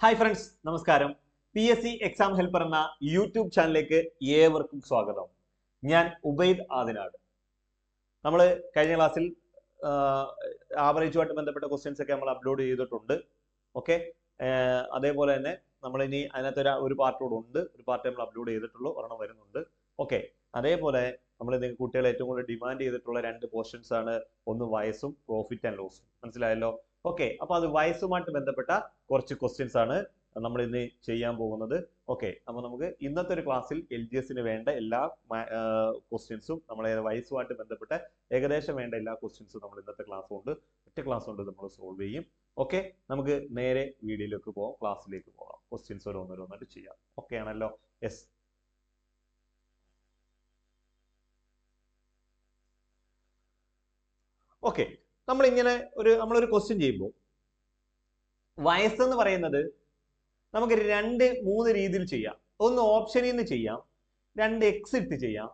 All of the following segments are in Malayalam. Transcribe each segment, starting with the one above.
ഹായ് ഫ്രണ്ട്സ്, നമസ്കാരം. PSC എക്സാം ഹെൽപ്പർ എന്ന യൂട്യൂബ് ചാനലിലേക്ക് ഏവർക്കും സ്വാഗതം. ഞാൻ ഉബൈദ് ആദിനാട്. നമ്മൾ കഴിഞ്ഞ ക്ലാസ്സിൽ ആവറേജുമായിട്ട് ബന്ധപ്പെട്ട ക്വസ്റ്റ്യൻസ് ഒക്കെ നമ്മൾ അപ്ലോഡ് ചെയ്തിട്ടുണ്ട്. ഓക്കെ, അതേപോലെ തന്നെ നമ്മൾ ഇനി അതിനകത്ത് ഒരു പാർട്ട് കൂടെ ഉണ്ട്. ഒരു പാർട്ട് നമ്മൾ അപ്ലോഡ് ചെയ്തിട്ടുള്ളൂ, ഒരെണ്ണം വരുന്നുണ്ട്. ഓക്കെ, അതേപോലെ നമ്മൾ കുട്ടികൾ ഏറ്റവും കൂടുതൽ ഡിമാൻഡ് ചെയ്തിട്ടുള്ള രണ്ട് പോർഷൻസ് ആണ്. ഒന്ന് വയസ്സും പ്രോഫിറ്റ് ആൻഡ് ലോസും. മനസ്സിലായല്ലോ? ഓക്കെ, അപ്പൊ അത് വയസ്സുമായിട്ട് ബന്ധപ്പെട്ട കുറച്ച് ക്വസ്റ്റ്യൻസ് ആണ് നമ്മൾ ഇന്ന് ചെയ്യാൻ പോകുന്നത്. ഓക്കെ, അപ്പൊ നമുക്ക് ഇന്നത്തെ ഒരു ക്ലാസ്സിൽ LGSന് വേണ്ട എല്ലാ ക്വസ്റ്റ്യൻസും നമ്മളെ വയസ്സുമായിട്ട് ബന്ധപ്പെട്ട ഏകദേശം വേണ്ട എല്ലാ ക്വസ്റ്റ്യൻസും നമ്മൾ ഇന്നത്തെ ക്ലാസ് കൊണ്ട് ഒറ്റ ക്ലാസ് കൊണ്ട് നമ്മൾ സോൾവ് ചെയ്യും. ഓക്കെ, നമുക്ക് നേരെ വീഡിയോയിലേക്ക് പോകാം, ക്ലാസ്സിലേക്ക് പോകാം. ക്വസ്റ്റ്യൻസ് ഓരോന്നോരോന്നായിട്ട് ചെയ്യാം. ഓക്കെ ആണല്ലോ? യെസ്. ഓക്കെ, നമ്മളൊരു ക്വസ്റ്റ്യൻ ചെയ്യുമ്പോൾ വയസ്സെന്ന് പറയുന്നത് നമുക്ക് മൂന്ന് രീതിയിൽ ചെയ്യാം. ഒന്ന് ഓപ്ഷനിൽ നിന്ന് ചെയ്യാം, രണ്ട് എക്സിറ്റ് ചെയ്യാം,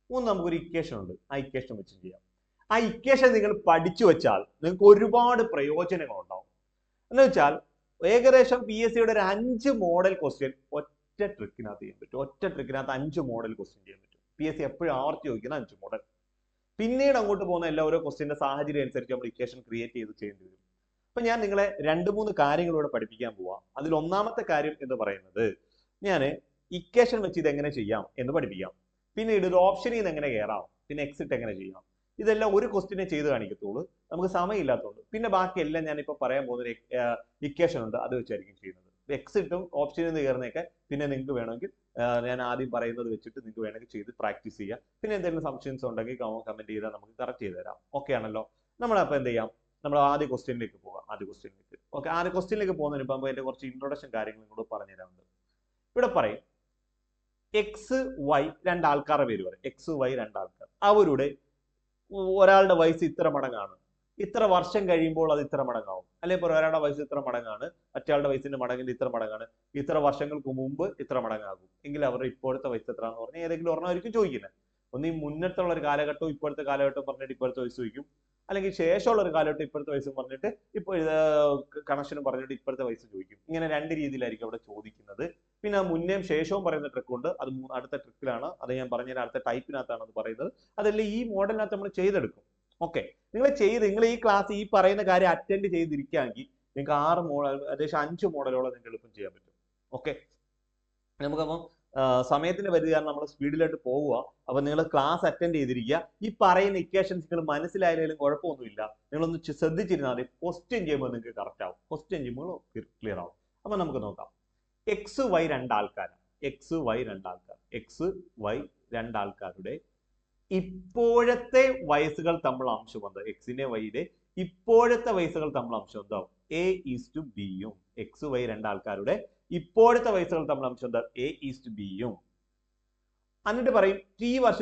മൂന്ന് നമുക്കൊരു ഇക്വേഷൻ ഉണ്ട്, ആ ഇക്വേഷൻ വെച്ച് ചെയ്യാം. ആ ഇക്വേഷൻ നിങ്ങൾ പഠിച്ചു വെച്ചാൽ നിങ്ങൾക്ക് ഒരുപാട് പ്രയോജനങ്ങൾ ഉണ്ടാവും. എന്ന് വെച്ചാൽ ഏകദേശം PSCയുടെ ഒരു 5 മോഡൽ ക്വസ്റ്റ്യൻ ഒറ്റ ട്രിക്കിനകത്ത് ചെയ്യാൻ പറ്റും. ഒറ്റ ട്രിക്കിനകത്ത് 5 മോഡൽ ക്വസ്റ്റ്യൻ ചെയ്യാൻ പറ്റും. PSC എപ്പോഴും ആവർത്തി ചോദിക്കുന്ന 5 മോഡൽ. പിന്നീട് അങ്ങോട്ട് പോകുന്ന എല്ലാ ഓരോ ക്വസ്റ്റ്യന്റെ സാഹചര്യം അനുസരിച്ച് നമ്മൾ ഇക്വേഷൻ ക്രിയേറ്റ് ചെയ്ത് ചെയ്യേണ്ടി വരും. അപ്പൊ ഞാൻ നിങ്ങളെ 2-3 കാര്യങ്ങളിലൂടെ പഠിപ്പിക്കാൻ പോവാം. അതിൽ ഒന്നാമത്തെ കാര്യം എന്ന് പറയുന്നത് ഞാൻ ഇക്വേഷൻ വെച്ച് ഇത് എങ്ങനെ ചെയ്യാം എന്ന് പഠിപ്പിക്കാം. പിന്നീട് ഇത് ഓപ്ഷനിൽ നിന്ന് എങ്ങനെ കയറാം, പിന്നെ എക്സിറ്റ് എങ്ങനെ ചെയ്യാം. ഇതെല്ലാം ഒരു ക്വസ്റ്റിനെ ചെയ്ത് കാണിക്കത്തുള്ളൂ, നമുക്ക് സമയമില്ലാത്തതുകൊണ്ട്. പിന്നെ ബാക്കിയെല്ലാം ഞാനിപ്പോൾ പറയാൻ പോകുന്ന ഇക്വേഷൻ ഉണ്ട്, അത് വെച്ചായിരിക്കും ചെയ്യുന്നത്. എക്സിറ്റും ഓപ്ഷനിൽ നിന്ന് കയറുന്നതൊക്കെ പിന്നെ നിങ്ങൾക്ക് വേണമെങ്കിൽ ഞാൻ ആദ്യം പറയുന്നത് വെച്ചിട്ട് നിങ്ങൾക്ക് വേണമെങ്കിൽ ചെയ്ത് പ്രാക്ടീസ് ചെയ്യാം. പിന്നെ എന്തെങ്കിലും സംശയംസ് ഉണ്ടെങ്കിൽ കമന്റ് ചെയ്താൽ നമുക്ക് കറക്റ്റ് ചെയ്ത് തരാം. ഓക്കെ ആണല്ലോ? നമ്മളപ്പോൾ എന്ത് ചെയ്യാം, നമ്മൾ ആദ്യ ക്വസ്റ്റ്യനിലേക്ക് പോകാം. ഓക്കെ, ആദ്യ ക്വസ്റ്റ്യനിലേക്ക് പോകുന്നതിന് മുമ്പ് അതിന്റെ കുറച്ച് ഇൻട്രൊഡക്ഷൻ കാര്യങ്ങൾ നിങ്ങളോട് പറഞ്ഞു തരാറുണ്ട്. ഇവിടെ പറയും XY രണ്ടാൾക്കാരുടെ പേര് പറയും. XY രണ്ടാൾക്കാർ, അവരുടെ ഒരാളുടെ വയസ്സ് ഇത്ര മടങ്ങാണ്, ഇത്ര വർഷം കഴിയുമ്പോൾ അത് ഇത്ര മടങ്ങാവും. അല്ലെങ്കിൽ ഒരാളുടെ വയസ്സ് ഇത്ര മടങ്ങാണ്, മറ്റയാളുടെ വയസ്സിന്റെ മടങ്ങിന്റെ ഇത്ര മടങ്ങാണ്, ഇത്ര വർഷങ്ങൾക്ക് മുമ്പ് ഇത്ര മടങ്ങാകും എങ്കിൽ അവരുടെ ഇപ്പോഴത്തെ വയസ്സ് എത്ര എന്ന് പറഞ്ഞാൽ ഏതെങ്കിലും ഒരെണ്ണമായിരിക്കും ചോദിക്കുന്നത്. ഒന്ന് ഈ മുന്നത്തുള്ള ഒരു കാലഘട്ടവും ഇപ്പോഴത്തെ കാലഘട്ടവും പറഞ്ഞിട്ട് ഇപ്പോഴത്തെ വയസ്സ് ചോദിക്കും, അല്ലെങ്കിൽ ശേഷമുള്ള ഒരു കാലഘട്ടം ഇപ്പോഴത്തെ വയസ്സും പറഞ്ഞിട്ട് ഇപ്പോൾ കണക്ഷനും പറഞ്ഞിട്ട് ഇപ്പോഴത്തെ വയസ്സ് ചോദിക്കും. ഇങ്ങനെ രണ്ട് രീതിയിലായിരിക്കും അവിടെ ചോദിക്കുന്നത്. പിന്നെ മുന്നേയും ശേഷവും പറയുന്ന ട്രിക്ക് ഉണ്ട്, അത് അടുത്ത ട്രിക്കിലാണ്, അത് ഞാൻ പറഞ്ഞ അടുത്ത ടൈപ്പിനകത്താണ് അത് പറയുന്നത്. അതെല്ലാം ഈ മോഡലിനകത്ത് നമ്മൾ ചെയ്തെടുക്കും. ഓക്കെ, നിങ്ങൾ ഈ ക്ലാസ് ഈ പറയുന്ന കാര്യം അറ്റൻഡ് ചെയ്തിരിക്കുകയാണെങ്കിൽ നിങ്ങൾക്ക് 6 മോഡൽ, ഏകദേശം 5 മോഡലോളം നിങ്ങൾക്ക് എളുപ്പം ചെയ്യാൻ പറ്റും. ഓക്കെ, നമുക്കപ്പം സമയത്തിന് പരിധി കാരണം നമ്മൾ സ്പീഡിലായിട്ട് പോവുക. അപ്പൊ നിങ്ങൾ ക്ലാസ് അറ്റൻഡ് ചെയ്തിരിക്കുക. ഈ പറയുന്ന ഇക്വേഷൻസ് നിങ്ങൾ മനസ്സിലായാലും കുഴപ്പമൊന്നുമില്ല, നിങ്ങളൊന്ന് ശ്രദ്ധിച്ചിരുന്നാൽ മതി. ക്വസ്റ്റ്യൻ ചെയ്യുമ്പോൾ നിങ്ങൾക്ക് കറക്റ്റ് ആവും, ക്വസ്റ്റ്യൻ ചെയ്യുമ്പോൾ ക്ലിയർ ആവും. അപ്പൊ നമുക്ക് നോക്കാം. XY രണ്ടാൾക്കാരാണ്. XY രണ്ടാൾക്കാരുടെ ഇപ്പോഴത്തെ വയസ്സുകൾ തമ്മിൽ അംശം എന്താ? എക്സിന്റെ വൈയുടെ ഇപ്പോഴത്തെ വയസ്സുകൾ തമ്മിൽ അംശം എന്താവും? A:B. XY രണ്ടാൾക്കാരുടെ ഇപ്പോഴത്തെ വയസ്സുകൾ തമ്മിൽ അംശം എന്താ? A:B. എന്നിട്ട് പറയും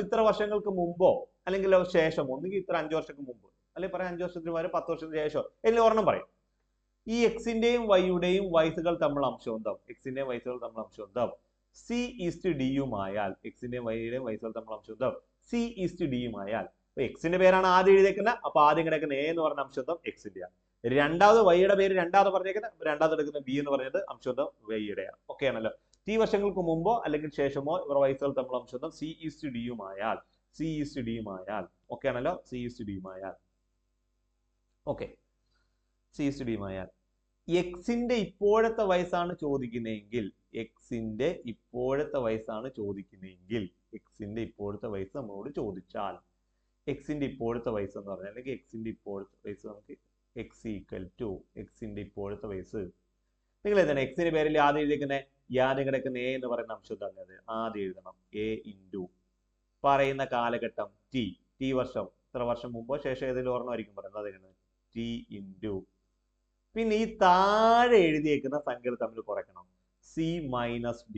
ഇത്ര വർഷങ്ങൾക്ക് മുമ്പോ അല്ലെങ്കിൽ ശേഷമോ, ഒന്നുകിൽ ഇത്ര 5 വർഷങ്ങൾക്ക് മുമ്പ്, അല്ലെങ്കിൽ പറയാം 5 വർഷത്തിന് പകരം 10 വർഷത്തിന് ശേഷം, അല്ലെങ്കിൽ ഒരെണ്ണം പറയും. ഈ എക്സിന്റെയും വൈയുടെയും വയസ്സുകൾ തമ്മിൽ അംശം എന്താവും? എക്സിന്റെയും വയസ്സുകൾ തമ്മിൽ അംശം എന്താവും? C:D ആയാൽ എക്സിന്റെയും വൈയുടെയും വയസ്സുകൾ തമ്മിൽ അംശം എന്താവും? C:D ആയാൽ എക്സിന്റെ പേരാണ് ആദ്യം എഴുതിയേക്കുന്നത്, അപ്പൊ ആദ്യം കിടക്കുന്ന A എന്ന് പറഞ്ഞ അംശം എന്താവും? എക്സിന്റെ. രണ്ടാമത് വൈയുടെ പേര് രണ്ടാമത് പറഞ്ഞേക്കുന്നത്, രണ്ടാമത് എടുക്കുന്ന B എന്ന് പറയുന്നത് അംശം എന്താവും? വൈയുടെയാണ്. ഓക്കെ ആണല്ലോ? T വർഷങ്ങൾക്ക് മുമ്പോ അല്ലെങ്കിൽ ശേഷമോ ഇവർ വയസ്സുകൾ തമ്മിൽ അംശം എന്താവും? C:D ആയാൽ. ഓക്കെ ആണല്ലോ? C:D ആയാൽ. ഓക്കെ, C:D ആയാൽ എക്സിന്റെ ഇപ്പോഴത്തെ വയസ്സാണ് ചോദിക്കുന്നതെങ്കിൽ, എക്സിന്റെ ഇപ്പോഴത്തെ വയസ്സ് നമ്മളോട് ചോദിച്ചാൽ, എക്സിന്റെ ഇപ്പോഴത്തെ വയസ്സ് എന്ന് പറഞ്ഞാൽ, അല്ലെങ്കിൽ എക്സിന്റെ ഇപ്പോഴത്തെ വയസ്സ് നമുക്ക് X = എക്സിന്റെ ഇപ്പോഴത്തെ വയസ്സ്. നിങ്ങൾ എന്താണ് എക്സിന്റെ പേരിൽ ആദ്യം എഴുതിക്കുന്നത്? ആദ്യം കിടക്കുന്ന A എന്ന് പറയുന്ന അംശം തന്നെ ആദ്യം എഴുതണം. A × പറയുന്ന കാലഘട്ടം T വർഷം, ഇത്ര വർഷം മുമ്പോ ശേഷം ഏതെങ്കിലും ഒരെണ്ണമായിരിക്കും പറയുന്നത്, അതാണ് T × പിന്നെ ഈ താഴെ എഴുതിയേക്കുന്ന സംഖ്യകൾ തമ്മിൽ കുറയ്ക്കണം. C-D.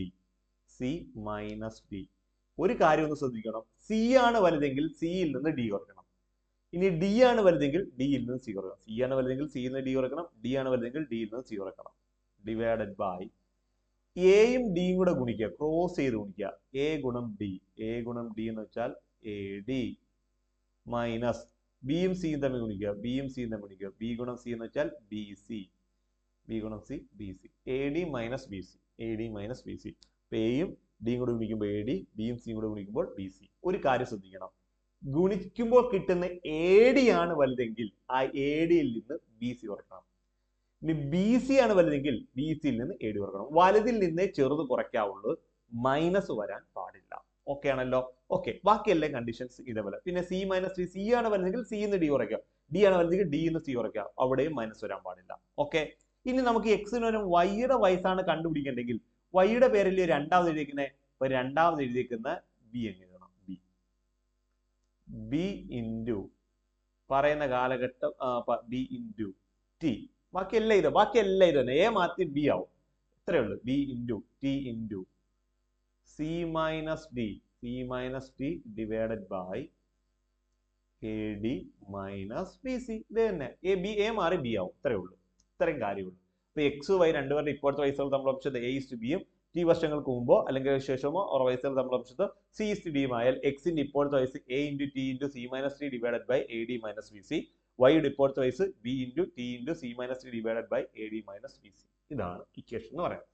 ഒരു കാര്യം ഒന്ന് ശ്രദ്ധിക്കണം, C ആണ് വലുതെങ്കിൽ സിയിൽ നിന്ന് D കുറയ്ക്കണം. ഇനി D ആണ് വലുതെങ്കിൽ ഡിയിൽ നിന്ന് C കുറയ്ക്കണം. C ആണ് വലുതെങ്കിൽ സിയിൽ നിന്ന് D കുറയ്ക്കണം, D ആണ് വലുതെങ്കിൽ ഡിയിൽ നിന്ന് C കുറയ്ക്കണം. ഡിവൈഡഡ് ബൈ എയും ഡിയും കൂടെ ഗുണിക്കുക, ക്രോസ് ചെയ്ത് ഗുണിക്കുക. A × D എന്ന് വെച്ചാൽ AD മൈനസ് ബിയും സിയും തമ്മിൽ ഗുണിക്കുക, B × C എന്ന് വെച്ചാൽ BC ബി ഗുണം C B C, A D minus B C, A D minus B C. എയും ഡിയും കൂടെ ഗുണിക്കുമ്പോൾ എ ഡി, ബിയും സിയും കൂടെ ഗുണിക്കുമ്പോൾ ബി സി. ഒരു കാര്യം ശ്രദ്ധിക്കണം, ഗുണിക്കുമ്പോൾ കിട്ടുന്ന എ ഡി ആണ് വലുതെങ്കിൽ ആ എ ഡിയിൽ നിന്ന് ബി സി കുറയ്ക്കണം. ഇനി ബി സി ആണ് വലുതെങ്കിൽ ബി സിയിൽ നിന്ന് എ ഡി കുറയ്ക്കണം. വലുതിൽ നിന്നേ ചെറുത് കുറയ്ക്കാവുള്ളൂ, മൈനസ് വരാൻ പാടില്ല. ഓക്കെ ആണല്ലോ? ഓക്കെ, ബാക്കി എല്ലാ കണ്ടീഷൻസ് ഇതേപോലെ. പിന്നെ സി മൈനസ് ഡി, സി ആണ് വലുതെങ്കിൽ സി നിന്ന് ഡി കുറയ്ക്കാം, ഡി ആണ് വലുതെങ്കിൽ ഡി നിന്ന് സി കുറയ്ക്കാം, അവിടെയും മൈനസ് വരാൻ പാടില്ല. ഓക്കെ, ഇനി നമുക്ക് എക്സിന് വരും വൈയുടെ വയസ്സാണ് കണ്ടുപിടിക്കേണ്ടെങ്കിൽ വൈയുടെ പേരിൽ രണ്ടാമത് എഴുതിയിരിക്കുന്ന രണ്ടാമത് എഴുതിയിരിക്കുന്ന ബി എങ്ങനെ എഴുതണം? ബി, ബി ഇൻറ്റു പറയുന്ന കാലഘട്ടം ബി ഇൻറ്റു ടി. ബാക്കി എല്ലാം ഇത് തന്നെ. എ മാറ്റി ബി ആവും, ഇത്രയേ ഉള്ളൂ. B into T into C minus D divided by A D minus B C. ഇത് തന്നെ, എ മാറി ബി ആവും, ഇത്രയേ ഉള്ളൂ. ഇത്രയും കാര്യമുള്ളൂ. ഇപ്പൊ എക്സ് വൈ രണ്ടുപേരുടെ ഇപ്പോഴത്തെ വയസ്സുകൾ നമ്മൾ ഒപ്പിച്ചത് എ ഇസ് ടു ബിയും ടി വർഷങ്ങൾക്ക് മുമ്പോ അല്ലെങ്കിൽ ശേഷമോ ഓർ വയസ്സുകൾ നമ്മൾ ഒപ്പിച്ചത് സി ഇസ് ടു ഡിയും ആയാൽ എക്സിന്റെ ഇപ്പോഴത്തെ വയസ്സ് A into T into C minus T divided by A D minus B C. വൈയുടെ ഇപ്പോഴത്തെ വയസ്സ് B into T into C minus T divided by A D minus B C. ഇതാണ് ഇക്വേഷൻ എന്ന് പറയുന്നത്.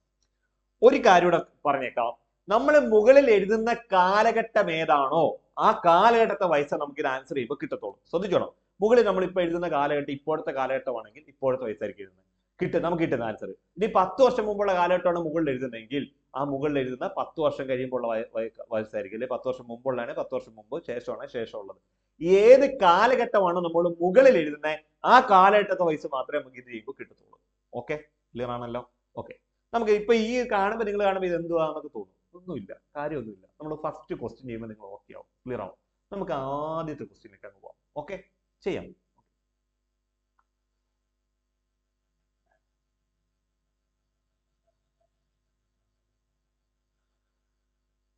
ഒരു കാര്യം കൂടെ പറഞ്ഞേക്കാം, നമ്മൾ മുകളിൽ എഴുതുന്ന കാലഘട്ടം ഏതാണോ ആ കാലഘട്ടത്തെ വയസ്സ് നമുക്ക് ഇത് ആൻസർ ചെയ്യുമ്പോൾ കിട്ടത്തുള്ളൂ. ശ്രദ്ധിച്ചോണം, മുകളിൽ നമ്മളിപ്പോൾ എഴുതുന്ന കാലഘട്ടം ഇപ്പോഴത്തെ കാലഘട്ടമാണെങ്കിൽ ഇപ്പോഴത്തെ വയസ്സായിരിക്കും എഴുതുന്നത്, നമുക്ക് കിട്ടുന്ന ആൻസർ. ഇനി 10 വർഷം മുമ്പുള്ള കാലഘട്ടമാണ് മുകളിൽ എഴുതുന്നതെങ്കിൽ ആ മുകളിൽ എഴുതുന്ന 10 വർഷം കഴിയുമ്പോൾ വയസ്സായിരിക്കും, അല്ലെ 10 വർഷം മുമ്പുള്ളതാണ് 10 വർഷം മുമ്പ്, ശേഷമാണ് ശേഷമുള്ളത്. ഏത് കാലഘട്ടമാണോ നമ്മൾ മുകളിൽ എഴുതുന്നത് ആ കാലഘട്ടത്തെ വയസ്സ് മാത്രമേ നമുക്ക് ഇത് ചെയ്യുമ്പോൾ കിട്ടത്തുള്ളൂ. ഓക്കെ, ക്ലിയർ ആണല്ലോ? ഓക്കെ, നമുക്ക് ഇപ്പൊ ഈ കാണുമ്പോൾ നിങ്ങൾ കാണുമ്പോൾ ഇത് എന്തുവാന്നൊക്കെ തോന്നും, ഒന്നുമില്ല, കാര്യമൊന്നുമില്ല. നമ്മൾ ഫസ്റ്റ് ക്വസ്റ്റ്യൻ ചെയ്യുമ്പോൾ നിങ്ങൾ ഓക്കെ ആവും, ക്ലിയർ ആവും. നമുക്ക് ആദ്യത്തെ ക്വസ്റ്റ്യനിലേക്ക് അങ്ങ് പോവാം. ഓക്കെ, ചെയ്യാം.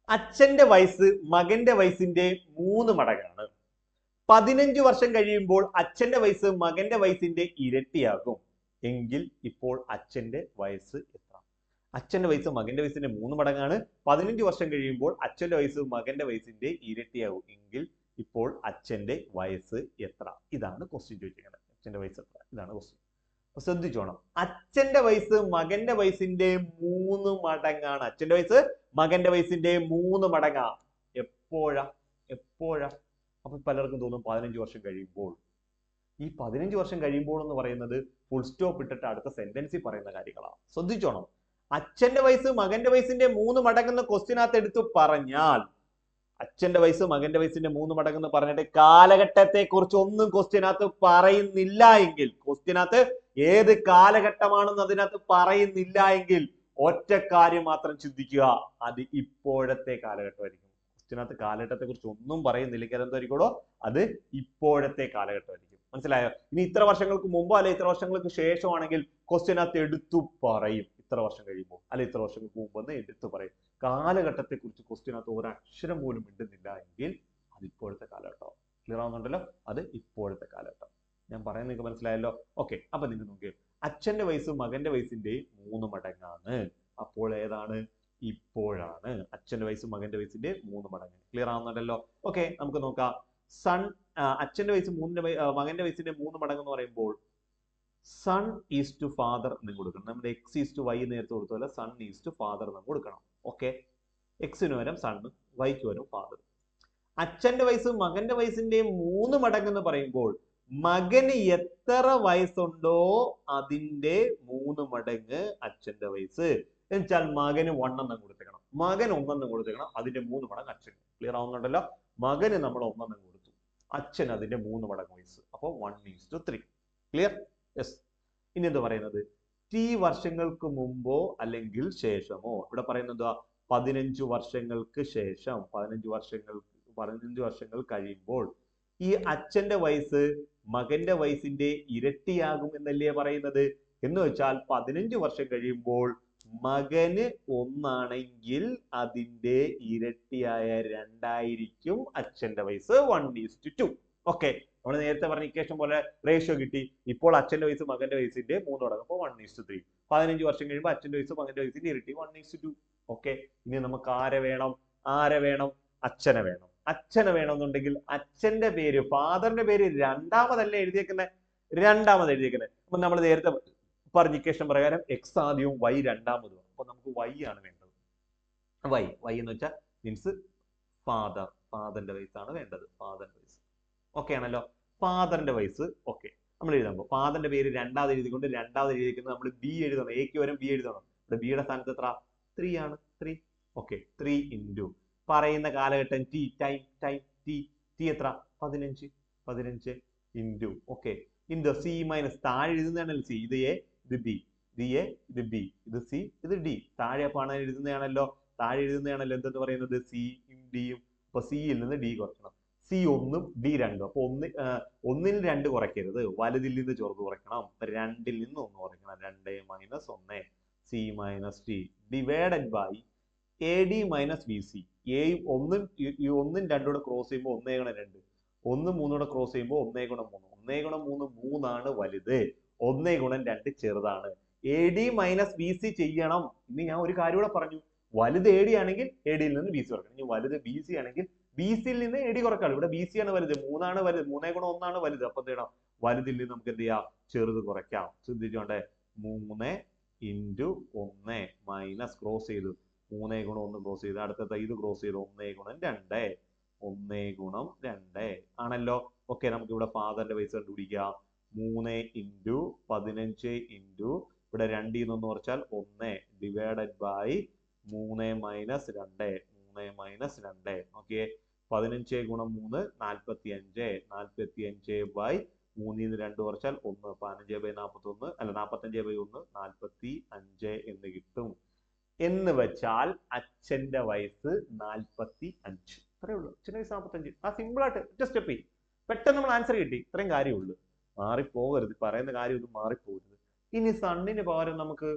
അച്ഛന്റെ വയസ്സ് മകന്റെ വയസ്സിന്റെ 3 മടങ്ങാണ്. 15 വർഷം കഴിയുമ്പോൾ അച്ഛന്റെ വയസ്സ് മകന്റെ വയസ്സിന്റെ ഇരട്ടിയാകും എങ്കിൽ ഇപ്പോൾ അച്ഛന്റെ വയസ്സ് എത്ര? അച്ഛന്റെ വയസ്സ് മകന്റെ വയസ്സിന്റെ 3 മടങ്ങാണ്. 15 വർഷം കഴിയുമ്പോൾ അച്ഛന്റെ വയസ്സ് മകന്റെ വയസ്സിന്റെ ഇരട്ടിയാകും എങ്കിൽ ഇപ്പോൾ അച്ഛന്റെ വയസ്സ് എത്ര? ഇതാണ് ക്വസ്റ്റ്യൻ ചോദിക്കുന്നത്. അച്ഛന്റെ വയസ്സ് എത്ര? ഇതാണ് ക്വസ്റ്റ്യൻ. ശ്രദ്ധിച്ചോണം, അച്ഛന്റെ വയസ്സ് മകന്റെ വയസ്സിന്റെ 3 മടങ്ങാണ്. അച്ഛന്റെ വയസ്സ് മകന്റെ വയസ്സിന്റെ 3 മടങ്ങാ. എപ്പോഴാ? അപ്പൊ പലർക്കും തോന്നും 15 വർഷം കഴിയുമ്പോൾ. ഈ 15 വർഷം കഴിയുമ്പോൾ എന്ന് പറയുന്നത് ഫുൾ സ്റ്റോപ്പ് ഇട്ടിട്ട് അടുത്ത സെന്റൻസിൽ പറയുന്ന കാര്യങ്ങളാണ്. ശ്രദ്ധിച്ചോണം, അച്ഛന്റെ വയസ്സ് മകന്റെ വയസ്സിന്റെ 3 മടങ്ങെന്ന് ക്വസ്റ്റ്യനകത്ത് എടുത്തു പറഞ്ഞാൽ അച്ഛന്റെ വയസ്സ് മകന്റെ വയസ്സിന്റെ 3 മടങ്ങെന്ന് പറഞ്ഞിട്ട് കാലഘട്ടത്തെ കുറിച്ച് ഒന്നും ക്വസ്റ്റ്യനകത്ത് പറയുന്നില്ല എങ്കിൽ, ക്വസ്റ്റ്യനകത്ത് ഏത് കാലഘട്ടമാണെന്ന് അതിനകത്ത് പറയുന്നില്ല എങ്കിൽ ഒറ്റ കാര്യം മാത്രം ചിന്തിക്കുക, അത് ഇപ്പോഴത്തെ കാലഘട്ടമായിരിക്കും. ക്വസ്റ്റ്യനകത്ത് കാലഘട്ടത്തെ കുറിച്ച് ഒന്നും പറയുന്നില്ലെങ്കിൽ അതെന്തായിരിക്കുമോ? അത് ഇപ്പോഴത്തെ കാലഘട്ടമായിരിക്കും. മനസ്സിലായോ? ഇനി ഇത്ര വർഷങ്ങൾക്ക് മുമ്പോ അല്ലെ ഇത്ര വർഷങ്ങൾക്ക് ശേഷമാണെങ്കിൽ ക്വസ്റ്റ്യനകത്ത് എടുത്തു പറയും, ഇത്ര വർഷം കഴിയുമ്പോൾ അല്ലെ ഇത്ര വർഷങ്ങൾക്ക് മുമ്പെന്ന് എടുത്തു പറയും. കാലഘട്ടത്തെ കുറിച്ച് ക്വസ്റ്റ്യനകത്ത് ഒരക്ഷരം പോലും ഇടുന്നില്ല എങ്കിൽ അത് ഇപ്പോഴത്തെ കാലഘട്ടം. ക്ലിയർ ആവുന്നുണ്ടല്ലോ? അത് ഇപ്പോഴത്തെ കാലഘട്ടം. ഞാൻ പറയുന്നത് നിങ്ങൾക്ക് മനസ്സിലായല്ലോ? ഓക്കെ, അപ്പൊ നിങ്ങൾ നോക്കിയോ, അച്ഛന്റെ വയസ്സ് മകന്റെ വയസ്സിന്റെ 3 മടങ്ങാണ്. അപ്പോൾ ഏതാണ്? ഇപ്പോഴാണ്. അച്ഛന്റെ വയസ്സ് മകന്റെ വയസ്സിന്റെ 3 മടങ്ങ്. ക്ലിയർ ആവുന്നുണ്ടല്ലോ? ഓക്കെ, നമുക്ക് നോക്കാം. അച്ഛന്റെ വയസ്സ് മകന്റെ വയസ്സിന്റെ 3 മടങ്ങ് എന്ന് പറയുമ്പോൾ സൺ ഈസ് ടു ഫാദർ എന്ന് കൊടുക്കണം. നമ്മുടെ എക്സ് ഈസ് ടു വൈ നേരത്തെ കൊടുത്ത പോലെ സൺ ഈസ് ടു ഫാദർ എന്ന് കൊടുക്കണം. ഓക്കെ, എക്സിന് വരും സണ്ണ്, വൈക്ക് വരും ഫാദർ. അച്ഛന്റെ വയസ്സ് മകന്റെ വയസ്സിന്റെ 3 മടങ്ങ് എന്ന് പറയുമ്പോൾ മകന് എത്ര വയസ്സുണ്ടോ അതിന്റെ 3 മടങ്ങ് അച്ഛന്റെ വയസ്സ്. എന്നുവെച്ചാൽ മകന് 1 എണ്ണം കൊടുത്തേക്കണം, മകൻ 1 എണ്ണം കൊടുത്തേക്കണം, അതിന്റെ 3 മടങ്ങ് അച്ഛൻ. ക്ലിയർ ആവുന്നുണ്ടല്ലോ? മകന് നമ്മൾ 1 എണ്ണം കൊടുത്തു, അച്ഛൻ അതിന്റെ 3 മടങ്ങ് വയസ്സ്. അപ്പോൾ 1:3. ക്ലിയർ? യെസ്. ഇനി എന്താ പറയുന്നത്? ടി വർഷങ്ങൾക്ക് മുമ്പോ അല്ലെങ്കിൽ ശേഷമോ. ഇവിടെ പറയുന്നത് 15 വർഷങ്ങൾക്ക് ശേഷം, 15 വർഷങ്ങൾ കഴിയുമ്പോൾ ഈ അച്ഛന്റെ വയസ്സ് മകന്റെ വയസ്സിന്റെ ഇരട്ടിയാകും എന്നല്ലേ പറയുന്നത്. എന്ന് വെച്ചാൽ 15 വർഷം കഴിയുമ്പോൾ മകന് 1 ആണെങ്കിൽ അതിന്റെ ഇരട്ടിയായ 2 ആയിരിക്കും അച്ഛന്റെ വയസ്സ്, 1:2. ഓക്കെ, നമ്മൾ നേരത്തെ പറഞ്ഞ ഇക്വേഷൻ പോലെ റേഷ്യോ കിട്ടി. ഇപ്പോൾ അച്ഛന്റെ വയസ്സ് മകന്റെ വയസ്സിന്റെ 3 മടങ്ങ്, അപ്പോൾ 1:3. 15 വർഷം കഴിയുമ്പോൾ അച്ഛന്റെ വയസ്സ് മകന്റെ വയസ്സിന്റെ ഇരട്ടി, 1:2. ഓക്കെ, ഇനി നമുക്ക് ആരെ വേണം? അച്ഛനെ വേണം. അച്ഛനെ വേണമെന്നുണ്ടെങ്കിൽ അച്ഛന്റെ പേര്, ഫാദറിന്റെ പേര് രണ്ടാമതല്ലേ എഴുതിയേക്കുന്നത്? അപ്പൊ നമ്മൾ നേരത്തെ പറഞ്ഞ ഇക്വേഷൻ പ്രകാരം എക്സ് ആദ്യവും വൈ രണ്ടാമതും. അപ്പൊ നമുക്ക് വൈ ആണ് വേണ്ടത്. വൈ എന്ന് വെച്ചാൽ മീൻസ് ഫാദറിന്റെ വയസ്സാണ് വേണ്ടത്. ഫാദറിന്റെ വയസ്സ് ഓക്കെ ആണല്ലോ. ഫാദറിന്റെ വയസ്സ് ഓക്കെ നമ്മൾ എഴുതുമ്പോൾ ഫാദറിന്റെ പേര് രണ്ടാമത് എഴുതിക്കൊണ്ട് രണ്ടാമത് എഴുതിക്കുന്നത് നമ്മൾ ബി എഴുതണം. എക്ക് വരും ബി എഴുതണം. ഇവിടെ ബിയുടെ സ്ഥാനത്ത് എത്ര 3 ആണ്. 3 ഓക്കെ. 3 ഇൻറ്റു പറയുന്ന കാലഘട്ടം ടി ടൈം ടി എത്ര 15 into okay into C minus താഴെ എഴുതുന്നതാണല്ലോ സി. ഇത് എ ഇത് ബി ഇത് ബി ഇത് സി ഇത് ഡി. താഴെ പണം എഴുതുന്നതാണല്ലോ എന്തെന്ന് പറയുന്നത് സി ഡിയും. അപ്പൊ സിയിൽ നിന്ന് ഡി കുറയ്ക്കണം. C 1 D 2. അപ്പൊ ഒന്നിൽ 2 കുറയ്ക്കരുത്. വലുതിൽ നിന്ന് ചെറുത് കുറയ്ക്കണം. 2ൽ നിന്ന് 1 കുറയ്ക്കണം. 2 minus 1 C minus T divided by A D minus B C. ഒന്നും 2 കൂടെ ക്രോസ് ചെയ്യുമ്പോൾ 1 ഗുണം 2 1 3 കൂടെ ക്രോസ് ചെയ്യുമ്പോൾ 1 ഗുണം 3 1 ഗുണം 3 3 വലുത്. 1 ഗുണം 2 ചെറുതാണ്. A D minus B C ചെയ്യണം. ഇനി ഞാൻ ഒരു കാര്യം കൂടെ പറഞ്ഞു. വലുത് എ ഡി ആണെങ്കിൽ എ ഡിയിൽ നിന്ന് ബി സി കുറയ്ക്കണം. ഇനി വലുത് ബി സി ആണെങ്കിൽ ബി സിയിൽ നിന്ന് എ ഡി കുറയ്ക്കാം. ഇവിടെ ബി സി ആണ് വലുത്. 3 ആണ് വലുത്. 3 ഗുണം 1 വലുത്. അപ്പൊ എന്ത് ചെയ്യണം? വലുതിൽ നിന്ന് നമുക്ക് എന്ത് ചെയ്യാം? ചെറുത് കുറയ്ക്കാം. ശ്രദ്ധിച്ചോണ്ടേ 3 ഇൻറ്റു 1 മൈനസ് ക്രോസ് ചെയ്തു 3 ഗുണം 1 ക്രോസ് ചെയ്ത് അടുത്തത് ഇത് ക്രോസ് ചെയ്ത് 1 ഗുണം 2 1 ഗുണം 2 ആണല്ലോ. ഓക്കെ നമുക്ക് ഇവിടെ ഫാദറിന്റെ വയസ്സ് കണ്ടുപിടിക്കാം. 3 ഇൻറ്റു 15 ഇൻറ്റു ഇവിടെ 2 1 കുറച്ചാൽ 1 divided by 3 minus 2 3 minus 2 okay 15 ഗുണം 3 45 45 ബൈ 3 2 കുറച്ചാൽ 1 15 ബൈ 41 അല്ല 45 ബൈ 1 45 എന്ന് കിട്ടും. എന്ന് വെച്ചാൽ അച്ഛന്റെ വയസ്സ് 45. അത്രേ ഉള്ളൂ. അച്ഛന്റെ വയസ്സ് 45. ആ സിമ്പിൾ ആയിട്ട് ഒറ്റ സ്റ്റെപ്പ് പെട്ടെന്ന് നമ്മൾ ആൻസർ കിട്ടി. ഇത്രയും കാര്യമുള്ളൂ. മാറിപ്പോകരുത്. പറയുന്ന കാര്യം ഒന്നും മാറിപ്പോകരുത്. ഇനി സണ്ണിന് പകരം നമുക്ക്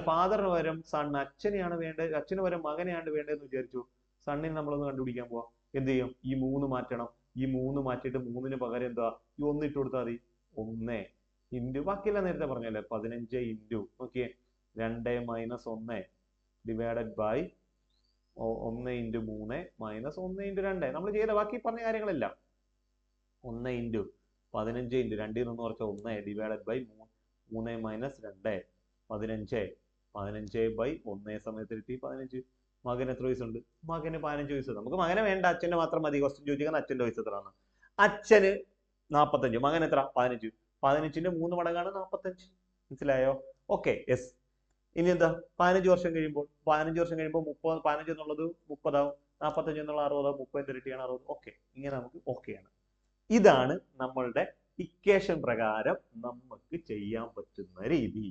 ഫാദറിന് പകരം സൺ അച്ഛനെയാണ് വേണ്ടത്. അച്ഛന് പകരം മകനെയാണ് വേണ്ടതെന്ന് വിചാരിച്ചു. സണ്ണിന് നമ്മളൊന്ന് കണ്ടുപിടിക്കാൻ പോവാം. എന്ത് ചെയ്യും? ഈ 3 മാറ്റണം. ഈ 3 മാറ്റിയിട്ട് 3ന് പകരം എന്താ ഈ 1 ഇട്ട് കൊടുത്താൽ മതി. 1 ഇൻറ്റു ബാക്കിയെല്ലാം നേരത്തെ പറഞ്ഞല്ലേ 15 into okay 2 minus 1 divided by 1 into 3 minus 1 into 2 നമ്മൾ ചെയ്ത ബാക്കി പറഞ്ഞ കാര്യങ്ങളെല്ലാം 1 ഇൻറ്റു 15 ഇൻറ്റു 2 നിന്ന് കുറച്ച 1 ഡിവൈഡഡ് ബൈ 3 മൈനസ് 2 15 ബൈ 1 സമയത്ത് കിട്ടി 15. മകന് എത്ര വയസ്സുണ്ട്? മകന് 15 വയസ്സ്. നമുക്ക് മകനെ വേണ്ട, അച്ഛനെ മാത്രം മതി. ക്വസ്റ്റ്യൻ ചോദിക്കുന്നത് അച്ഛന്റെ വയസ്സ് എത്രയാണ്? അച്ഛന് 45. മകൻ എത്ര? 15. 15ന്റെ 3 മടങ്ങാണ് 45. മനസ്സിലായോ? Okay yes. ഇനി എന്താ 15 വർഷം കഴിയുമ്പോൾ 30 15 എന്നുള്ളത് 30 ആവും. 45 എന്നുള്ള 60 30 ഇരട്ടിയാണ് 60. ഓക്കെ ഇങ്ങനെ നമുക്ക് ഓക്കെയാണ്. ഇതാണ് നമ്മളുടെ ഇക്വേഷൻ പ്രകാരം നമുക്ക് ചെയ്യാൻ പറ്റുന്ന രീതി.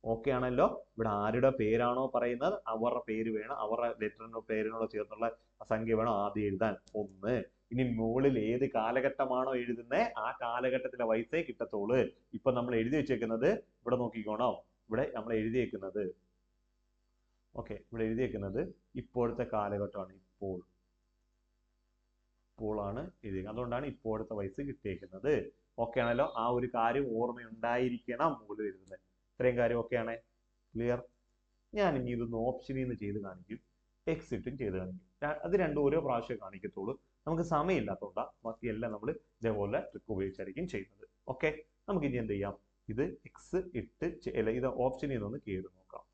ഓക്കെ ആണല്ലോ. ഇവിടെ ആരുടെ പേരാണോ പറയുന്നത് അവരുടെ പേര് വേണം, അവരുടെ ലെറ്ററിനോ പേരിനോട് ചേർന്നുള്ള സംഖ്യ വേണം ആദ്യം എഴുതാൻ 1. ഇനി മുകളിൽ ഏത് കാലഘട്ടമാണോ എഴുതുന്നത് ആ കാലഘട്ടത്തിലെ വയസ്സേ കിട്ടത്തുള്ളൂ. ഇപ്പൊ നമ്മൾ എഴുതി വെച്ചേക്കുന്നത് ഇവിടെ നോക്കിക്കോണോ. ഇവിടെ നമ്മൾ എഴുതിയേക്കുന്നത് ഓക്കെ ഇവിടെ എഴുതിയേക്കുന്നത് ഇപ്പോഴത്തെ കാലഘട്ടമാണ്. ഇപ്പോഴാണ് എഴുതിയേക്കുന്നത്. അതുകൊണ്ടാണ് ഇപ്പോഴത്തെ വയസ്സ് കിട്ടിയേക്കുന്നത്. ഓക്കെ ആണല്ലോ. ആ ഒരു കാര്യം ഓർമ്മയുണ്ടായിരിക്കണം മുകളിൽ എഴുതുന്നത്. ഇത്രയും കാര്യം ഓക്കെയാണ്. ക്ലിയർ? ഞാൻ ഇനി ഇതൊന്ന് ഓപ്ഷനിൽ നിന്ന് ചെയ്ത് കാണിക്കും, എക്സിറ്റും ചെയ്ത് കാണിക്കും. അത് രണ്ടും ഓരോ പ്രാവശ്യം കാണിക്കത്തുള്ളൂ. നമുക്ക് സമയമില്ലാത്തതുകൊണ്ടാണ് ബാക്കിയെല്ലാം നമ്മൾ ഇതേപോലെ ട്രിക്ക് ഉപയോഗിച്ചായിരിക്കും ചെയ്യുന്നത്. ഓക്കെ നമുക്ക് ഇനി എന്ത് ചെയ്യാം? ഇത് എക്സ് ഇട്ട് അല്ല ഇത് ഓപ്ഷനിൽ നിന്ന് കയറി നോക്കാം.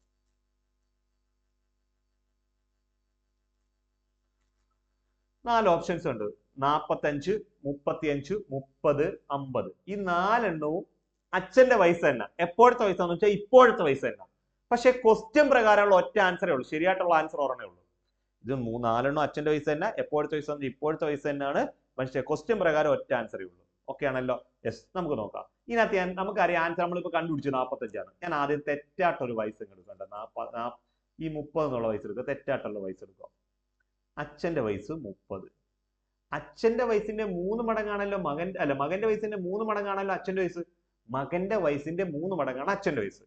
നാല് ഓപ്ഷൻസ് ഉണ്ട്. 45, 35, 30, 50. ഈ 4 എണ്ണവും അച്ഛന്റെ വയസ്സ് തന്നെ. എപ്പോഴത്തെ വയസ്സാന്ന് വെച്ചാൽ ഇപ്പോഴത്തെ വയസ്സ് തന്നെ. പക്ഷെ ക്വസ്റ്റ്യൻ പ്രകാരമുള്ള ഒറ്റ ആൻസറേ ഉള്ളൂ. ശരിയായിട്ടുള്ള ആൻസർ ഒരെണ്ണേ ഉള്ളൂ. ഇത് 4 അച്ഛന്റെ വയസ്സ് തന്നെ. എപ്പോഴത്തെ വയസ്സ് ഇപ്പോഴത്തെ വയസ്സ് തന്നെയാണ്. പക്ഷേ ക്വസ്റ്റ്യൻ പ്രകാരം ഒറ്റ ആൻസറേ ഉള്ളൂ. ഓക്കെ ആണല്ലോ. യെസ് നമുക്ക് നോക്കാം. ഇതിനകത്ത് നമുക്കറിയാം ആൻസർ നമ്മളിപ്പോ കണ്ടുപിടിച്ചു 45 ആണ്. ഞാൻ ആദ്യം തെറ്റായിട്ടൊരു വയസ്സ് എടുക്കണ്ട. ഈ 30 എന്നുള്ള വയസ്സ് എടുക്കുക. തെറ്റായിട്ടുള്ള വയസ്സ് എടുക്കുക. അച്ഛന്റെ വയസ്സ് 30. അച്ഛന്റെ വയസ്സിന്റെ 3 മടങ്ങാണല്ലോ മകന്റെ വയസ്സിന്റെ 3 മടങ്ങാണല്ലോ അച്ഛന്റെ വയസ്സ്. മകന്റെ വയസ്സിന്റെ 3 മടങ്ങാണ് അച്ഛന്റെ വയസ്സ്.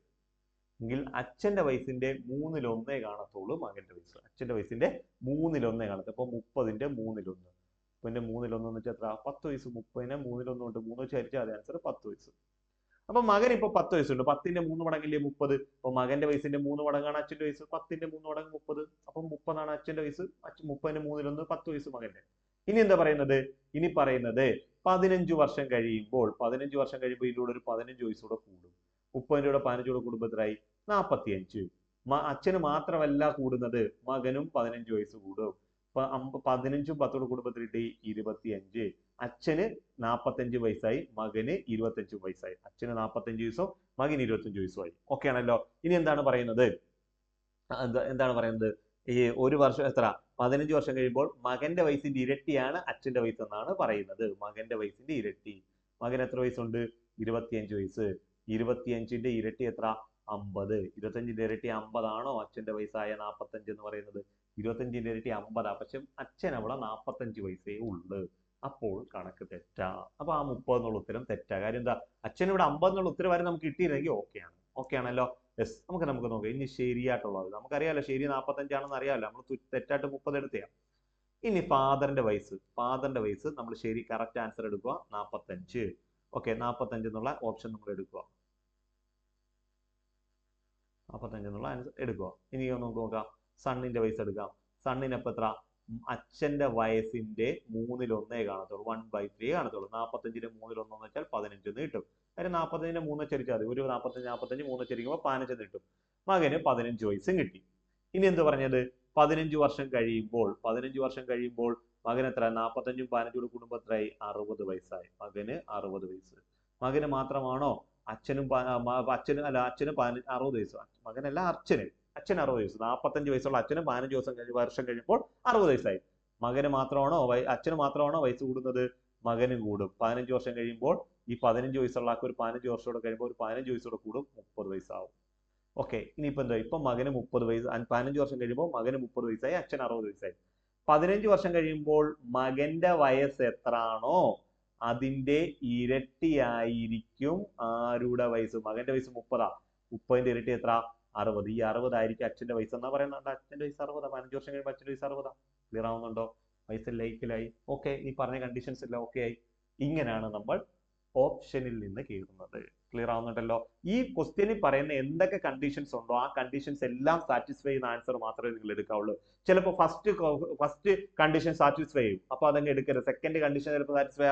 എങ്കിൽ അച്ഛന്റെ വയസ്സിന്റെ 3/1 കാണത്തുള്ളൂ മകന്റെ വയസ്സ്. അച്ഛന്റെ വയസ്സിന്റെ 3/1 കാണത്തുള്ളൂ. അപ്പൊ 30ന്റെ 3/1. 30ന്റെ 3/1 എന്ന് വെച്ചാൽ എത്ര? 10 വയസ്സ്. 30നെ 3/1 കൊണ്ട് 3 വെച്ച് ഹരിച്ചാൽ അത് ആൻസർ 10 വയസ്സ്. അപ്പൊ മകൻ ഇപ്പൊ 10 വയസ്സുണ്ട്. 10ന്റെ 3 മടങ്ങില്ലേ 30. അപ്പൊ മകന്റെ വയസ്സിന്റെ 3 മടങ്ങാണ് അച്ഛന്റെ വയസ്സ്. 10ന്റെ 3 മടങ്ങ് 30. അപ്പൊ 30 ആണ് അച്ഛന്റെ വയസ്സ്. 30ന്റെ 3/1 10 വയസ്സ് മകന്റെ. ഇനി എന്താ പറയുന്നത്? ഇനി പറയുന്നത് 15 വർഷം കഴിയുമ്പോൾ ഇതിലൂടെ ഒരു 15 വയസ്സൂടെ കൂടും. 30 രൂപയുടെ 15 കൂടെ കൂടുമ്പോൾ എത്രയായി? 45. അച്ഛന് മാത്രമല്ല കൂടുന്നത്, മകനും 15 വയസ്സ് കൂടും. 15ഉം 10 കൂടെ കൂടുമ്പോൾ കിട്ടി 25. അച്ഛന് 45 വയസ്സായി, മകന് 25 വയസ്സായി. അച്ഛന് 45 വയസ്സും മകന് 25 വയസ്സുമായി. ഓക്കെ ആണല്ലോ. ഇനി എന്താണ് പറയുന്നത്? എന്താണ് പറയുന്നത്? ഈ ഒരു വർഷം എത്ര? 15 വർഷം കഴിയുമ്പോൾ മകന്റെ വയസ്സിന്റെ ഇരട്ടിയാണ് അച്ഛന്റെ വയസ്സ് എന്നാണ് പറയുന്നത്. മകന്റെ വയസ്സിന്റെ ഇരട്ടി. മകൻ എത്ര വയസ്സുണ്ട്? 25 വയസ്സ്. 25ന്റെ ഇരട്ടി എത്ര? 50. 25ന്റെ ഇരട്ടി 50 ആണോ അച്ഛന്റെ വയസ്സായ 45 എന്ന് പറയുന്നത്? 25ന്റെ ഇരട്ടി 50. പക്ഷെ അച്ഛൻ അവിടെ 45 വയസ്സേ ഉള്ളു. അപ്പോൾ കണക്ക് തെറ്റാ. അപ്പൊ ആ 30 എന്നുള്ള ഉത്തരം തെറ്റാ. കാര്യം എന്താ? അച്ഛൻ ഇവിടെ 50 എന്നുള്ള ഉത്തരം വരെ നമുക്ക് കിട്ടിയില്ലെങ്കിൽ ഓക്കെയാണ്. ഓക്കെ ആണല്ലോ. യെസ്. നമുക്ക് നോക്കാം. ഇനി ശരിയായിട്ടുള്ളത് നമുക്കറിയാലോ, ശരി 45 ആണെന്ന് അറിയാമല്ലോ. നമ്മൾ തെറ്റായിട്ട് 30 എടുത്തയാ. ഇനി ഫാദറിന്റെ വയസ്സ് നമ്മൾ ശരി കറക്റ്റ് ആൻസർ എടുക്കുക 45. ഓക്കെ, 45 എന്നുള്ള ഓപ്ഷൻ നമ്മൾ എടുക്കുക. 45 എന്നുള്ള ആൻസർ എടുക്കുക. ഇനി നമുക്ക് നോക്കാം, സണ്ണിന്റെ വയസ്സ് എടുക്കാം. സണ്ണിനപ്പം എത്ര? അച്ഛന്റെ വയസ്സിന്റെ 1/3 കാണത്തുള്ളൂ. 1/3 കാണത്തുള്ളൂ. 45ന്റെ 1/3 എന്ന് വെച്ചാൽ 15 എന്ന് കിട്ടും. കാര്യം 45ന്റെ 3 ചരിച്ചാൽ മതി. ഒരു 45 3 ചരിക്കുമ്പോൾ 15 എന്ന് കിട്ടും. മകന് 15 വയസ്സും കിട്ടി. ഇനി എന്ത് പറഞ്ഞത്? 15 വർഷം കഴിയുമ്പോൾ മകൻ എത്ര? 45ഉം 15 കൂടെ കൂടുമ്പോൾ എത്രയായി? 60 വയസ്സായി. മകന് 60 വയസ്സ്. മകന് മാത്രമാണോ? അച്ഛന് 60 വയസ്സ്. മകനല്ല, അച്ഛന് 60 വയസ്സ്. 45 വയസ്സുള്ള അച്ഛന് 15 വർഷം കഴിയുമ്പോൾ 60 വയസ്സായി. മകന് മാത്രമാണോ അച്ഛന് മാത്രമാണോ വയസ്സ് കൂടുന്നത്? മകനും കൂടും. 15 വർഷം കഴിയുമ്പോൾ ഈ 15 വയസ്സുള്ള ആൾക്ക് ഒരു 15 വർഷം കൂടെ കഴിയുമ്പോൾ ഒരു 15 വയസ്സോടെ കൂടും, 30 വയസ്സാവും. ഓക്കെ, ഇനിയിപ്പോ എന്താ? ഇപ്പൊ മകന് 30 വയസ്സ്. 15 വർഷം കഴിയുമ്പോൾ മകന് 30 വയസ്സായി, അച്ഛൻ 60 വയസ്സായി. 15 വർഷം കഴിയുമ്പോൾ മകന്റെ വയസ്സ് എത്രയാണോ അതിന്റെ ഇരട്ടിയായിരിക്കും ആരുടെ വയസ്സ്? മകന്റെ വയസ്സ് 30. 30ന്റെ ഇരട്ടി എത്ര? 60. ഈ 60 ആയിരിക്കും അച്ഛന്റെ വയസ്സ് എന്നാ പറയുന്നുണ്ട്. അച്ഛന്റെ വയസ്സ് 60. 15 വർഷം കഴിയുമ്പോൾ അച്ഛന്റെ വയസ്സ് 60. ക്ലിയർ ആവുന്നുണ്ടോ? വയസ്സ് ലൈക്കിലായി. ഓക്കെ, ഈ പറഞ്ഞ കണ്ടീഷൻസ് എല്ലാം ഓക്കെ ആയി. ഇങ്ങനെയാണ് നമ്മൾ ഓപ്ഷനിൽ നിന്ന് കയറുന്നത്. ക്ലിയർ ആവുന്നുണ്ടല്ലോ? ഈ ക്വസ്റ്റ്യനിൽ പറയുന്ന എന്തൊക്കെ കണ്ടീഷൻസ് ഉണ്ടോ ആ കണ്ടീഷൻസ് എല്ലാം സാറ്റിസ്ഫൈ ചെയ്യുന്ന ആൻസർ മാത്രമേ നിങ്ങൾ എടുക്കാവുള്ളൂ. ചിലപ്പോൾ ഫസ്റ്റ് കണ്ടീഷൻ സാറ്റിസ്ഫൈ ചെയ്യും, അപ്പൊ അതങ്ങ് എടുക്കരുത്. സെക്കൻഡ് കണ്ടീഷൻ ചിലപ്പോൾ സാറ്റിസ്ഫൈ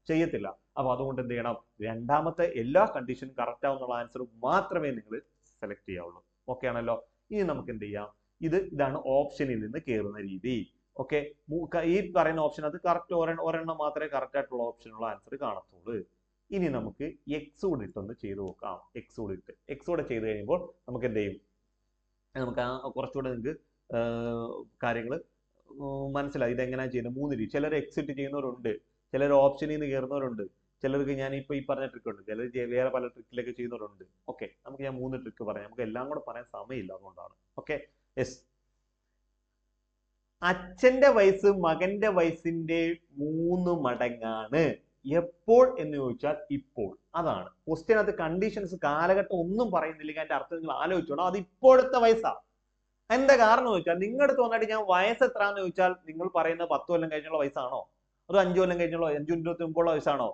ചെയ്യത്തില്ല. അപ്പൊ അതുകൊണ്ട് എന്ത് ചെയ്യണം? രണ്ടാമത്തെ എല്ലാ കണ്ടീഷനും കറക്റ്റ് ആവുന്നുള്ള ആൻസർ മാത്രമേ നിങ്ങൾ സെലക്ട് ചെയ്യാവുള്ളൂ. ഓക്കെ ആണല്ലോ? ഇനി നമുക്ക് എന്ത് ചെയ്യാം? ഇതാണ് ഓപ്ഷനിൽ നിന്ന് കയറുന്ന രീതി. ഓക്കെ, ഈ പറയുന്ന ഓപ്ഷൻ അത് കറക്റ്റ് ഒരെണ്ണം മാത്രമേ കറക്റ്റ് ആയിട്ടുള്ള ഓപ്ഷനുള്ള ആൻസർ കാണത്തുള്ളൂ. ഇനി നമുക്ക് എക്സ് കൂടെ ഇട്ടൊന്ന് ചെയ്ത് നോക്കാം. എക്സ് കൂടെ ചെയ്ത് കഴിയുമ്പോൾ നമുക്ക് എന്ത് ചെയ്യും? നമുക്ക് കുറച്ചുകൂടെ നിങ്ങൾക്ക് കാര്യങ്ങൾ മനസ്സിലായി. ഇതെങ്ങനെയാണ് ചെയ്യുന്നത്? 3 രീതി. ചിലർ എക്സ് ഇട്ട് ചെയ്യുന്നവരുണ്ട്, ചിലർ ഓപ്ഷനിൽ നിന്ന് കയറുന്നവരുണ്ട്, ചിലർക്ക് ഞാൻ ഇപ്പൊ ഈ പറഞ്ഞ ട്രിക്ക് ഉണ്ട്, ചിലർ വേറെ പല ട്രിക്കിലൊക്കെ ചെയ്യുന്നവരുണ്ട്. ഓക്കെ, നമുക്ക് ഞാൻ 3 ട്രിക്ക് പറയാം. നമുക്ക് എല്ലാം കൂടെ പറയാൻ സമയമില്ല, അതുകൊണ്ടാണ്. Okay, yes. അച്ഛന്റെ വയസ്സ് മകന്റെ വയസ്സിന്റെ 3 മടങ്ങാണ്. എപ്പോൾ എന്ന് ചോദിച്ചാൽ ഇപ്പോൾ. അതാണ് ക്വസ്റ്റ്യൻ. അത് കണ്ടീഷൻസ് കാലഘട്ടം ഒന്നും പറയുന്നില്ലെങ്കിൽ അതിന്റെ അർത്ഥം നിങ്ങൾ ആലോചിച്ചോണം. അത് ഇപ്പോഴത്തെ വയസ്സാ. എന്താ കാരണം എന്ന് ചോദിച്ചാൽ, നിങ്ങളുടെ തോന്നായിട്ട് ഞാൻ വയസ്സ് എത്രയാന്ന് ചോദിച്ചാൽ നിങ്ങൾ പറയുന്നത് 10 കൊല്ലം കഴിഞ്ഞുള്ള വയസ്സാണോ, അതോ 5 കൊല്ലം കഴിഞ്ഞുള്ള 5-29 വയസ്സാണോ?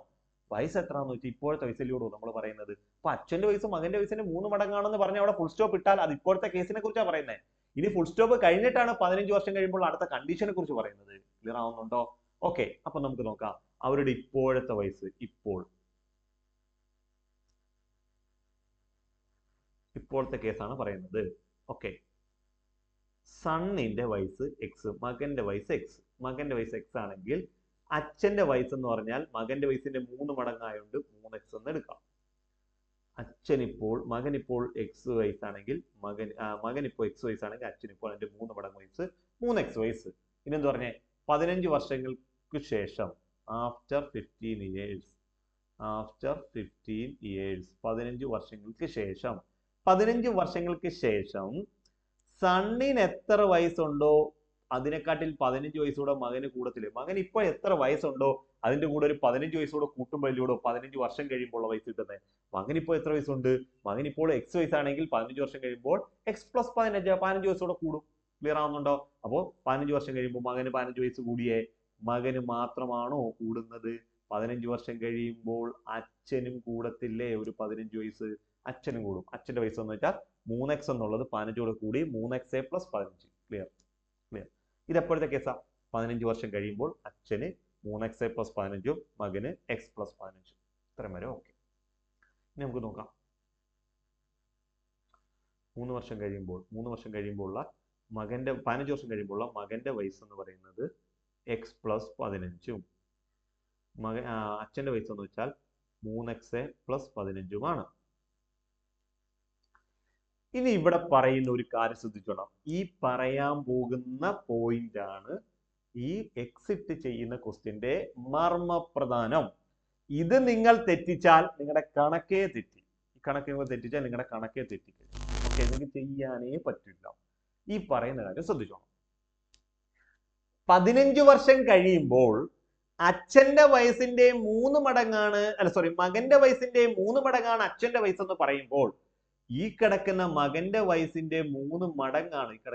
വയസ്സ് എത്രയാന്ന് ചോദിച്ചാൽ ഇപ്പോഴത്തെ വയസ്സിലൂടെ നമ്മൾ പറയുന്നത്. അപ്പൊ അച്ഛന്റെ വയസ്സ് മകന്റെ വയസ്സിന്റെ 3 മടങ്ങാണെന്ന് പറഞ്ഞ അവിടെ ഫുൾ സ്റ്റോപ്പ് ഇട്ടാൽ അത് ഇപ്പോഴത്തെ കേസിനെ കുറിച്ചാണ് പറയുന്നത്. ഇനി ഫുൾ സ്റ്റോപ്പ് കഴിഞ്ഞിട്ടാണ് 15 വർഷം കഴിയുമ്പോൾ അടുത്ത കണ്ടീഷനെ കുറിച്ച് പറയുന്നത്. ക്ലിയർ ആവുന്നുണ്ടോ? ഓക്കെ, അപ്പൊ നമുക്ക് നോക്കാം അവരുടെ ഇപ്പോഴത്തെ വയസ്സ്. ഇപ്പോഴത്തെ കേസാണ് പറയുന്നത്. ഓക്കെ, സണ്ണിന്റെ വയസ്സ് എക്സ്, മകന്റെ വയസ്സ് എക്സ്. മകന്റെ വയസ്സ് എക്സ് ആണെങ്കിൽ അച്ഛന്റെ വയസ്സ് എന്ന് പറഞ്ഞാൽ മകന്റെ വയസ്സിന്റെ 3 മടങ്ങായോണ്ട് 3x എന്ന് എടുക്കാം. മകനിപ്പോൾ എക്സ് വയസ്സാണെങ്കിൽ മകനിപ്പോൾ എക്സ് വയസ്സാണെങ്കിൽ അച്ഛനിപ്പോൾ അതിന്റെ 3 മടങ്ങ് വയസ്സ് 3x വയസ്സ്. ഇനി എന്ത് പറഞ്ഞേ? 15 വർഷങ്ങൾക്ക് ശേഷം, ആഫ്റ്റർ 15 years, 15 വർഷങ്ങൾക്ക് ശേഷം സണ്ണിന് എത്ര വയസ്സുണ്ടോ അതിനെക്കാട്ടിൽ 15 വയസ്സൂടെ മകന് കൂടത്തില്ലേ? മകൻ ഇപ്പോൾ എത്ര വയസ്സുണ്ടോ അതിന്റെ കൂടെ ഒരു 15 വയസ്സൂടെ കൂട്ടുമ്പോൾ 15 വർഷം കഴിയുമ്പോൾ വയസ്സ് കിട്ടുന്നത്. മകനിപ്പോൾ എത്ര വയസ്സുണ്ട്? മകനിപ്പോൾ എക്സ് വയസ്സാണെങ്കിൽ 15 വർഷം കഴിയുമ്പോൾ എക്സ് പ്ലസ് 15 വയസ്സൂടെ കൂടും. ക്ലിയർ ആവുന്നുണ്ടോ? അപ്പോൾ 15 വർഷം കഴിയുമ്പോൾ മകന് 15 വയസ്സ് കൂടിയേ. മകന് മാത്രമാണോ കൂടുന്നത്? 15 വർഷം കഴിയുമ്പോൾ അച്ഛനും കൂടത്തില്ലേ ഒരു 15 വയസ്സ്? അച്ഛനും കൂടും. അച്ഛന്റെ വയസ്സ് എന്ന് വെച്ചാൽ 3x എന്നുള്ളത് 15 കൂടെ കൂടി 3x + 15. ക്ലിയർ. ഇത് എപ്പോഴത്തെ കേസാ? 15 വർഷം കഴിയുമ്പോൾ അച്ഛന് 3x + 15, മകന് x + 15. ഇത്രയും വരെ ഓക്കെ. ഇനി നമുക്ക് നോക്കാം 3 വർഷം കഴിയുമ്പോൾ ഉള്ള മകന്റെ 15 വർഷം കഴിയുമ്പോൾ മകന്റെ വയസ്സ് എന്ന് പറയുന്നത് എക്സ് പ്ലസ് 15ഉം അച്ഛന്റെ വയസ്സ് എന്ന് വെച്ചാൽ 3x പ്ലസ് 15ഉമാണ്. ഇനി ഇവിടെ പറയുന്ന ഒരു കാര്യം ശ്രദ്ധിച്ചോണം. ഈ പറയാൻ പോകുന്ന പോയിന്റ് ആണ് ഈ എക്സിറ്റ് ചെയ്യുന്ന ക്വസ്റ്റ്യന്റെ മർമ്മപ്രധാനം. ഇത് നിങ്ങൾ തെറ്റിച്ചാൽ നിങ്ങളുടെ കണക്കേ തെറ്റി. ഈ കണക്ക് നിങ്ങൾ തെറ്റിച്ചാൽ നിങ്ങളുടെ കണക്കേ തെറ്റിക്കും. ഓക്കെ, നിങ്ങൾക്ക് ചെയ്യാനേ പറ്റില്ല. ഈ പറയുന്ന കാര്യം ശ്രദ്ധിച്ചോണം. 15 വർഷം കഴിയുമ്പോൾ അച്ഛന്റെ വയസ്സിന്റെ 3 മടങ്ങാണ്, മകന്റെ വയസ്സിന്റെ 3 മടങ്ങാണ് അച്ഛന്റെ വയസ്സെന്ന് പറയുമ്പോൾ ഈ കിടക്കുന്ന മകന്റെ വയസ്സിന്റെ 3 മടങ്ങാണ് ഈ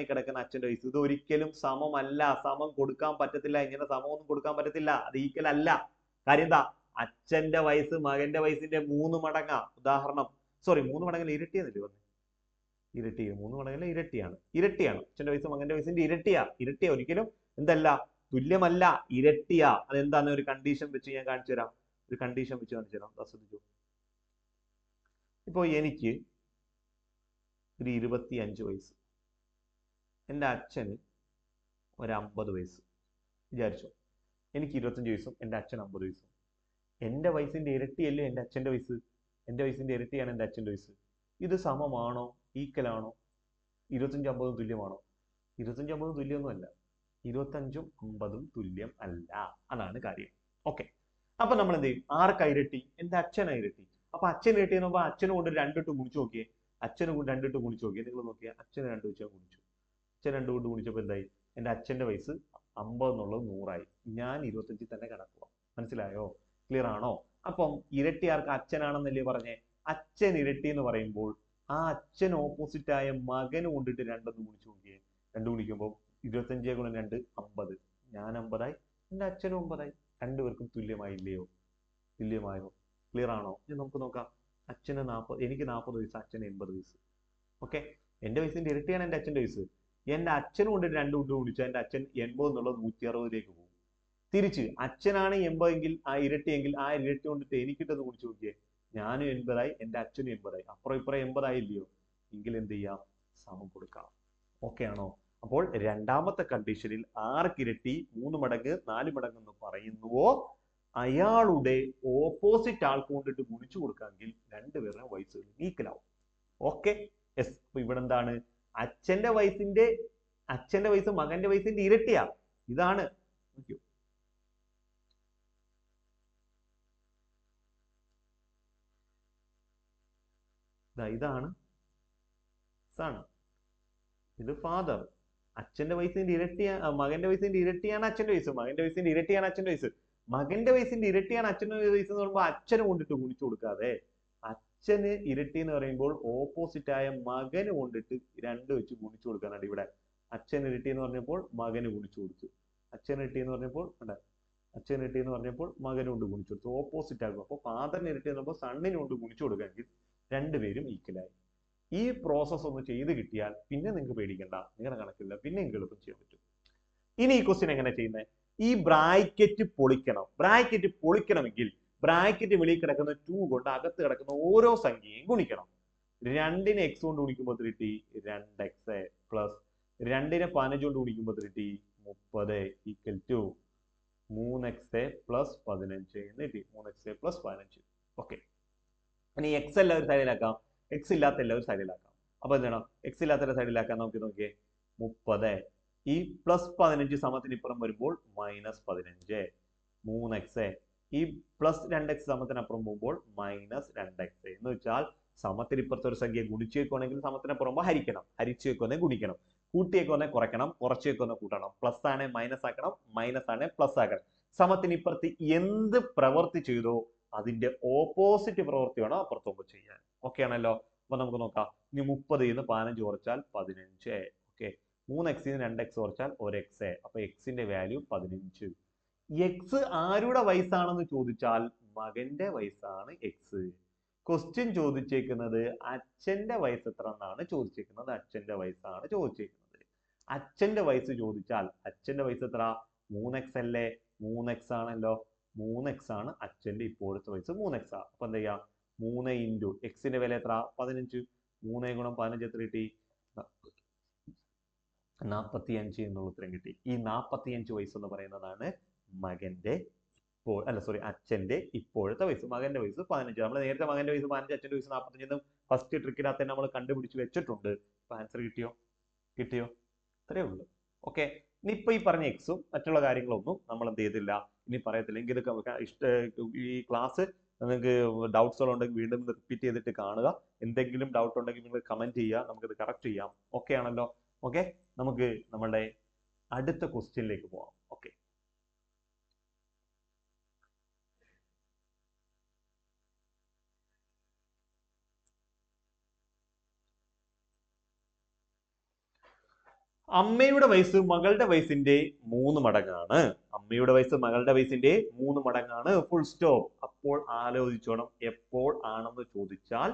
കിടക്കുന്ന അച്ഛന്റെ വയസ്സ്. ഇത് ഒരിക്കലും സമമല്ല. സമം കൊടുക്കാൻ പറ്റത്തില്ല. ഇങ്ങനെ സമമൊന്നും കൊടുക്കാൻ പറ്റത്തില്ല. അത് ഈക്വൽ അല്ല. കാര്യം എന്താ? അച്ഛന്റെ വയസ്സ് മകന്റെ വയസ്സിന്റെ 3 മടങ്ങാ. ഉദാഹരണം 3 മടങ്ങിൽ ഇരട്ടിയെന്നല്ലേ പറഞ്ഞു? 3 മടങ്ങിൽ ഇരട്ടിയാണ്. അച്ഛന്റെ വയസ്സ് മകന്റെ വയസ്സിന്റെ ഇരട്ടിയാ. ഒരിക്കലും എന്തല്ല, തുല്യമല്ല, ഇരട്ടിയാ. അതെന്താന്ന് ഒരു കണ്ടീഷൻ വെച്ച് ഞാൻ കാണിച്ചു തരാം. ശ്രദ്ധിച്ചു. ഇപ്പോൾ എനിക്ക് ഒരു 25 വയസ്സ്, എൻ്റെ അച്ഛന് ഒരു 50 വയസ്സ് വിചാരിച്ചു. എനിക്ക് 25 വയസ്സും എൻ്റെ അച്ഛൻ 50 വയസ്സും. എൻ്റെ വയസ്സിന്റെ ഇരട്ടിയല്ലേ എൻ്റെ അച്ഛൻ്റെ വയസ്സ്? എൻ്റെ വയസ്സിന്റെ ഇരട്ടിയാണ് എൻ്റെ അച്ഛൻ്റെ വയസ്സ്. ഇത് സമമാണോ? ഈക്വൽ ആണോ? 25 50 തുല്യമാണോ? 25 50 തുല്യമൊന്നുമല്ല. 25 50 തുല്യം അല്ല. അതാണ് കാര്യം. ഓക്കെ, അപ്പൊ നമ്മൾ എന്ത് ചെയ്യും? ആർക്കാ ഇരട്ടി? എൻ്റെ അച്ഛനാ ഇരട്ടി. അപ്പൊ അച്ഛൻ ഇരട്ടി എന്ന് പറയുമ്പോൾ അച്ഛനെ കൊണ്ട് 2 ഇട്ട് ഗുണിച്ചു നോക്കിയേ. നിങ്ങൾ നോക്കിയാൽ അച്ഛന് 2 വെച്ചാൽ ഗുണിച്ചു. അച്ഛൻ 2 കൊണ്ട് ഗുണിച്ചപ്പോൾ എന്തായി? എൻ്റെ അച്ഛന്റെ വയസ്സ് 50 എന്നുള്ളത് 100 ഞാൻ 25 തന്നെ കിടക്കുക. മനസ്സിലായോ? ക്ലിയർ ആണോ? അപ്പം ഇരട്ടി ആർക്ക്? അച്ഛനാണെന്നല്ലേ പറഞ്ഞേ. അച്ഛൻ ഇരട്ടി എന്ന് പറയുമ്പോൾ ആ അച്ഛൻ ഓപ്പോസിറ്റ് ആയ മകന് കൊണ്ടിട്ട് 2 ഒന്ന് ഗുണിച്ചു നോക്കിയേ. 2 ഗുണിക്കുമ്പോൾ 25 ഗുണം 2 50. ഞാൻ 50ആയി, എൻ്റെ അച്ഛനും 50ആയി. രണ്ടുപേർക്കും തുല്യമായില്ലയോ? തുല്യമായോ? ക്ലിയർ ആണോ? ഇനി നമുക്ക് നോക്കാം. അച്ഛന് 40, എനിക്ക് 40 വയസ്സ്, അച്ഛന് 80 വയസ്സ്. ഓക്കെ, എൻ്റെ വയസ്സിന്റെ ഇരട്ടിയാണ് എൻ്റെ അച്ഛൻ്റെ വയസ്സ്. എൻ്റെ അച്ഛന് കൊണ്ട് 2 കൊണ്ട് ഗുണിച്ചാൽ എൻ്റെ അച്ഛൻ 80 എന്നുള്ളത് 160ലേക്ക് പോകും. തിരിച്ച് അച്ഛനാണ് 80 എങ്കിൽ ആ ഇരട്ടിയെങ്കിൽ ആ ഇരട്ടി കൊണ്ടിട്ട് എനിക്കിട്ടത് ഗുണിച്ചു നോക്കിയേ. ഞാനും 80ആയി, എൻ്റെ അച്ഛനും 80ആയി. അപ്പുറം ഇപ്പുറം 80 ആയില്ലയോ? എങ്കിൽ എന്ത് ചെയ്യാം? സമം കൊടുക്കാം. ഓക്കെ ആണോ? അപ്പോൾ രണ്ടാമത്തെ കണ്ടീഷനിൽ ആർക്ക് ഇരട്ടി 3 മടങ്ങ് 4 മടങ്ങ് എന്ന് പറയുന്നുവോ അയാളുടെ ഓപ്പോസിറ്റ് ആൾക്ക് കൊണ്ടിട്ട് ഗുണിച്ചു കൊടുക്കാമെങ്കിൽ രണ്ടുപേരുടെ വയസ്സുകൾ ഈക്വൽ ആവും. Okay, yes. അപ്പൊ ഇവിടെ എന്താണ്? അച്ഛന്റെ വയസ്സ് മകന്റെ വയസ്സിന്റെ ഇരട്ടിയാ. ഇതാണ്. ഇതാണ് സൺ, ഇത് ഫാദർ. അച്ഛന്റെ വയസ്സിന്റെ ഇരട്ടിയാണ് മകന്റെ വയസ്സിന്റെ ഇരട്ടിയാണ് അച്ഛന്റെ വയസ്സ്. മകന്റെ വയസ്സിന്റെ ഇരട്ടിയാണ് അച്ഛന്റെ വയസ്സ്. മകന്റെ വയസ്സിന്റെ ഇരട്ടിയാണ് അച്ഛന്റെ വയസ്സ് എന്ന് പറയുമ്പോൾ അച്ഛന് കൊണ്ടിട്ട് ഗുണിച്ചു കൊടുക്കാതെ അച്ഛന് ഇരട്ടി എന്ന് പറയുമ്പോൾ ഓപ്പോസിറ്റ് ആയ മകന് കൊണ്ടിട്ട് 2 വെച്ച് ഗുണിച്ചു കൊടുക്കാനാണ് ഇവിടെ. അച്ഛൻ ഇരട്ടി എന്ന് പറഞ്ഞപ്പോൾ മകന് ഗുണിച്ചു കൊടുത്തു. അച്ഛൻ ഇരട്ടി എന്ന് പറഞ്ഞപ്പോൾ മകന് കൊണ്ട് ഗുണിച്ചു കൊടുത്തു. ഓപ്പോസിറ്റ് ആകും. അപ്പോൾ ഫാദറിന് ഇരട്ടി എന്ന് പറയുമ്പോൾ സണ്ണിന് കൊണ്ട് ഗുണിച്ചു കൊടുക്കാമെങ്കിൽ രണ്ടുപേരും ഈക്വലായി. ഈ പ്രോസസ് ഒന്ന് ചെയ്ത് കിട്ടിയാൽ പിന്നെ നിങ്ങൾക്ക് പേടിക്കണ്ട, നിങ്ങളുടെ കണക്കില്ല, പിന്നെ നിങ്ങൾക്ക് എളുപ്പം ചെയ്യാൻ പറ്റും. ഇനി ഈ ക്വസ്റ്റ്യൻ എങ്ങനെ ചെയ്യുന്നത്? ഈ ബ്രാക്കറ്റ് പൊളിക്കണം. ബ്രാക്കറ്റ് പൊളിക്കണമെങ്കിൽ ബ്രാക്കറ്റ് വെളിയിൽ കിടക്കുന്ന 2 കൊണ്ട് അകത്ത് കിടക്കുന്ന ഓരോ സംഖ്യയും ഗുണിക്കണം. 2നെ x കൊണ്ട് ഗുണിക്കുമ്പോൾ കിട്ടി 2x പ്ലസ് 2നെ 15 കൊണ്ട് ഗുണിക്കുമ്പോൾ കിട്ടി 30 ഈക്വൽ ടു 3x പ്ലസ് 15 എന്ന് കിട്ടി. 3x plus 15. ഓക്കെ, ഇനി എക്സ് എല്ലാവരും സൈഡിലാക്കാം, എക്സ് ഇല്ലാത്ത എല്ലാവരും സൈഡിലാക്കാം. അപ്പൊ എന്താണ്? എക്സ് ഇല്ലാത്ത സൈഡിലാക്കാൻ നമുക്ക് നോക്കിയേ. 30 ഈ പ്ലസ് 15 സമത്തിന് ഇപ്പുറം വരുമ്പോൾ മൈനസ് 15. 3x ഈ പ്ലസ് 2x സമത്തിനപ്പുറം പോകുമ്പോൾ മൈനസ് 2x എന്ന് വെച്ചാൽ സമത്തിന് ഇപ്പുറത്തെ ഒരു സംഖ്യ ഗുണിച്ചു വെക്കുകയാണെങ്കിൽ സമത്തിനപ്പുറം ഹരിക്കണം, ഹരിച്ചു വെക്കുവാണെങ്കിൽ ഗുണിക്കണം, കൂട്ടി വെക്കുവാണെങ്കിൽ കുറയ്ക്കണം, കുറച്ച് വെക്കുവാണെങ്കിൽ കൂട്ടണം, പ്ലസ് ആണ് മൈനസ് ആക്കണം, മൈനസ് ആണ് പ്ലസ് ആക്കണം. സമത്തിന് ഇപ്പുറത്ത് എന്ത് പ്രവൃത്തി ചെയ്തോ അതിന്റെ ഓപ്പോസിറ്റ് പ്രവൃത്തി വേണം അപ്പുറത്തുമ്പോൾ ചെയ്യാൻ. ഓക്കെ ആണല്ലോ? അപ്പൊ നമുക്ക് നോക്കാം. ഇനി 30 നിന്ന് 15 കുറച്ചാൽ 15. ഓക്കെ, 3x നിന്ന് 2x കുറച്ചാൽ 1x. അപ്പൊ എക്സിന്റെ വാല്യൂ 15. എക്സ് ആരുടെ വയസ്സാണെന്ന് ചോദിച്ചാൽ മകന്റെ വയസ്സാണ് എക്സ്. ക്വസ്റ്റ്യൻ ചോദിച്ചേക്കുന്നത് അച്ഛന്റെ വയസ്സ് എത്ര എന്നാണ് ചോദിച്ചേക്കുന്നത്. അച്ഛന്റെ വയസ്സാണ് ചോദിച്ചേക്കുന്നത്. അച്ഛന്റെ വയസ്സ് ചോദിച്ചാൽ അച്ഛന്റെ വയസ്സ് എത്ര? 3x അല്ലേ? 3x ആണല്ലോ. 3x ആണ് അച്ഛന്റെ ഇപ്പോഴത്തെ വയസ്സ്. 3x. അപ്പൊ എന്താ ചെയ്യാം? 3 ഇൻറ്റു എക്സിന്റെ വില എത്ര 15. 3 ഗുണം 15 എത്ര കിട്ടി 45 എന്നുള്ള ഉത്തരം കിട്ടി. ഈ 45 വയസ്സ് എന്ന് പറയുന്നതാണ് മകന്റെ അച്ഛന്റെ ഇപ്പോഴത്തെ വയസ്സ്. മകന്റെ വയസ്സ് 15. നമ്മൾ നേരത്തെ മകന്റെ വയസ്സ് 15, അച്ഛന്റെ വയസ്സ് 45 ഫസ്റ്റ് ട്രിക്കിനകത്ത് തന്നെ നമ്മൾ കണ്ടുപിടിച്ച് വെച്ചിട്ടുണ്ട്. ഇപ്പൊ ആൻസർ കിട്ടിയോ? ഇത്രയേ ഉള്ളൂ. ഓക്കെ. ഇനിയിപ്പോ ഈ പറഞ്ഞ എക്സും മറ്റുള്ള കാര്യങ്ങളൊന്നും നമ്മൾ എന്ത് ചെയ്തില്ല, ഇനി പറയത്തില്ല. എങ്കിൽ ഈ ക്ലാസ് നിങ്ങൾക്ക് ഡൗട്ട്സ് ഉണ്ടെങ്കിൽ വീണ്ടും റിപ്പീറ്റ് ചെയ്തിട്ട് കാണുക. എന്തെങ്കിലും ഡൗട്ട് ഉണ്ടെങ്കിൽ നിങ്ങൾ കമന്റ് ചെയ്യുക, നമുക്കിത് കറക്റ്റ് ചെയ്യാം. ഓക്കെ ആണല്ലോ? ഓക്കെ, നമുക്ക് നമ്മളുടെ അടുത്ത ക്വസ്റ്റ്യനിലേക്ക് പോവാം. ഓക്കെ, അമ്മയുടെ വയസ്സ് മകളുടെ വയസ്സിന്റെ 3 മടങ്ങാണ്. അമ്മയുടെ വയസ്സ് മകളുടെ വയസ്സിന്റെ 3 മടങ്ങാണ്. Full stop. അപ്പോൾ ആലോചിച്ചോണം, എപ്പോൾ ആണെന്ന് ചോദിച്ചാൽ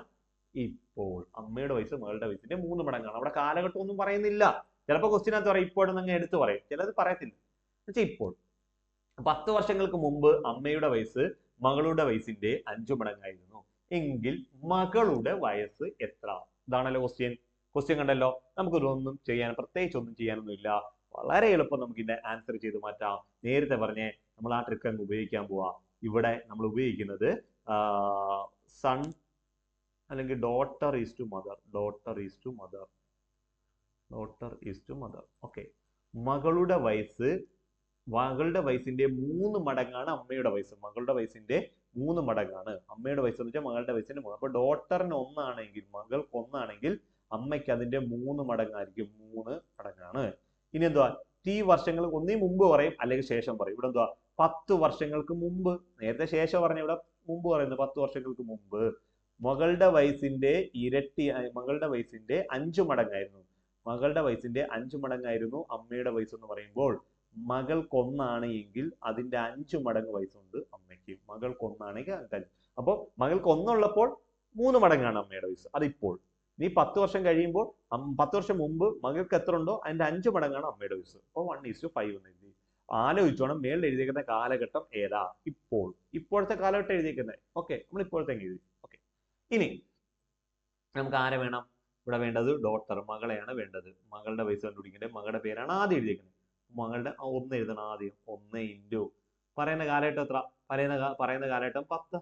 ഇപ്പോൾ. അമ്മയുടെ വയസ്സ് മകളുടെ വയസ്സിന്റെ 3 മടങ്ങാണ്. അവിടെ കാലഘട്ടം ഒന്നും പറയുന്നില്ല. ചിലപ്പോൾ ക്വസ്റ്റ്യനകത്ത് പറയും ഇപ്പോഴെന്ന് എടുത്തു പറയും, ചിലത് പറയത്തില്ല. എന്നുവെച്ചാൽ ഇപ്പോൾ 10 വർഷങ്ങൾക്ക് മുമ്പ് അമ്മയുടെ വയസ്സ് മകളുടെ വയസ്സിന്റെ 5 മടങ്ങായിരുന്നു എങ്കിൽ മകളുടെ വയസ്സ് എത്ര? ഇതാണല്ലോ ക്വസ്റ്റ്യൻ. കണ്ടല്ലോ. നമുക്കൊന്നും പ്രത്യേകിച്ച് ഒന്നും ചെയ്യാനൊന്നുമില്ല. വളരെ എളുപ്പം നമുക്ക് ഇതിന്റെ ആൻസർ ചെയ്ത് മാറ്റാം. നേരത്തെ പറഞ്ഞേ നമ്മൾ ആ ട്രിക്ക് അങ്ങ് ഉപയോഗിക്കാൻ പോവാ. ഇവിടെ നമ്മൾ ഉപയോഗിക്കുന്നത് സൺ അല്ലെങ്കിൽ daughter is to mother. Okay, മകളുടെ വയസ്സിന്റെ 3 മടങ്ങാണ് അമ്മയുടെ വയസ്സ്. മകളുടെ വയസ്സിന്റെ 3 മടങ്ങാണ് അമ്മയുടെ വയസ്സ് എന്ന് വെച്ചാൽ മകളുടെ വയസ്സിന്റെ 3. അപ്പൊ ഡോട്ടറിന് 1 ആണെങ്കിൽ, മകൾക്ക് 1 ആണെങ്കിൽ അമ്മയ്ക്ക് അതിന്റെ 3 മടങ്ങായിരിക്കും. 3 മടങ്ങാണ്. ഇനി എന്തുവാ, ടി വർഷങ്ങൾക്ക് ഒന്നീ മുമ്പ് പറയും അല്ലെങ്കിൽ ശേഷം പറയും. ഇവിടെ എന്തുവാ 10 വർഷങ്ങൾക്ക് മുമ്പ്. നേരത്തെ ശേഷം പറഞ്ഞ, ഇവിടെ മുമ്പ് പറയുന്നത് 10 വർഷങ്ങൾക്ക് മുമ്പ് മകളുടെ വയസ്സിന്റെ ഇരട്ടി, മകളുടെ വയസ്സിന്റെ 5 മടങ്ങായിരുന്നു. മകളുടെ വയസ്സിന്റെ 5 മടങ്ങായിരുന്നു അമ്മയുടെ വയസ്സ് എന്ന് പറയുമ്പോൾ മകൾക്ക് 1 ആണ് എങ്കിൽ അതിന്റെ 5 മടങ്ങ് വയസ്സുണ്ട് അമ്മയ്ക്ക്. മകൾക്ക് 1 ആണെങ്കിൽ അപ്പൊ മകൾക്ക് 1 ഉള്ളപ്പോൾ 3 മടങ്ങാണ് അമ്മയുടെ വയസ്സ്. അതിപ്പോൾ. നീ 10 വർഷം കഴിയുമ്പോൾ 10 വർഷം മുമ്പ് മകൾക്ക് എത്ര ഉണ്ടോ അതിന്റെ 5 മടങ്ങാണ് അമ്മയുടെ വയസ്സ്. അപ്പോൾ 1:5 എന്ന് എഴുതി. ആലോചിച്ചോണം മേളിൽ എഴുതിയിരിക്കുന്ന കാലഘട്ടം ഏതാ? ഇപ്പോൾ. ഇപ്പോഴത്തെ കാലഘട്ടം എഴുതിയിരിക്കുന്നത്. ഓക്കെ, നമ്മൾ ഇപ്പോഴത്തെ എഴുതി. ഓക്കെ, ഇനി നമുക്ക് ആരെ വേണം? ഇവിടെ വേണ്ടത് ഡോട്ടർ, മകളെയാണ് വേണ്ടത്. മകളുടെ വയസ്സ് കണ്ടുപിടിക്കേണ്ടത്. മകളുടെ പേരാണ് ആദ്യം എഴുതിയിരിക്കുന്നത്. മകളുടെ 1 എഴുതണം ആദ്യം. 1 ഇൻറ്റു പറയുന്ന കാലഘട്ടം എത്ര? പറയുന്ന കാലഘട്ടം 10.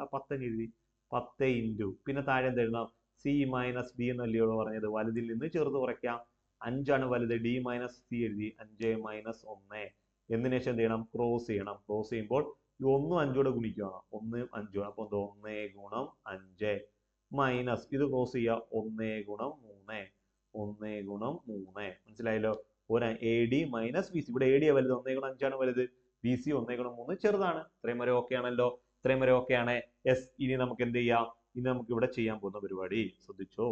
ആ 10 എഴുതി. 10 ഇൻറ്റു പിന്നെ താഴെ എന്ത് എഴുതാം? സി മൈനസ് ഡി എന്നല്ലയോ പറഞ്ഞത്. വലുതിൽ നിന്ന് ചെറുത് കുറയ്ക്കാം. 5 ആണ് വലുത്. ഡി മൈനസ് സി എഴുതി. 5 മൈനസ് 1. എന്നതിന് ശേഷം എന്ത് ചെയ്യണം? ക്രോസ് ചെയ്യണം. ക്രോസ് ചെയ്യുമ്പോൾ ഈ 1 5 ഗുണിക്കുകയാണ്. 1 5. അപ്പൊ 1 ഗുണം 5 മൈനസ് ഇത് ക്രോസ് ചെയ്യുക. 1 ഗുണം 3. 1 ഗുണം 3. മനസ്സിലായല്ലോ? ഒരു A D minus B C. ഇവിടെ എ ഡി വലുത്. 1 ഗുണം 5 ആണ് വലുത്. ബി സി 1 ഗുണം 3 ചെറുതാണ്. ഇത്രയും വരെ ഓക്കെ ആണല്ലോ? ഇത്രയും വരെ ഓക്കെ ആണ്. യെസ്. ഇനി നമുക്ക് എന്ത് ചെയ്യാം? ഇനി നമുക്ക് ഇവിടെ ചെയ്യാൻ പോകുന്ന പരിപാടി ശ്രദ്ധിച്ചോ.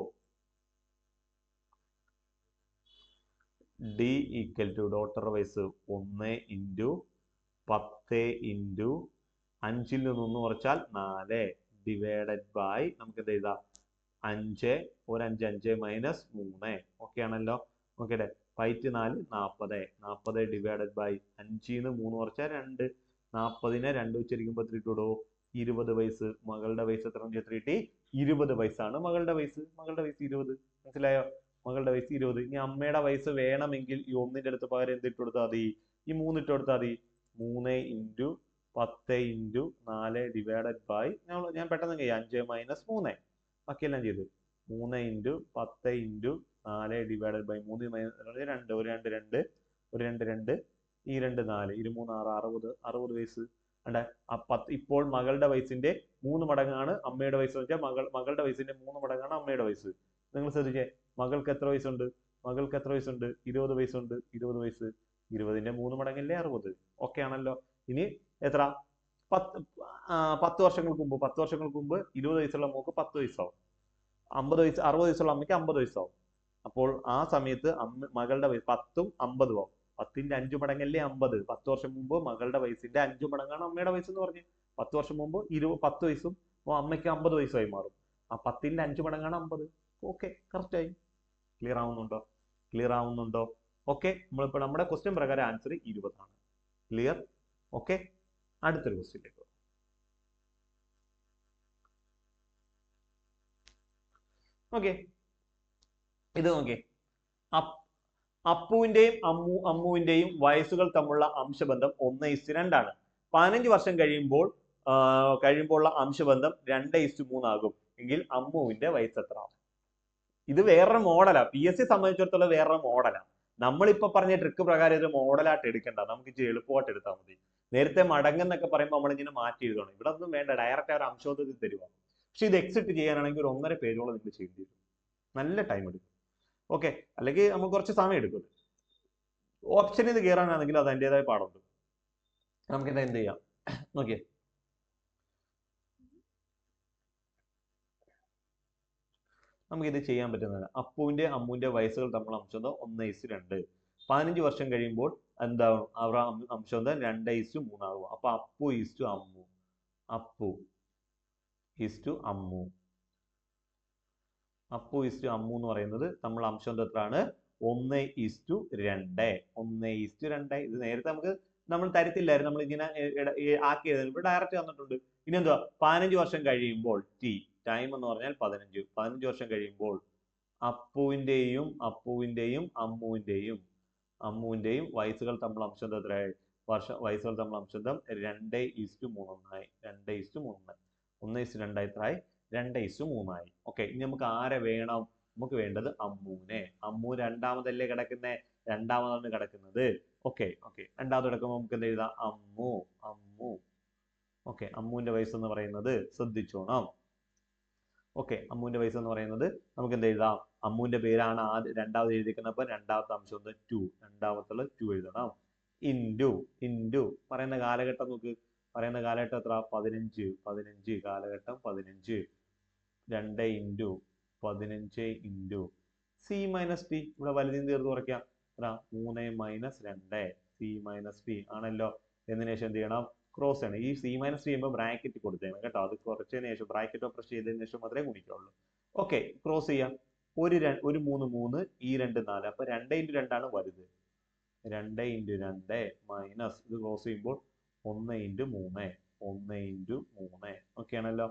ഡി ഈക്വൽ ടു ഡോട്ടർ വയസ്സ് 1 ഇൻറ്റു 10 ഇൻറ്റു 5ൽ നിന്ന് 1 കുറച്ചാൽ 4 ഡിവൈഡഡ് ബൈ നമുക്ക് എന്ത് എഴുതാം? 5 ഒരു 5 മൈനസ് 3. ഓക്കെ ആണല്ലോ? ഓക്കെ. 5 4 40. 40 ഡിവൈഡഡ് ബൈ 5ൽ നിന്ന് 3 കുറച്ചാൽ 2. 40നെ 2 ഉച്ചരിക്കുമ്പോൾ എത്ര ഇട്ടുടോ? 20 വയസ്സ്. മകളുടെ വയസ്സ് എത്ര കിട്ടി? 20 വയസ്സാണ് മകളുടെ വയസ്സ്. മകളുടെ വയസ്സ് 20. മനസ്സിലായോ? മകളുടെ വയസ്സ് 20. ഇനി അമ്മയുടെ വയസ്സ് വേണമെങ്കിൽ ഈ 1ന്റെ അടുത്ത് പകരം എന്തിട്ട് കൊടുത്താൽ മതി? ഈ 3 ഇട്ട് കൊടുത്താൽ മതി. 3 ഇൻറ്റു 10 ഇൻറ്റു 4 ഡിവൈഡഡ് ബൈ ഞാൻ പെട്ടെന്ന് ചെയ്യാം. 5 മൈനസ് 3. ബാക്കിയെല്ലാം ചെയ്ത് 3 into 10 into 4 divided by 3 minus 2. ഒരു 2 2 ഒരു 2 2 ഈ 2 4 23 6 60 വയസ്സ്. ഇപ്പോൾ മകളുടെ വയസ്സിന്റെ 3 മടങ്ങാണ് അമ്മയുടെ വയസ്സ്. വെച്ചാൽ മകളുടെ വയസ്സിന്റെ 3 മടങ്ങാണ് അമ്മയുടെ വയസ്സ്. നിങ്ങൾ ശ്രദ്ധിച്ചേ, മകൾക്ക് എത്ര വയസ്സുണ്ട്? 20 വയസ്സുണ്ട്. 20 വയസ്സ്. 20ന്റെ 3 മടങ്ങല്ലേ 60. ഓക്കെ ആണല്ലോ? ഇനി എത്ര? 10 വർഷങ്ങൾക്ക് മുമ്പ് 20 വയസ്സുള്ള മോക്ക് 10 വയസ്സാവും. 60 വയസ്സുള്ള അമ്മയ്ക്ക് 50 വയസ്സാവും. അപ്പോൾ ആ സമയത്ത് മകളുടെ വയസ്സ് 10ഉം 50ഉം ആവും. 10ന്റെ 5 മടങ്ങല്ലേ 50. 10 വർഷം മുമ്പ് മകളുടെ വയസ്സിന്റെ 5 മടങ്ങാണ് അമ്മയുടെ വയസ്സ് എന്ന് പറഞ്ഞു. 10 വർഷം മുമ്പ് 10 വയസ്സും അമ്മയ്ക്ക് 50 വയസ്സായി മാറും. ആ 10ന്റെ 5 മടങ്ങാണ് 50. ഓക്കെ, കറക്റ്റ് ആയി. ക്ലിയർ ആവുന്നുണ്ടോ? ഓക്കെ, നമ്മളിപ്പോൾ നമ്മുടെ ക്വസ്റ്റ്യൻ പ്രകാരം ആൻസർ 20 ആണ്. ക്ലിയർ? ഓക്കെ, അടുത്തൊരു ക്വസ്റ്റ്യനിലേക്ക്. ഓക്കെ, ഇത് നോക്കിയേ. അപ്പുവിന്റെയും അമ്മുവിന്റെയും വയസ്സുകൾ തമ്മിലുള്ള അംശബന്ധം 1:2 15 വർഷം കഴിയുമ്പോഴുള്ള അംശബന്ധം 2:3 ആകും എങ്കിൽ അമ്മുവിന്റെ വയസ്സ് എത്ര? ഇത് വേറൊരു മോഡലാ, PSC സംബന്ധിച്ചിടത്തോളം വേറൊരു മോഡലാ. നമ്മളിപ്പോ പറഞ്ഞ ട്രിക്ക് പ്രകാരം ഇത് മോഡലായിട്ട് എടുക്കണ്ട, നമുക്ക് ഇച്ചിരി എളുപ്പമായിട്ട് എടുത്താൽ മതി. നേരത്തെ മടങ്ങെന്നൊക്കെ പറയുമ്പോൾ നമ്മളിങ്ങനെ മാറ്റി എഴുതണം. ഇവിടെ ഒന്നും വേണ്ട, ഡയറക്റ്റ് ആ ഒരു അംശോദ്ധത്തിൽ തരുക. പക്ഷെ ഇത് എക്സിറ്റ് ചെയ്യാനാണെങ്കിൽ ഒരു 1.5 പേജോളം നിങ്ങൾ ചെയ്യേണ്ടി വരും, നല്ല ടൈം എടുക്കും. ഓക്കെ, അല്ലെങ്കിൽ നമുക്ക് കുറച്ച് സമയം എടുക്കും. ഓപ്ഷനിൽ ഇത് കയറാനാണെങ്കിൽ അത് അതിൻ്റെതായ പാടുണ്ട്. നമുക്ക് എന്ത് ചെയ്യാം നോക്കിയേ. നമുക്ക് ഇത് ചെയ്യാൻ പറ്റുന്നതാണ്. അപ്പുവിന്റെ അമ്മുവിന്റെ വയസ്സുകൾ തമ്മിലുള്ള അംശബന്ധം 1:2. 15 വർഷം കഴിയുമ്പോൾ എന്താവും? അവരുടെ അംശബന്ധം 2:3 ആകും. അപ്പൊ Appu is to Ammu, Appu is to Ammu, Appu is to Ammu എന്ന് പറയുന്നത് നമ്മൾ അംശബന്ധം എത്രയാണ്? 1:2. 1:2. ഇത് നേരത്തെ നമ്മൾ തരത്തില്ലായിരുന്നു, നമ്മൾ ഇങ്ങനെ ആക്കി എഴുതുന്നത്. ഇപ്പോൾ ഡയറക്റ്റ് തന്നിട്ടുണ്ട്. ഇനി എന്തുവാ? 15 വർഷം കഴിയുമ്പോൾ ടൈം എന്ന് പറഞ്ഞാൽ 15 വർഷം കഴിയുമ്പോൾ അപ്പുവിന്റെയും അമ്മുവിന്റെയും വയസ്സുകൾ തമ്മിൽ അംശബന്ധം എത്രയായി? വയസ്സുകൾ തമ്മിൽ അംശബന്ധം 2:3 ആയി. 1:2 എത്രയായി? 2:3 ആയി. ഓക്കെ, ഇനി നമുക്ക് ആരെ വേണം? നമുക്ക് വേണ്ടത് അമ്മുവിനെ. അമ്മു രണ്ടാമതല്ലേ കിടക്കുന്നേ? രണ്ടാമതാണ് കിടക്കുന്നത്. ഓക്കെ, രണ്ടാമത് കിടക്കുമ്പോൾ നമുക്ക് എന്ത് എഴുതാം? അമ്മു. ഓക്കെ, അമ്മുവിന്റെ വയസ്സ് എന്ന് പറയുന്നത് ശ്രദ്ധിച്ചോണം. ഓക്കെ, അമ്മുവിന്റെ വയസ്സ് എന്ന് പറയുന്നത് നമുക്ക് എന്ത് എഴുതാം? അമ്മുവിന്റെ പേരാണ് രണ്ടാമത് എഴുതിക്കുന്നത്. അപ്പൊ രണ്ടാമത്തെ അംശം 2, രണ്ടാമത്തുള്ള 2 എഴുതണം. ഇൻറ്റു പറയുന്ന കാലഘട്ടം നോക്ക്. പറയുന്ന കാലഘട്ടം എത്ര? 15 കാലഘട്ടം 15. 2 × 15 ഇൻറ്റു സി മൈനസ് ടി. ഇവിടെ വലുതിന് തീർത്ത് കുറയ്ക്കാം. 3 - 2 സി മൈനസ് ടി ആണല്ലോ. എന്നതിന് ശേഷം എന്ത് ചെയ്യണം? ക്രോസ് ചെയ്യണം. ഈ സി മൈനസ് ടി ചെയ്യുമ്പോൾ ബ്രാക്കറ്റ് കൊടുത്തേക്കണം കേട്ടോ. അത് കുറച്ചതിന് ശേഷം ബ്രാക്കറ്റ് ഓപ്പറേഷൻ ചെയ്തതിന് ശേഷം മാത്രമേ ഗുണിക്കുള്ളൂ. ഓക്കെ, ക്രോസ് ചെയ്യാം. ഒരു 3 ഈ 2 4. അപ്പൊ 2 × 2 ആണ് വലുത്. 2 × 2 മൈനസ് ഇത് ക്രോസ് ചെയ്യുമ്പോൾ 1 × 3. 1 × 3 ഓക്കെ ആണല്ലോ.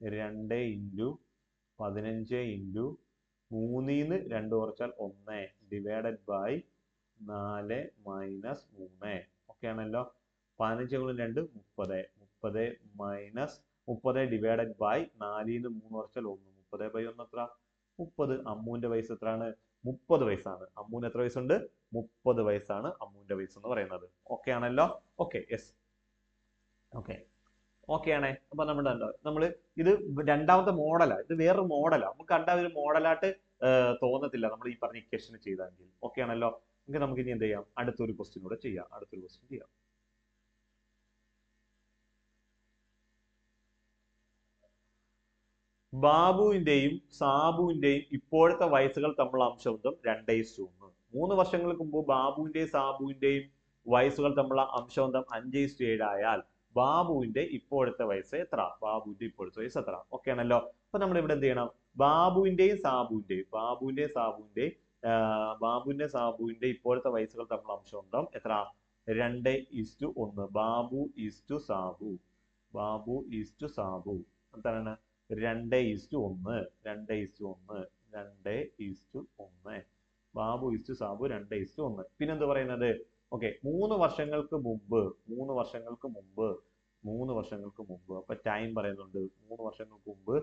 2 × 15 ഇൻറ്റു 3ന്ന് 2 കുറച്ചാൽ 1 ഡിവൈഡഡ് ബൈ 4 മൈനസ് 3 ഓക്കെ ആണല്ലോ. 15 × 2 30. 30 മൈനസ് 30 ഡിവൈഡഡ് ബൈ 4ന്ന് 3 കുറച്ചാൽ 1. 30/1 എത്ര? 30. അമ്മുവിന്റെ വയസ്സ് എത്രയാണ്? 30 വയസ്സാണ്. അമ്മുവിന് എത്ര വയസ്സുണ്ട്? 30 വയസ്സാണ് അമ്മുവിന്റെ വയസ്സ് എന്ന് പറയുന്നത്. ഓക്കെ ആണല്ലോ. Okay, yes. ഓക്കെ ആണേ. അപ്പൊ നമ്മൾ ഇത് രണ്ടാമത്തെ മോഡലാ. ഇത് വേറൊരു മോഡലാ. നമുക്ക് കണ്ട ഒരു മോഡലായിട്ട് തോന്നത്തില്ല നമ്മൾ ഈ പറഞ്ഞ ഇക്വേഷൻ ചെയ്താൽ. ഓക്കെ ആണല്ലോ. നമുക്ക് ഇനി എന്ത് ചെയ്യാം? അടുത്തൊരു ക്വസ്റ്റ്യൻ കൂടെ ചെയ്യാം. ബാബുവിന്റെയും സാബുവിന്റെയും ഇപ്പോഴത്തെ വയസ്സുകൾ തമ്മിലുള്ള അംശബന്ധം 2:1. 3 വർഷങ്ങൾക്ക് മുമ്പ് ബാബുവിന്റെയും സാബുവിന്റെയും വയസ്സുകൾ തമ്മിലുള്ള അംശബന്ധം 5:7 ആയാൽ ബാബുവിന്റെ ഇപ്പോഴത്തെ വയസ്സ് എത്ര? ഓക്കെ ആണല്ലോ. അപ്പൊ നമ്മൾ ഇവിടെ എന്ത് ചെയ്യണം? ബാബുവിന്റെയും സാബുവിന്റെ ഇപ്പോഴത്തെ വയസ്സുകൾ തമ്മിലുള്ള അംശബന്ധം എത്ര? 2:1. ബാബു ഈസ് ടു സാബു എന്താണ്? 2:1. Babu is to Sabu 2:1. പിന്നെന്ത് പറയുന്നത്? ഓക്കെ, 3 വർഷങ്ങൾക്ക് മുമ്പ് അപ്പൊ ടൈം പറയുന്നുണ്ട്. 3 വർഷങ്ങൾക്ക് മുമ്പ്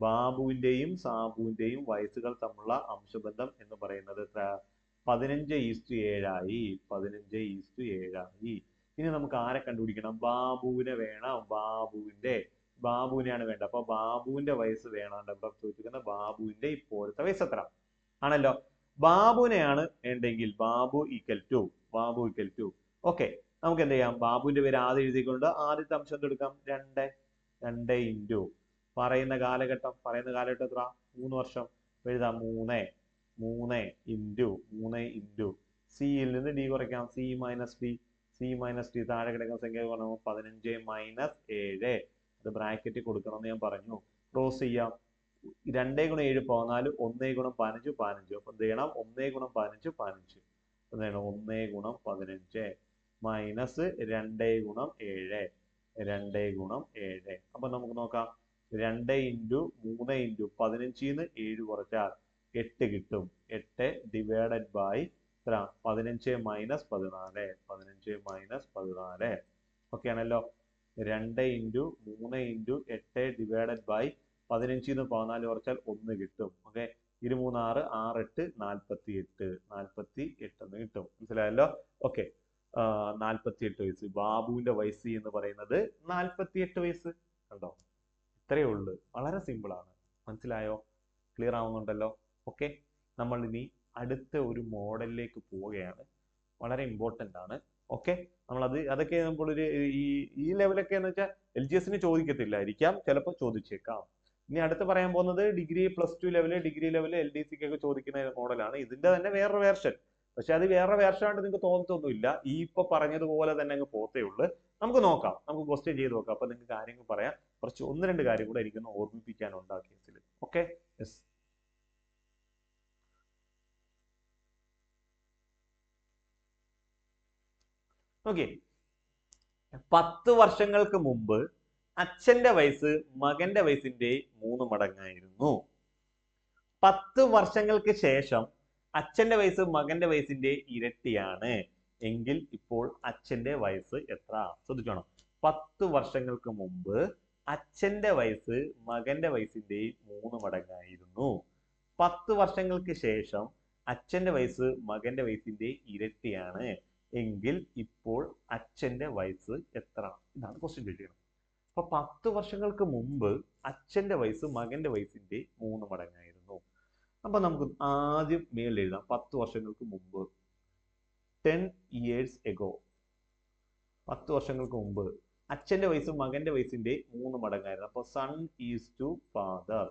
ബാബുവിന്റെയും സാബുവിന്റെയും വയസ്സുകൾ തമ്മിലുള്ള അംശബന്ധം എന്ന് പറയുന്നത് 15:7 ആയി. ഇനി നമുക്ക് ആരെ കണ്ടുപിടിക്കണം? ബാബുവിനെ വേണം. ബാബുവിനെയാണ് വേണ്ടത്. അപ്പൊ ബാബുവിന്റെ വയസ്സ് വേണം. ചോദിച്ചിരിക്കുന്നത് ബാബുവിന്റെ ഇപ്പോഴത്തെ വയസ്സ് എത്ര ആണല്ലോ. ബാബുവിനെയാണ് വേണ്ടെങ്കിൽ ബാബു ഈക്വൽ ടു ഓക്കെ, നമുക്ക് എന്ത് ചെയ്യാം? ബാബുവിന്റെ പേര് ആദ്യം എഴുതിക്കൊണ്ട് ആദ്യത്തെ അംശം എടുക്കാം. 2 ഇൻറ്റു പറയുന്ന കാലഘട്ടം എത്ര? 3 വർഷം. എഴുതാം 3 ഇൻറ്റു സിയിൽ നിന്ന് ഡി കുറയ്ക്കാം. സി മൈനസ് ടി താഴെ കിടക്കുന്ന സംഖ്യ പറഞ്ഞു 15 - 7. അത് ബ്രാക്കറ്റ് കൊടുക്കണം എന്ന് ഞാൻ പറഞ്ഞു. ക്രോസ് ചെയ്യാം. 2 × 7 14. 1 × 15 15. അപ്പൊ എന്ത് ചെയ്യണം? 1 × 15 15. എന്താണ്? 1 × 15 മൈനസ് 2 × 7. അപ്പൊ നമുക്ക് നോക്കാം. 2 ഇൻറ്റു 3 ഇൻറ്റു 15 7 കുറച്ചാൽ 8 കിട്ടും. 8 ഡിവൈഡഡ് ബൈ എത്ര 15 മൈനസ് 14 15 മൈനസ് 14 ഓക്കെ ആണല്ലോ. 2 ഇൻറ്റു 3 ഇൻറ്റു 8 ഡിവൈഡഡ് ബൈ 15 14 കുറച്ചാൽ 1 കിട്ടും. ഓക്കെ 2 3 6 6 8 48 എന്ന് കിട്ടും. മനസ്സിലായല്ലോ. ഓക്കെ 48 വയസ്സ്. ബാബുവിന്റെ വയസ്സ് എന്ന് പറയുന്നത് 48 വയസ്സ്. കണ്ടോ, ഇത്രയേ ഉള്ളൂ. വളരെ സിമ്പിൾ ആണ്. മനസ്സിലായോ? ക്ലിയർ ആവുന്നുണ്ടല്ലോ. ഓക്കെ, നമ്മൾ ഇനി അടുത്ത ഒരു മോഡലിലേക്ക് പോവുകയാണ്. വളരെ ഇമ്പോർട്ടൻ്റ് ആണ്. ഓക്കെ, അതൊക്കെ നമ്മളൊരു ഈ ലെവലൊക്കെ എന്ന് വെച്ചാൽ LGS ചോദിക്കത്തില്ലായിരിക്കാം, ചിലപ്പോൾ ചോദിച്ചേക്കാം. ഇനി അടുത്ത് പറയാൻ പോകുന്നത് ഡിഗ്രി +2 ലെവല്, ഡിഗ്രി ലെവല് LDCക്കൊക്കെ ചോദിക്കുന്ന മോഡലാണ്. ഇതിന്റെ തന്നെ വേറൊരു വേർഷൻ. പക്ഷെ അത് വേറെ വേർഷൻ ആയിട്ട് നിങ്ങൾക്ക് തോന്നത്തൊന്നുമില്ല. ഈ ഇപ്പൊ പറഞ്ഞതുപോലെ തന്നെ അങ്ങ് പോത്തേ ഉള്ളൂ. നമുക്ക് നോക്കാം, നമുക്ക് ക്വസ്റ്റ്യൻ ചെയ്ത് നോക്കാം. അപ്പൊ നിങ്ങൾക്ക് കാര്യങ്ങൾ പറയാം. കുറച്ച് 1-2 കാര്യം കൂടെ എനിക്കൊന്ന് ഓർമ്മിപ്പിക്കാനുണ്ട് ആ കേസിൽ. Okay, yes. ഓക്കെ, 10 വർഷങ്ങൾക്ക് മുമ്പ് അച്ഛന്റെ വയസ്സ് മകന്റെ വയസ്സിന്റെ 3 മടങ്ങായിരുന്നു. 10 വർഷങ്ങൾക്ക് ശേഷം അച്ഛന്റെ വയസ്സ് മകന്റെ വയസ്സിന്റെ ഇരട്ടിയാണ് എങ്കിൽ ഇപ്പോൾ അച്ഛന്റെ വയസ്സ് എത്ര? ശ്രദ്ധിച്ചോണം. 10 വർഷങ്ങൾക്ക് മുമ്പ് അച്ഛന്റെ വയസ്സ് മകന്റെ വയസ്സിന്റെ 3 മടങ്ങായിരുന്നു. 10 വർഷങ്ങൾക്ക് ശേഷം അച്ഛന്റെ വയസ്സ് മകന്റെ വയസ്സിന്റെ ഇരട്ടിയാണ് എങ്കിൽ ഇപ്പോൾ അച്ഛന്റെ വയസ്സ് എത്ര? ഇതാണ് ക്വസ്റ്റ്യൻ ചോദിക്കുന്നത്. അപ്പൊ 10 വർഷങ്ങൾക്ക് മുമ്പ് അച്ഛന്റെ വയസ്സ് മകന്റെ വയസ്സിന്റെ 3 മടങ്ങായിരുന്നു. അപ്പൊ നമുക്ക് ആദ്യം മേളിൽ എഴുതാം. 10 വർഷങ്ങൾക്ക് മുമ്പ്, 10 years ago. 10 വർഷങ്ങൾക്ക് മുമ്പ് അച്ഛന്റെ വയസ്സ് മകന്റെ വയസ്സിന്റെ 3 മടങ്ങായിരുന്നു. അപ്പൊ son is to father.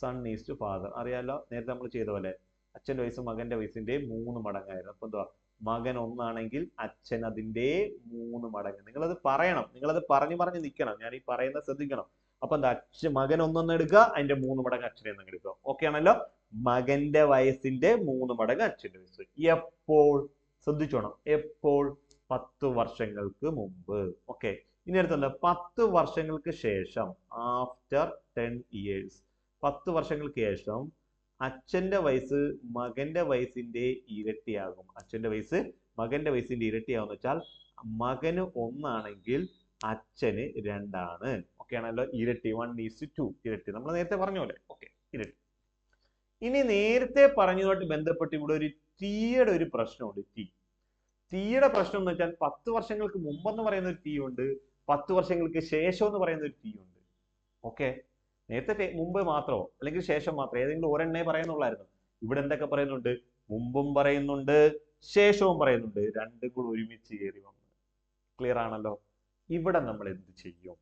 Son is to father അറിയാലോ, നേരത്തെ നമ്മൾ ചെയ്ത പോലെ അച്ഛന്റെ വയസ്സ് മകന്റെ വയസ്സിന്റെ 3 മടങ്ങായിരുന്നു. അപ്പൊ എന്താ, മകൻ 1 ആണെങ്കിൽ അച്ഛൻ അതിന്റെ 3 മടങ്ങ്. നിങ്ങളത് പറയണം, നിങ്ങളത് പറഞ്ഞു നിൽക്കണം. ഞാൻ ഈ പറയുന്നത് ശ്രദ്ധിക്കണം. അപ്പൊ എന്താ, മകൻ 1 എടുക്കുക, അതിന്റെ 3 മടങ്ങ് അച്ഛനെ എടുക്കുക. ഓക്കെ ആണല്ലോ. മകന്റെ വയസ്സിന്റെ 3 മടങ്ങ് അച്ഛന്റെ വയസ്സ്. എപ്പോൾ? ശ്രദ്ധിച്ചോണം, എപ്പോൾ? 10 വർഷങ്ങൾക്ക് മുമ്പ്. ഓക്കെ, ഇനി അടുത്തത് 10 വർഷങ്ങൾക്ക് ശേഷം, ആഫ്റ്റർ 10 years. 10 വർഷങ്ങൾക്ക് ശേഷം അച്ഛന്റെ വയസ്സ് മകന്റെ വയസ്സിന്റെ ഇരട്ടിയാകും. അച്ഛന്റെ വയസ്സ് മകന്റെ വയസ്സിന്റെ ഇരട്ടിയാകുമെന്ന് വെച്ചാൽ മകന് 1 ആണെങ്കിൽ അച്ഛന് 2 ആണ്. ഓക്കെ ആണല്ലോ. ഇരട്ടി 1:2 ഇരട്ടി നമ്മൾ നേരത്തെ പറഞ്ഞ പോലെ. ഓക്കെ, ഇരട്ടി. ഇനി നേരത്തെ പറഞ്ഞതുമായിട്ട് ബന്ധപ്പെട്ട് ഇവിടെ ഒരു ടീയുടെ ഒരു പ്രശ്നമുണ്ട്. ടീയുടെ പ്രശ്നം എന്ന് വെച്ചാൽ 10 വർഷങ്ങൾക്ക് മുമ്പെന്ന് പറയുന്ന ഒരു ടീ ഉണ്ട്, 10 വർഷങ്ങൾക്ക് ശേഷം എന്ന് പറയുന്ന ഒരു ടീ ഉണ്ട്. ഓക്കെ, നേരത്തെ മുമ്പ് മാത്രമോ അല്ലെങ്കിൽ ശേഷം മാത്രമോ ഏതെങ്കിലും ഒരെണ്ണേ പറയുന്നുള്ളായിരുന്നു. ഇവിടെ എന്തൊക്കെ പറയുന്നുണ്ട്? മുമ്പും പറയുന്നുണ്ട്, ശേഷവും പറയുന്നുണ്ട്. രണ്ടും കൂടെ ഒരുമിച്ച് കയറി വന്നു. ക്ലിയർ ആണല്ലോ. ഇവിടെ നമ്മൾ എന്ത് ചെയ്യും?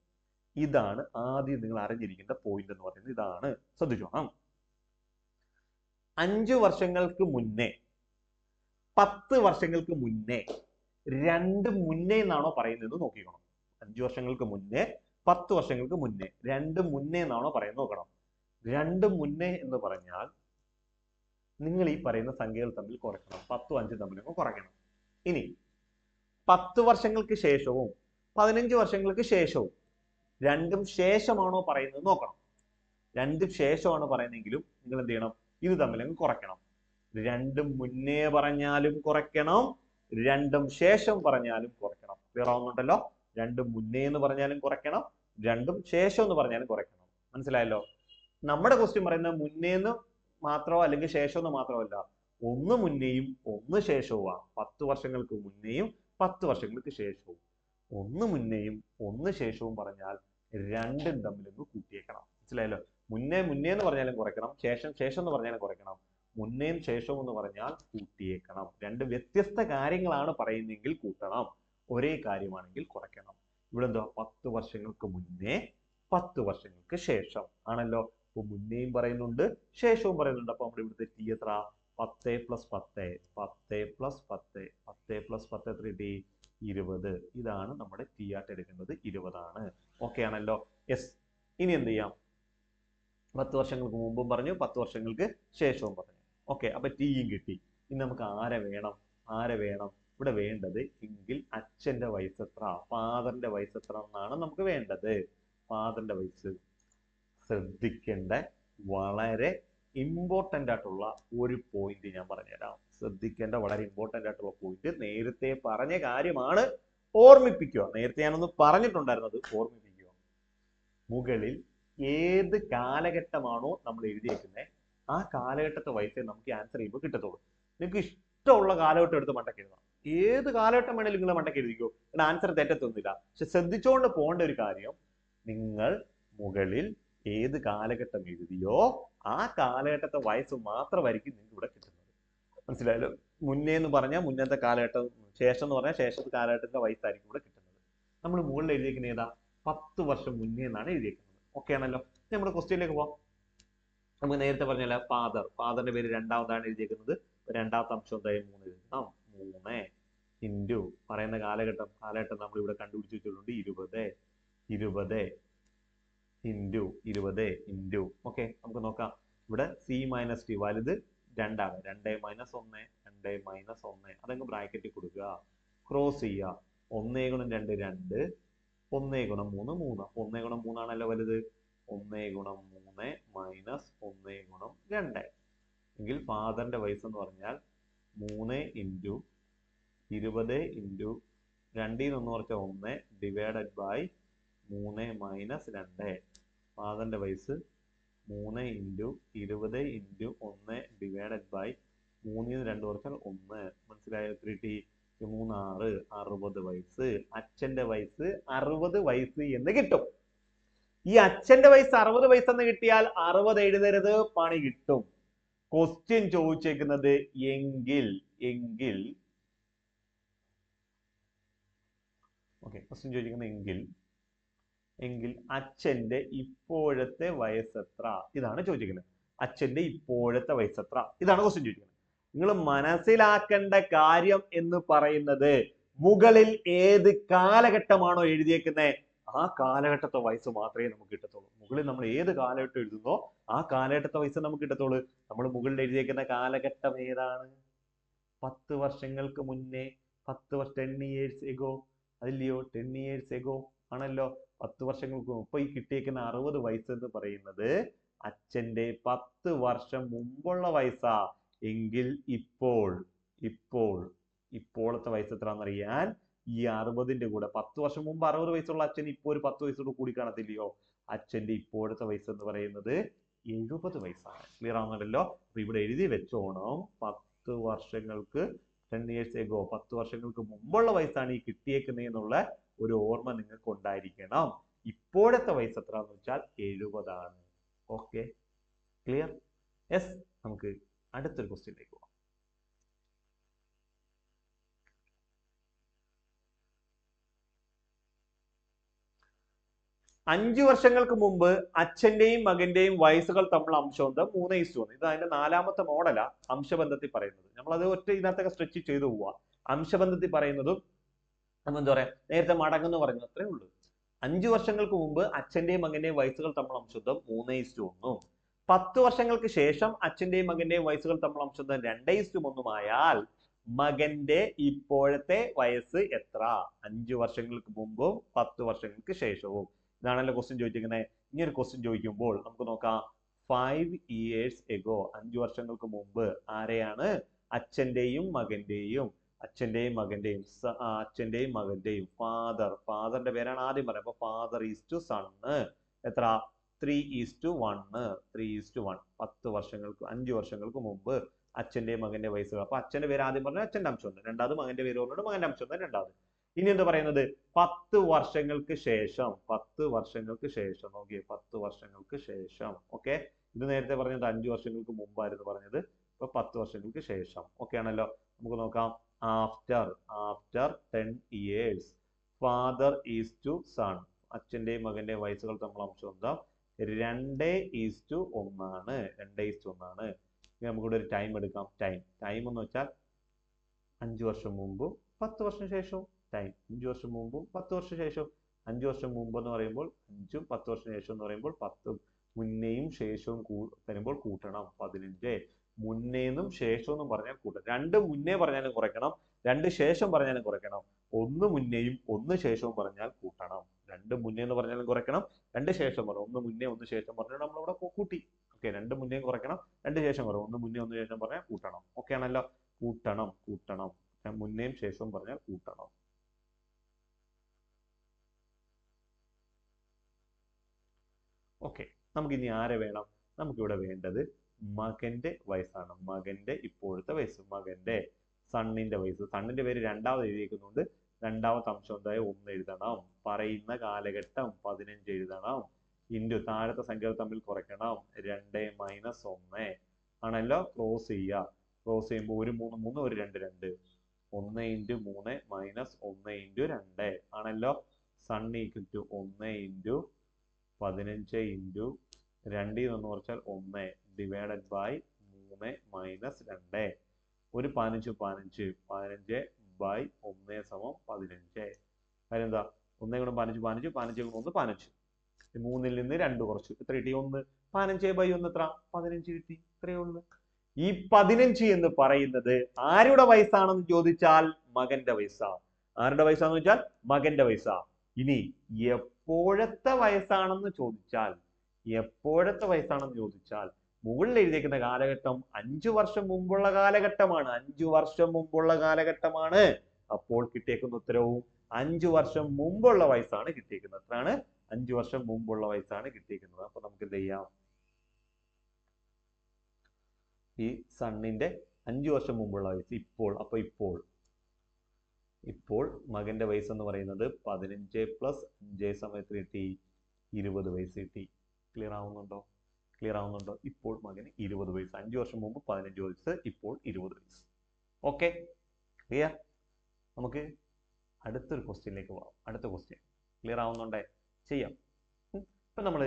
ഇതാണ് ആദ്യം നിങ്ങൾ അറിഞ്ഞിരിക്കേണ്ട പോയിന്റ് എന്ന് പറയുന്നത്. ഇതാണ്, ശ്രദ്ധിച്ചോണം. 5 വർഷങ്ങൾക്ക് മുന്നേ, 10 വർഷങ്ങൾക്ക് മുന്നേ, 2 മുന്നേ എന്നാണോ പറയുന്നത് നോക്കിക്കണം. 5 വർഷങ്ങൾക്ക് മുന്നേ, 10 വർഷങ്ങൾക്ക് മുന്നേ, 2 മുന്നേ എന്നാണോ പറയുന്നത് നോക്കണം. 2 മുന്നേ എന്ന് പറഞ്ഞാൽ നിങ്ങൾ ഈ പറയുന്ന സംഖ്യകൾ തമ്മിൽ കുറയ്ക്കണം. 10ഉം 5ഉം തമ്മിൽ കുറയ്ക്കണം. ഇനി 10 വർഷങ്ങൾക്ക് ശേഷവും 15 വർഷങ്ങൾക്ക് ശേഷവും രണ്ടും ശേഷമാണോ പറയുന്നത് നോക്കണം. രണ്ടും ശേഷമാണ് പറയുന്നതെങ്കിലും നിങ്ങൾ എന്ത് ചെയ്യണം? ഇത് തമ്മിൽ കുറയ്ക്കണം. 2 മുന്നേ പറഞ്ഞാലും കുറയ്ക്കണം, 2 ശേഷം പറഞ്ഞാലും കുറയ്ക്കണം. ക്ലിയർ ആവുന്നുണ്ടല്ലോ. 2 മുന്നേ എന്ന് പറഞ്ഞാലും കുറയ്ക്കണം, 2 ശേഷം എന്ന് പറഞ്ഞാലും കുറയ്ക്കണം. മനസ്സിലായല്ലോ. നമ്മുടെ ക്വസ്റ്റ്യൻ പറയുന്നത് മുന്നേന്ന് മാത്രമോ അല്ലെങ്കിൽ ശേഷം എന്ന് മാത്രമല്ല, 1 മുന്നേയും 1 ശേഷവുമാണ്. 10 വർഷങ്ങൾക്ക് മുന്നേയും 10 വർഷങ്ങൾക്ക് ശേഷവും. 1 മുന്നേയും 1 ശേഷവും പറഞ്ഞാൽ രണ്ടും തമ്മിലൊന്ന് കൂട്ടിയേക്കണം. മനസ്സിലായല്ലോ. മുന്നേ എന്ന് പറഞ്ഞാലും കുറയ്ക്കണം, ശേഷം എന്ന് പറഞ്ഞാലും കുറയ്ക്കണം. മുന്നേയും ശേഷവും എന്ന് പറഞ്ഞാൽ കൂട്ടിയേക്കണം. 2 വ്യത്യസ്ത കാര്യങ്ങളാണ് പറയുന്നതെങ്കിൽ കൂട്ടണം, ഒരേ കാര്യമാണെങ്കിൽ കുറയ്ക്കണം. ഇവിടെ എന്താ, 10 വർഷങ്ങൾക്ക് മുന്നേ 10 വർഷങ്ങൾക്ക് ശേഷം ആണല്ലോ. അപ്പൊ മുന്നേയും പറയുന്നുണ്ട്, ശേഷവും പറയുന്നുണ്ട്. അപ്പൊ നമ്മുടെ ഇവിടുത്തെ ടി എത്ര? 10 + 10, 10 + 10, 10 + 10 എത്ര കിട്ടി? 20. ഇതാണ് നമ്മുടെ ടി ആയിട്ട് എടുക്കുന്നത്, 20 ആണ്. ഓക്കെ ആണല്ലോ. യെസ്. ഇനി എന്ത് ചെയ്യാം? 10 വർഷങ്ങൾക്ക് മുമ്പും പറഞ്ഞു, 10 വർഷങ്ങൾക്ക് ശേഷവും പറഞ്ഞു. ഓക്കെ, അപ്പൊ ടിയും കിട്ടി. ഇനി നമുക്ക് ആരെ വേണം? ഇവിടെ വേണ്ടത് എങ്കിൽ അച്ഛന്റെ വയസ്സ് എത്ര, ഫാദറിന്റെ വയസ്സ് എത്ര എന്നാണ് നമുക്ക് വേണ്ടത്. ഫാദറിന്റെ വയസ്സ് ശ്രദ്ധിക്കേണ്ട വളരെ ഇമ്പോർട്ടൻ്റ് ആയിട്ടുള്ള ഒരു പോയിന്റ് ഞാൻ പറഞ്ഞുതരാം. ശ്രദ്ധിക്കേണ്ട വളരെ ഇമ്പോർട്ടൻ്റ് ആയിട്ടുള്ള പോയിന്റ്, നേരത്തെ പറഞ്ഞ കാര്യമാണ്, ഓർമ്മിപ്പിക്കുക. നേരത്തെ ഞാനൊന്ന് പറഞ്ഞിട്ടുണ്ടായിരുന്നത് ഓർമ്മിപ്പിക്കുക. മുകളിൽ ഏത് കാലഘട്ടമാണോ നമ്മൾ എഴുതിയേക്കുന്നത് ആ കാലഘട്ടത്തെ വയസ്സേ നമുക്ക് ആൻസർ ചെയ്യുമ്പോൾ കിട്ടത്തുള്ളൂ. നിങ്ങൾക്ക് ഇഷ്ടമുള്ള കാലഘട്ടം എടുത്ത് മണ്ടയ്ക്ക് എഴുതാം. ഏത് കാലഘട്ടം വേണേലും നിങ്ങൾ മണ്ടയ്ക്ക് എഴുതിക്കോ, ഇവിടെ ആൻസർ തെറ്റത്തൊന്നുമില്ല. പക്ഷെ ശ്രദ്ധിച്ചുകൊണ്ട് പോകേണ്ട ഒരു കാര്യം, നിങ്ങൾ മുകളിൽ ഏത് കാലഘട്ടം എഴുതിയോ ആ കാലഘട്ടത്തെ വയസ്സ് മാത്രമായിരിക്കും നിങ്ങൾക്ക് ഇവിടെ കിട്ടുന്നത്. മനസ്സിലായല്ലോ? മുന്നേ എന്ന് പറഞ്ഞാൽ മുന്നത്തെ കാലഘട്ടം, ശേഷം എന്ന് പറഞ്ഞാൽ ശേഷത്തെ കാലഘട്ടത്തിന്റെ വയസ്സായിരിക്കും ഇവിടെ കിട്ടുന്നത്. നമ്മൾ മുകളിൽ എഴുതിയിരിക്കുന്ന ഏതാ? 10 വർഷം മുന്നേ എന്നാണ് എഴുതിയിരിക്കുന്നത്. ഓക്കെ ആണല്ലോ? നമ്മുടെ ക്വസ്റ്റ്യനിലേക്ക് പോവാം. നമുക്ക് നേരത്തെ പറഞ്ഞല്ല, ഫാദറിന്റെ പേര് രണ്ടാമതാണ് എഴുതിയിരിക്കുന്നത്. രണ്ടാമത്തെ അംശം എന്തായാലും 3 എഴുതണം. 3 ഇൻറ്റു പറയുന്ന കാലഘട്ടം നമ്മൾ ഇവിടെ കണ്ടുപിടിച്ച് വെച്ചിട്ടുണ്ട് 20 ഇൻറ്റു 20 ഇൻറ്റു. ഓക്കെ, നമുക്ക് നോക്കാം. ഇവിടെ സി മൈനസ് ടി വലുത് 2 ആണ്. 2 മൈനസ് 1 2 മൈനസ് 1 അതങ്ങ് ബ്രാക്കറ്റിൽ കൊടുക്കുക, ക്രോസ് ചെയ്യുക. 1 ഗുണം 2 2, 1 ഗുണം 3 3. 1 ഗുണം 3 ആണല്ലോ വലുത്. 1 ഗുണം 3 മൈനസ് 1 ഗുണം 2 എങ്കിൽ ഫാദറിന്റെ വയസ്സ് എന്ന് പറഞ്ഞാൽ 3 ഇൻറ്റു 20 ഇൻറ്റു 2 കുറച്ച 1 ഡിവൈഡഡ് ബൈ 3 മൈനസ് 2. ഫാദറിന്റെ വയസ്സ് 3 ഇൻറ്റു 20 ഇൻറ്റു 1 ഡിവൈഡഡ് ബൈ 3 2 കുറച്ചാൽ 1. മനസ്സിലായോ? 3t 3 6 60 വയസ്സ്. അച്ഛന്റെ വയസ്സ് 60 വയസ്സ് എന്ന് കിട്ടും. ഈ അച്ഛന്റെ വയസ്സ് 60 വയസ്സെന്ന് കിട്ടിയാൽ 60 എഴുതരുത്, പണി കിട്ടും. ക്വസ്റ്റ്യൻ ചോദിച്ചേക്കുന്നത് എങ്കിൽ ഓക്കെ, ക്വസ്റ്റ്യൻ ചോദിക്കുന്നത് എങ്കിൽ അച്ഛന്റെ ഇപ്പോഴത്തെ വയസ്സെത്ര? ഇതാണ് ചോദിക്കുന്നത്. അച്ഛന്റെ ഇപ്പോഴത്തെ വയസ്സെത്ര? ഇതാണ് ക്വസ്റ്റ്യൻ ചോദിക്കുന്നത്. നിങ്ങൾ മനസ്സിലാക്കേണ്ട കാര്യം എന്ന് പറയുന്നത്, മുകളിൽ ഏത് കാലഘട്ടമാണോ എഴുതിയേക്കുന്നത് ആ കാലഘട്ടത്തെ വയസ്സ് മാത്രമേ നമുക്ക് കിട്ടത്തുള്ളൂ. മുകളിൽ നമ്മൾ ഏത് കാലഘട്ടം എഴുതുന്നോ ആ കാലഘട്ടത്തെ വയസ്സ് നമുക്ക് കിട്ടത്തുള്ളൂ. നമ്മൾ മുകളിൽ എഴുതിയേക്കുന്ന കാലഘട്ടം ഏതാണ്? 10 വർഷങ്ങൾക്ക് മുന്നേ. 10 years ago അതില്ലയോ? 10 years ago ആണല്ലോ. 10 വർഷങ്ങൾക്ക് മുമ്പ്. ഈ കിട്ടിയേക്കുന്ന 60 വയസ്സ് എന്ന് പറയുന്നത് അച്ഛന്റെ 10 വർഷം മുമ്പുള്ള വയസ്സാ. എങ്കിൽ ഇപ്പോഴത്തെ വയസ്സ് എത്രയാണെന്നറിയാൻ ഈ 60ന്റെ കൂടെ 10 വർഷം മുമ്പ് 60 വയസ്സുള്ള അച്ഛൻ ഇപ്പോൾ ഒരു 10 വയസ്സോട് കൂടി കാണത്തില്ലയോ? അച്ഛന്റെ ഇപ്പോഴത്തെ വയസ്സ് എന്ന് പറയുന്നത് 70 വയസ്സാണ്. ക്ലിയർ ആവുന്നുണ്ടല്ലോ? അപ്പൊ ഇവിടെ എഴുതി വെച്ചോണം, 10 വർഷങ്ങൾക്ക് 10 years ago 10 വർഷങ്ങൾക്ക് മുമ്പുള്ള വയസ്സാണ് ഈ കിട്ടിയേക്കുന്നതെന്നുള്ള ഒരു ഓർമ്മ നിങ്ങൾക്ക് ഉണ്ടായിരിക്കണം. ഇപ്പോഴത്തെ വയസ്സ് എത്രയാണെന്ന് വെച്ചാൽ 70 ആണ്. Okay, clear? യെസ്. നമുക്ക് അടുത്തൊരു ക്വസ്റ്റ്യനിലേക്ക് പോകാം. അഞ്ചു വർഷങ്ങൾക്ക് മുമ്പ് അച്ഛന്റെയും മകന്റെയും വയസ്സുകൾ തമ്മിൽ അംശബന്ധം 3:1. ഇത് അതിന്റെ 4ാമത്തെ മോഡലാ അംശബന്ധത്തിൽ പറയുന്നത്. നമ്മൾ അത് ഒറ്റ ഇതിനകത്തൊക്കെ സ്ട്രെച്ച് ചെയ്തു പോവാ. അംശബന്ധത്തിൽ പറയുന്നതും നമ്മൾ എന്താ പറയാ, നേരത്തെ മടങ്ങെന്ന് പറഞ്ഞു, അത്രേ ഉള്ളൂ. 5 വർഷങ്ങൾക്ക് മുമ്പ് അച്ഛന്റെയും മകന്റെയും വയസ്സുകൾ തമ്മിൽ അംശബന്ധം 3:1. 10 വർഷങ്ങൾക്ക് ശേഷം അച്ഛന്റെയും മകന്റെയും വയസ്സുകൾ തമ്മിൽ അംശബന്ധം 2:1 ആയാൽ മകന്റെ ഇപ്പോഴത്തെ വയസ്സ് എത്ര? 5 വർഷങ്ങൾക്ക് മുമ്പും 10 വർഷങ്ങൾക്ക് ശേഷവും. ഇതാണല്ലോ ക്വസ്റ്റ്യൻ ചോദിച്ചിരിക്കുന്നത്. ഇനി ഒരു ക്വസ്റ്റ്യൻ ചോദിക്കുമ്പോൾ നമുക്ക് നോക്കാം. 5 years ago 5 വർഷങ്ങൾക്ക് മുമ്പ് ആരെയാണ്? അച്ഛന്റെയും മകന്റെയും ഫാദറിന്റെ പേരാണ് ആദ്യം പറയുന്നത്. അപ്പൊ ഫാദർ ഈസ് ടു സൺ എത്ര? 3:1. 10 വർഷങ്ങൾക്ക് 5 വർഷങ്ങൾക്ക് മുമ്പ് അച്ഛന്റെയും മകന്റെ വയസ്സുകൾ. അപ്പൊ അച്ഛന്റെ പേര് ആദ്യം പറഞ്ഞാൽ അച്ഛന്റെ അംശം, രണ്ടാമത് മകന്റെ പേര് പറഞ്ഞിട്ട് മകന്റെ അംശം, രണ്ടാമത്. ഇനി എന്താ പറയുന്നത്? 10 വർഷങ്ങൾക്ക് ശേഷം. ഓക്കെ, 10 വർഷങ്ങൾക്ക് ശേഷം. ഓക്കെ, ഇത് നേരത്തെ പറഞ്ഞത് 5 വർഷങ്ങൾക്ക് മുമ്പായിരുന്നു പറഞ്ഞത്. ഇപ്പൊ 10 വർഷങ്ങൾക്ക് ശേഷം. ഓക്കെ ആണല്ലോ? നമുക്ക് നോക്കാം. After 10 years father is to son. അച്ഛന്റെയും മകന്റെയും വയസ്സുകൾ തമ്മിൽ അംശബന്ധം 2:1 ആണ്. 2:1. നമുക്കിവിടെ ഒരു ടൈം എടുക്കാം. ടൈം എന്ന് വെച്ചാൽ 5 വർഷം മുമ്പും 10 വർഷം ശേഷവും. 5 വർഷം മുമ്പും 10 വർഷം ശേഷവും. 5 വർഷം മുമ്പ് എന്ന് പറയുമ്പോൾ 5ഉം 10 വർഷം ശേഷം എന്ന് പറയുമ്പോൾ 10 മുന്നേയും ശേഷവും തരുമ്പോൾ കൂട്ടണം 15. മുന്നേന്നും ശേഷമെന്നും പറഞ്ഞാൽ കൂട്ടണം. രണ്ട് മുന്നേ പറഞ്ഞാലും കുറയ്ക്കണം, രണ്ട് ശേഷം പറഞ്ഞാലും കുറയ്ക്കണം. ഒന്ന് മുന്നേയും ഒന്ന് ശേഷവും പറഞ്ഞാൽ കൂട്ടണം. രണ്ട് മുന്നേ എന്ന് പറഞ്ഞാലും കുറയ്ക്കണം, രണ്ട് ശേഷം പറഞ്ഞു. ഒന്ന് മുന്നേ ഒന്ന് ശേഷം പറഞ്ഞാൽ നമ്മളിവിടെ കൂട്ടി. ഓക്കെ, രണ്ട് മുന്നേയും കുറയ്ക്കണം, രണ്ട് ശേഷം കുറയും. ഒന്ന് മുന്നേ ഒന്ന് ശേഷം പറഞ്ഞാൽ കൂട്ടണം. ഓക്കെ ആണല്ലോ? കൂട്ടണം, കൂട്ടണം. മുന്നേയും ശേഷവും പറഞ്ഞാൽ കൂട്ടണം. ഓക്കെ, നമുക്ക് ഇനി ആരെ വേണം? നമുക്കിവിടെ വേണ്ടത് മകന്റെ വയസ്സാണ്. മകന്റെ ഇപ്പോഴത്തെ വയസ്സ്, മകന്റെ സണ്ണിന്റെ വയസ്സ്. സണ്ണിന്റെ പേര് രണ്ടാമത് എഴുതിയിരിക്കുന്നുണ്ട്. രണ്ടാമത്തെ അംശം എന്തായാലും 1 എഴുതണം. പറയുന്ന കാലഘട്ടം 15 എഴുതണം. ഇൻറ്റു താഴത്തെ സംഖ്യകൾ തമ്മിൽ കുറയ്ക്കണം. 2 - 1 ആണല്ലോ. ക്രോസ് ചെയ്യുക. ക്രോസ് ചെയ്യുമ്പോൾ ഒരു 3 3 ഒരു 2 2. 1 × 3 - 1 × 2 ആണല്ലോ. സൺ ഈക്വൽ ടു 1 × 15 ഇൻറ്റു 2 എന്ന് കുറച്ചാൽ 1 ഡിവൈഡഡ് ബൈ 3 - 2. ഒരു 15 15 15 ബൈ 1 സമം 15. കാര്യം എന്താ? 1 × 15 15 15 × 1 15. 3ൽ നിന്ന് 2 കുറച്ചു. എത്ര കിട്ടി? 1. 15 ബൈ 1 എത്ര? 15 കിട്ടി. ഇത്രയേ ഉള്ളൂ. ഈ 15 എന്ന് പറയുന്നത് ആരുടെ വയസ്സാണെന്ന് ചോദിച്ചാൽ മകന്റെ വയസ്സാ. ആരുടെ വയസ്സാന്ന് വെച്ചാൽ മകന്റെ വയസ്സാ. ഇനി എപ്പോഴത്തെ വയസ്സാണെന്ന് ചോദിച്ചാൽ, എപ്പോഴത്തെ വയസ്സാണെന്ന് ചോദിച്ചാൽ മുകളിൽ എഴുതിയിരിക്കുന്ന കാലഘട്ടം 5 വർഷം മുമ്പുള്ള കാലഘട്ടമാണ്. 5 വർഷം മുമ്പുള്ള കാലഘട്ടമാണ്. അപ്പോൾ കിട്ടിയേക്കുന്ന ഉത്തരവും 5 വർഷം മുമ്പുള്ള വയസ്സാണ് കിട്ടിയേക്കുന്നത്. എത്രയാണ്? 5 വർഷം മുമ്പുള്ള വയസ്സാണ് കിട്ടിയേക്കുന്നത്. അപ്പൊ നമുക്ക് എന്ത് ചെയ്യാം? ഈ സണ്ണിന്റെ 5 വർഷം മുമ്പുള്ള വയസ്സ് ഇപ്പോൾ. അപ്പൊ ഇപ്പോൾ മകന്റെ വയസ്സ് എന്ന് പറയുന്നത് 15 + 5 സമയത്ത് കിട്ടി 20 വയസ്സ് കിട്ടി. ക്ലിയർ ആവുന്നുണ്ടോ? ക്ലിയർ ആവുന്നുണ്ടോ? ഇപ്പോൾ മകന് 20 വയസ്സ്. 5 വർഷം മുമ്പ് 15 വയസ്സ്, ഇപ്പോൾ 20 വയസ്സ്. Okay, clear? നമുക്ക് അടുത്തൊരു ക്വസ്റ്റ്യനിലേക്ക് പോവാം. അടുത്ത ക്വസ്റ്റ്യൻ ക്ലിയർ ആവുന്നുണ്ടേ? ചെയ്യാം. ഇപ്പൊ നമ്മൾ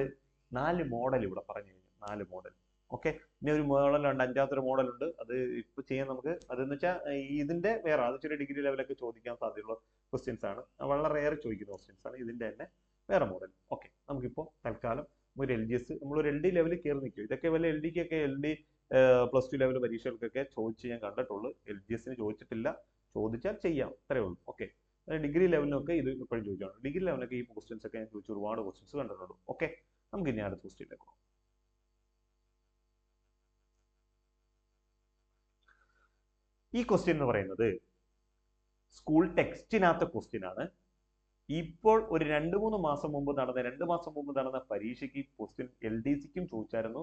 4 മോഡൽ ഇവിടെ പറഞ്ഞു കഴിഞ്ഞു. 4 മോഡൽ. ഓക്കെ, ഇനി ഒരു മോഡലുണ്ട്, 5ാമത്തെ ഒരു മോഡലുണ്ട്. അത് ഇപ്പൊ ചെയ്യാൻ നമുക്ക്, അതെന്ന് വെച്ചാൽ ഇതിന്റെ വേറെ, അത് ചെറിയ ഡിഗ്രി ലെവലൊക്കെ ചോദിക്കാൻ സാധ്യതയുള്ള ക്വസ്റ്റ്യൻസ് ആണ്. വളരെ ഏറെ ചോദിക്കുന്ന ക്വസ്റ്റ്യൻസ് ആണ്. ഇതിന്റെ തന്നെ വേറെ മോഡൽ. ഓക്കെ, നമുക്കിപ്പോൾ തൽക്കാലം ഒരു LGS, നമ്മളൊരു LD ലെവലിൽ കയറി നിൽക്കും. ഇതൊക്കെ വല്ല LDക്കൊക്കെ, LD +2 ലെവൽ പരീക്ഷകൾക്കൊക്കെ ചോദിച്ച് ഞാൻ കണ്ടിട്ടുള്ളൂ. LGSന് ചോദിച്ചിട്ടില്ല. ചോദിച്ചാൽ ചെയ്യാം, അത്രേ ഉള്ളൂ. ഓക്കെ, ഡിഗ്രി ലെവലിനൊക്കെ ഇത് എപ്പോഴും ചോദിച്ചാണ്. ഡിഗ്രി ലെവലിനൊക്കെ ഈ ക്വസ്റ്റ്യൻസ് ഒക്കെ ഞാൻ ചോദിച്ചു ഒരുപാട് ക്വസ്റ്റ്യൻസ് കണ്ടിട്ടുള്ളൂ. ഓക്കെ, നമുക്ക് ഇനി അടുത്ത ക്വസ്റ്റ്യനിലേക്ക് പോകാം. ഈ ക്വസ്റ്റ്യൻ എന്ന് പറയുന്നത് സ്കൂൾ ടെക്സ്റ്റിനകത്തെ ക്വസ്റ്റ്യൻ ആണ്. ഇപ്പോൾ ഒരു 2 മാസം മുമ്പ് നടന്ന പരീക്ഷയ്ക്ക് ക്വസ്റ്റ്യൻ LDCക്കും ചോദിച്ചായിരുന്നു.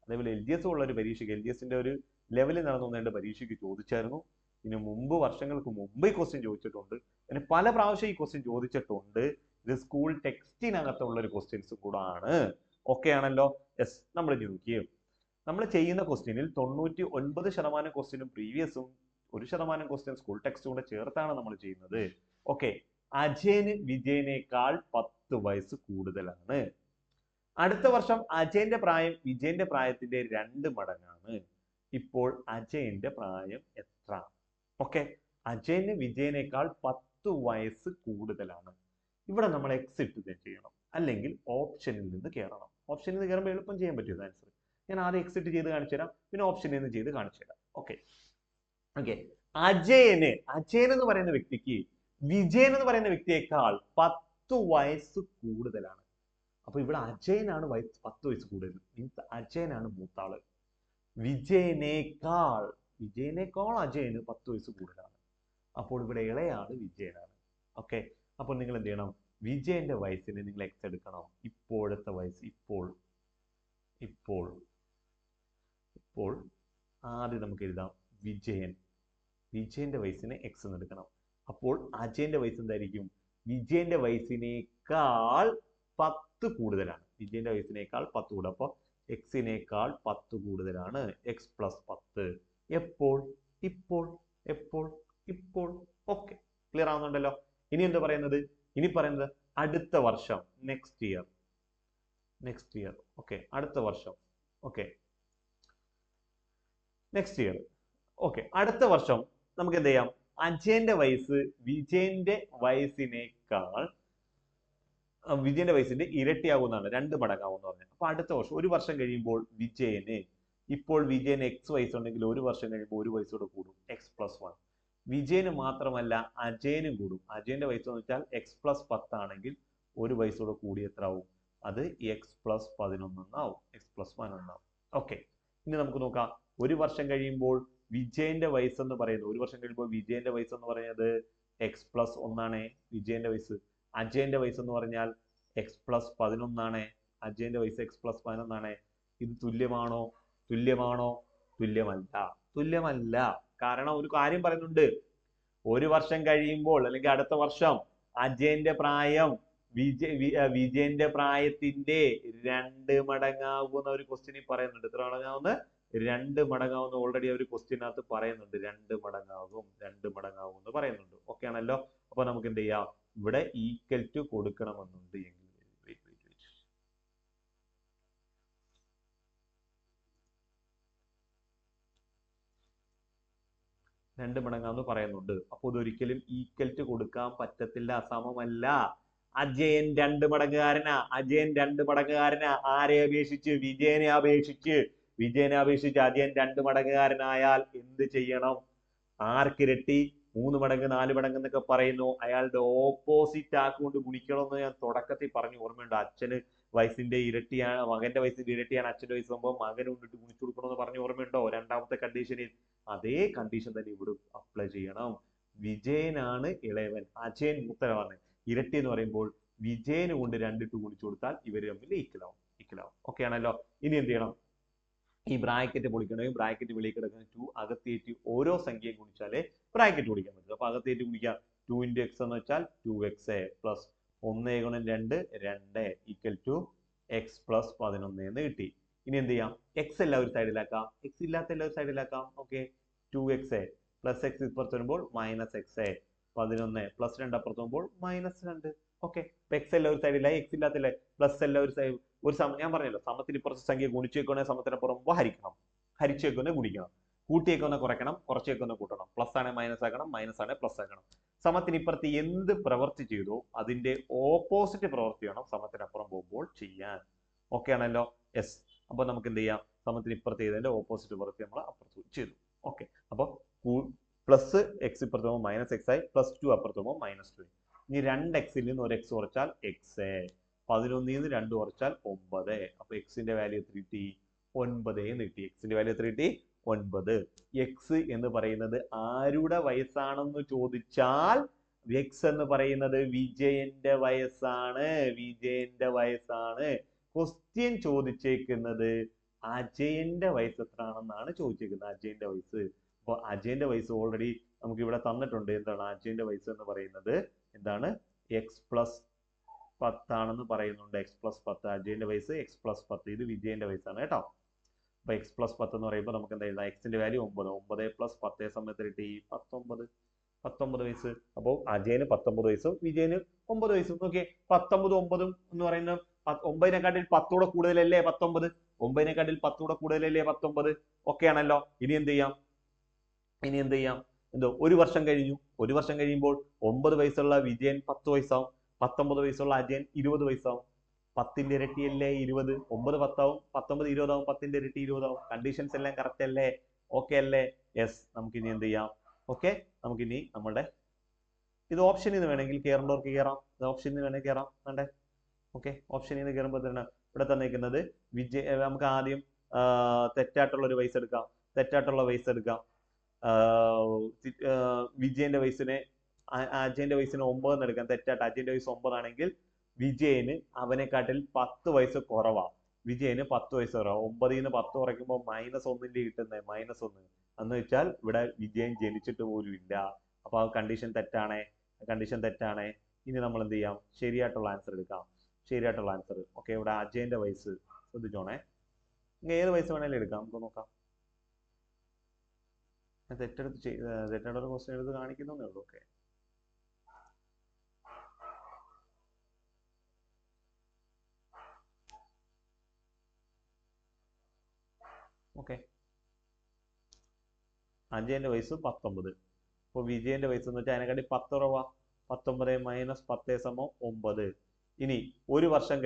അതേപോലെ LGS ഉള്ള ഒരു പരീക്ഷയ്ക്ക്, LGSന്റെ ഒരു ലെവലിൽ നടന്ന 2 പരീക്ഷയ്ക്ക് ചോദിച്ചായിരുന്നു. ഇതിന് മുമ്പ്, വർഷങ്ങൾക്ക് മുമ്പ് ഈ ക്വസ്റ്റ്യൻ ചോദിച്ചിട്ടുണ്ട്. പിന്നെ പല പ്രാവശ്യം ഈ ക്വസ്റ്റ്യൻ ചോദിച്ചിട്ടുണ്ട്. ഇത് സ്കൂൾ ടെക്സ്റ്റിനകത്തുള്ള ഒരു ക്വസ്റ്റ്യൻസ് കൂടാണ്. ഓക്കെ ആണല്ലോ? യെസ്, നമ്മൾ നോക്കിയും നമ്മൾ ചെയ്യുന്ന ക്വസ്റ്റ്യനിൽ 99% ക്വസ്റ്റ്യനും പ്രീവിയസും 1% ക്വസ്റ്റ്യൻ സ്കൂൾ ടെക്സ്റ്റ് കൂടെ ചേർത്താണ് നമ്മൾ ചെയ്യുന്നത്. ഓക്കെ, അജയന് വിജയനേക്കാൾ 10 വയസ്സ് കൂടുതലാണ്. അടുത്ത വർഷം അജയന്റെ പ്രായം വിജയന്റെ പ്രായത്തിന്റെ 2 മടങ്ങാണ്. ഇപ്പോൾ അജയന്റെ പ്രായം എത്ര? ഓക്കെ, അജയന് വിജയനേക്കാൾ 10 വയസ്സ് കൂടുതലാണ്. ഇവിടെ നമ്മൾ എക്സ് ഇട്ട് ചെയ്യണം, അല്ലെങ്കിൽ ഓപ്ഷനിൽ നിന്ന് കയറണം. ഓപ്ഷനിൽ നിന്ന് കയറുമ്പോൾ എളുപ്പം ചെയ്യാൻ പറ്റും ആൻസർ. ഞാൻ ആദ്യം എക്സ് ഇട്ട് ചെയ്ത് കാണിച്ചു തരാം, പിന്നെ ഓപ്ഷനിൽ നിന്ന് ചെയ്ത് കാണിച്ചു തരാം. ഓക്കെ, അജയൻ എന്ന് പറയുന്ന വ്യക്തിക്ക് വിജയൻ എന്ന് പറയുന്ന വ്യക്തിയേക്കാൾ 10 വയസ്സ് കൂടുതലാണ്. അപ്പൊ ഇവിടെ അജയനാണ് 10 വയസ്സ് കൂടുതൽ. മീൻസ് അജയനാണ് മൂത്താള്. വിജയനേക്കാൾ അജയന് 10 വയസ്സ് കൂടുതലാണ്. അപ്പോൾ ഇവിടെ ഇളയാള് വിജയനാണ്. ഓക്കെ, അപ്പോൾ നിങ്ങൾ എന്ത് ചെയ്യണം? വിജയന്റെ വയസ്സിന് നിങ്ങൾ എക്സ് എടുക്കണം. ഇപ്പോഴത്തെ വയസ്സ്, ഇപ്പോൾ ആദ്യം നമുക്ക് എഴുതാം വിജയന്റെ വയസ്സിന് എക്സ് എന്ന് എടുക്കണം. അപ്പോൾ അജയന്റെ വയസ്സ് എന്തായിരിക്കും? വിജയന്റെ വയസ്സിനേക്കാൾ 10 കൂടുതലാണ്. വിജയന്റെ വയസ്സിനേക്കാൾ 10 കൂടുതൽ. അപ്പോൾ എക്സിനേക്കാൾ 10 കൂടുതലാണ്. എക്സ് + 10 എപ്പോൾ? ഇപ്പോൾ. ഓക്കെ, ക്ലിയർ ആവുന്നുണ്ടല്ലോ? ഇനി എന്താ പറയുന്നത്? ഇനി പറയുന്നത് അടുത്ത വർഷം, നെക്സ്റ്റ് ഇയർ. ഓക്കെ, അടുത്ത വർഷം. Okay, next year. ഓക്കെ, അടുത്ത വർഷം നമുക്ക് എന്ത് ചെയ്യാം? അജയന്റെ വയസ്സ് വിജയന്റെ വയസ്സിന്റെ ഇരട്ടിയാകുന്നതാണ്, 2 മടങ്ങാവുന്ന പറഞ്ഞത്. അപ്പൊ അടുത്ത വർഷം, ഒരു വർഷം കഴിയുമ്പോൾ വിജയന് ഇപ്പോൾ വിജയന് എക്സ് വയസ്സുണ്ടെങ്കിൽ ഒരു വർഷം കഴിയുമ്പോൾ ഒരു വയസ്സോടെ കൂടും, x+1. വിജയന് മാത്രമല്ല അജയനും കൂടും. അജയന്റെ വയസ്സ് എന്ന് വെച്ചാൽ x+10 ആണെങ്കിൽ ഒരു വയസ്സോടെ കൂടി എത്ര ആവും? അത് x+11 എന്നാവും, x+11 ആവും. ഓക്കെ, ഇനി നമുക്ക് നോക്കാം. ഒരു വർഷം കഴിയുമ്പോൾ വിജയന്റെ വയസ്സ് എന്ന് പറയുന്നത്, ഒരു വർഷം കഴിയുമ്പോൾ വിജയന്റെ വയസ്സ് എന്ന് പറയുന്നത് x+1 ആണ് വിജയന്റെ വയസ്സ്. അജയന്റെ വയസ്സ് എന്ന് പറഞ്ഞാൽ x+11 ആണ്. അജയന്റെ വയസ്സ് x+11 ആണ്. ഇത് തുല്യമാണോ? തുല്യമാണോ? തുല്യമല്ല. തുല്യമല്ല. കാരണം ഒരു കാര്യം പറയുന്നുണ്ട്, ഒരു വർഷം കഴിയുമ്പോൾ അല്ലെങ്കിൽ അടുത്ത വർഷം അജയന്റെ പ്രായം വിജയന്റെ പ്രായത്തിന്റെ 2 മടങ്ങാകുന്ന ഒരു ക്വസ്റ്റ്യനിൽ പറയുന്നുണ്ട്. എത്ര മടങ്ങാവുന്ന? 2 മടങ്ങാവുന്ന. ഓൾറെഡി ഒരു ക്വസ്റ്റ്യനകത്ത് പറയുന്നുണ്ട് 2 മടങ്ങാകും, 2 മടങ്ങാകും എന്ന് പറയുന്നുണ്ട്. ഓക്കെ ആണല്ലോ? അപ്പൊ നമുക്ക് എന്ത് ചെയ്യാം? ഇവിടെ ഈക്വൽ ടു കൊടുക്കണമെന്നുണ്ട് എങ്കിൽ 2 മടങ്ങാന്ന് പറയുന്നുണ്ട്. അപ്പോൾ ഇതൊരിക്കലും ഈക്വൽ ടു കൊടുക്കാൻ പറ്റത്തില്ല, സമമല്ല. അജയൻ 2 മടങ്ങുകാരനാ. അജയൻ 2 മടങ്ങുകാരനാ. ആരെ അപേക്ഷിച്ച്? വിജയനെ അപേക്ഷിച്ച്. വിജയനെ അപേക്ഷിച്ച് അജയൻ 2 മടങ്ങുകാരനായാൽ എന്ത് ചെയ്യണം? ആർക്കിരട്ടി? 3 മടങ്ങ് 4 മടങ്ങ് എന്നൊക്കെ പറയുന്നു. അയാളുടെ ഓപ്പോസിറ്റ് ആക്കുകൊണ്ട് ഗുണിക്കണമെന്ന് ഞാൻ തുടക്കത്തിൽ പറഞ്ഞു, ഓർമ്മയുണ്ട്? അച്ഛന് വയസ്സിന്റെ ഇരട്ടിയാണ്, മകന്റെ വയസ്സിന്റെ ഇരട്ടിയാണ് അച്ഛന്റെ വയസ്സ് ആകുമ്പോൾ മകന് കൊണ്ടിട്ട് ഗുണിച്ചു കൊടുക്കണമെന്ന് പറഞ്ഞു, ഓർമ്മയുണ്ടോ? രണ്ടാമത്തെ കണ്ടീഷനിൽ അതേ കണ്ടീഷൻ തന്നെ ഇവിടെ അപ്ലൈ ചെയ്യണം. വിജയനാണ് ഇളയവൻ, അജയൻ മൂത്തവനാണ്. ഇരട്ടി എന്ന് പറയുമ്പോൾ വിജയന് കൊണ്ട് 2 ഇട്ട് ഗുണിച്ചു കൊടുത്താൽ ഇവർ തമ്മിൽ ഈക്വലാവും. ഓക്കെ ആണല്ലോ? ഇനി എന്ത് ചെയ്യണം? ഈ ബ്രാക്കറ്റ് പൊളിക്കണമെങ്കിൽ ബ്രാക്കറ്റ് വെളിയിൽ കിടക്കുന്ന 2 അകത്തേറ്റ് ഓരോ സംഖ്യയും ഗുണിച്ചാലേ ബ്രാക്കറ്റ് പൊളിക്കാൻ പറ്റും. അപ്പൊ അകത്തേറ്റ് ഗുണിക്കാം. 2 × x എന്ന് വെച്ചാൽ 2x plus 1 × 2 2 equal to x+11 എന്ന് കിട്ടി. ഇനി എന്ത് ചെയ്യാം? എക്സ് എല്ലാം ഒരു സൈഡിലാക്കാം, എക്സ് ഇല്ലാത്ത എല്ലാം ഒരു സൈഡിലാക്കാം. ഓക്കെ, 2x പ്ലസ് എക്സ് ഇപ്പുറത്ത് വരുമ്പോൾ -x 11 പ്ലസ് 2 അപ്പുറത്ത് പോകുമ്പോൾ -2. ഓക്കെ, എക്സ് എല്ലാം ഒരു സൈഡിലായി, എക്സ് ഇല്ലാത്തില്ലേ? പ്ലസ് എല്ലാം ഒരു സൈഡ്. ഞാൻ പറഞ്ഞല്ലോ, സമത്തിന് ഇപ്പുറത്തെ സംഖ്യ ഗുണിച്ചേക്കണേ സമത്തിനപ്പുറം ഹരിക്കണം, ഹരിച്ചേക്കൊന്നെ ഗുണിക്കണം, കൂട്ടിയേക്കൊന്നെ കുറയ്ക്കണം, കുറച്ചേക്കൊന്നെ കൂട്ടണം. പ്ലസ് ആണ് മൈനസ് ആക്കണം, മൈനസ് ആണ് പ്ലസ് ആക്കണം. സമത്തിന് ഇപ്പുറത്ത് എന്ത് പ്രവൃത്തി ചെയ്തോ അതിന്റെ ഓപ്പോസിറ്റ് പ്രവൃത്തിയാണ് സമത്തിനപ്പുറം പോകുമ്പോൾ ചെയ്യാൻ. ഓക്കെ ആണല്ലോ? യെസ്. അപ്പൊ നമുക്ക് എന്ത് ചെയ്യാം? സമത്തിന് ഇപ്പുറത്ത് ചെയ്തതിന്റെ ഓപ്പോസിറ്റ് പ്രവൃത്തി നമ്മൾ അപ്പുറത്ത് ചെയ്തു. ഓക്കെ, അപ്പൊ പ്ലസ് എക്സ് ഇപ്പുറത്ത് പോകുമ്പോൾ -x ആയി, +2 അപ്പുറത്ത് പോകുമ്പോൾ -2. ഇനി 2x നിന്ന് ഒരു x കുറച്ചാൽ x, 11 നിന്ന് 2 കുറച്ചാൽ 9. അപ്പൊ എക്സിന്റെ വാല്യൂ എത്ര കിട്ടി? 9 എന്ന് കിട്ടി. എക്സിന്റെ വാല്യൂ എത്ര കിട്ടി? 9. എക്സ് എന്ന് പറയുന്നത് ആരുടെ വയസ്സാണെന്ന് ചോദിച്ചാൽ എക്സ് എന്ന് പറയുന്നത് വിജയന്റെ വയസ്സാണ്. വിജയന്റെ വയസ്സാണ്. ക്വസ്റ്റ്യൻ ചോദിച്ചേക്കുന്നത് അജയന്റെ വയസ്സ് എത്രയാണെന്നാണ് ചോദിച്ചേക്കുന്നത്. അജയന്റെ വയസ്സ്. അപ്പൊ അജയന്റെ വയസ്സ് ഓൾറെഡി നമുക്ക് ഇവിടെ തന്നിട്ടുണ്ട്. എന്താണ് അജയന്റെ വയസ്സ് എന്ന് പറയുന്നത്? എന്താണ്? x+10 ആണെന്ന് പറയുന്നുണ്ട്. x+10 അജയന്റെ വയസ്സ് x+10. ഇത് വിജയന്റെ വയസ്സാണ് കേട്ടോ. അപ്പൊ x+10 എന്ന് പറയുമ്പോൾ നമുക്ക് എന്താ എഴുതാം? എക്സിന്റെ വാല്യൂ 9. 9 + 10 സമയത്ത് കിട്ടി 19 വയസ്സ്. അപ്പോൾ അജയന് 19 വയസ്സും വിജയന് 9 വയസ്സും. ഓക്കെ, 19 9 എന്ന് പറയുന്നത് 9-നേക്കാട്ടിൽ 10 കൂടെ കൂടുതലല്ലേ 19? 9-നേക്കാട്ടിൽ 10 കൂടെ കൂടുതലല്ലേ 19? ഓക്കെ ആണല്ലോ? ഇനി എന്ത് ചെയ്യാം? എന്തോ ഒരു വർഷം കഴിഞ്ഞു. ഒരു വർഷം കഴിയുമ്പോൾ 9 വയസ്സുള്ള വിജയൻ 10 വയസ്സാവും, 19 വയസ്സുള്ള അജയൻ 20 വയസ്സാവും. 10ന്റെ ഇരട്ടിയല്ലേ 20? 9 10 ആവും, 19 20 ആവും, 10ന്റെ ഇരട്ടി 20 ആവും. കണ്ടീഷൻസ് എല്ലാം കറക്റ്റ് അല്ലേ? ഓക്കെ അല്ലേ? യെസ്. നമുക്കിനി എന്ത് ചെയ്യാം? ഓക്കെ, നമുക്കിനി നമ്മുടെ ഇത് ഓപ്ഷനിൽ നിന്ന് വേണമെങ്കിൽ കയറേണ്ടവർക്ക് കയറാം. ഓപ്ഷനിൽ നിന്ന് വേണമെങ്കിൽ കയറാം. വേണ്ടേ? ഓക്കെ, ഓപ്ഷനിൽ നിന്ന് കയറുമ്പോൾ തന്നെ ഇവിടെ തന്നിരിക്കുന്നത് നമുക്ക് ആദ്യം തെറ്റായിട്ടുള്ള ഒരു വയസ്സ് എടുക്കാം. വിജയന്റെ വയസ്സിനെ അജയന്റെ വയസ്സിന് 9 എന്ന് എടുക്കാം. തെറ്റായിട്ട് അജയന്റെ വയസ്സ് 9 ആണെങ്കിൽ വിജയന് അവനെക്കാട്ടിൽ 10 വയസ്സ് കുറവാ. വിജയന് 10 വയസ്സ് കുറവാ. 9ൽ നിന്ന് 10 കുറയ്ക്കുമ്പോൾ -1 കിട്ടുന്നത്, -1 എന്ന് വെച്ചാൽ ഇവിടെ വിജയൻ ജനിച്ചിട്ട് പോലും ഇല്ല. അപ്പൊ ആ കണ്ടീഷൻ തെറ്റാണ്. ഇനി നമ്മൾ എന്ത് ചെയ്യാം? ശരിയായിട്ടുള്ള ആൻസർ എടുക്കാം. ശരിയായിട്ടുള്ള ആൻസർ. ഓക്കെ, ഇവിടെ അജയന്റെ വയസ്സ് ശ്രദ്ധിച്ചോണേ. ഏത് വയസ്സ് വേണേലും എടുക്കാം. നമുക്ക് നോക്കാം. തെറ്റായിട്ടുള്ള ക്വസ്റ്റ്യൻ എടുത്ത് കാണിക്കുന്നേ ഉള്ളൂ. ഓക്കെ, അജയന്റെ വയസ്സ് 19. അപ്പോൾ വിജയന്റെ വയസ്സ് എന്ന് വെച്ചാൽ അതിനെക്കാട്ടി 10 കുറവാ. 19 - 10 = 9. ഇനി ഒരു വർഷം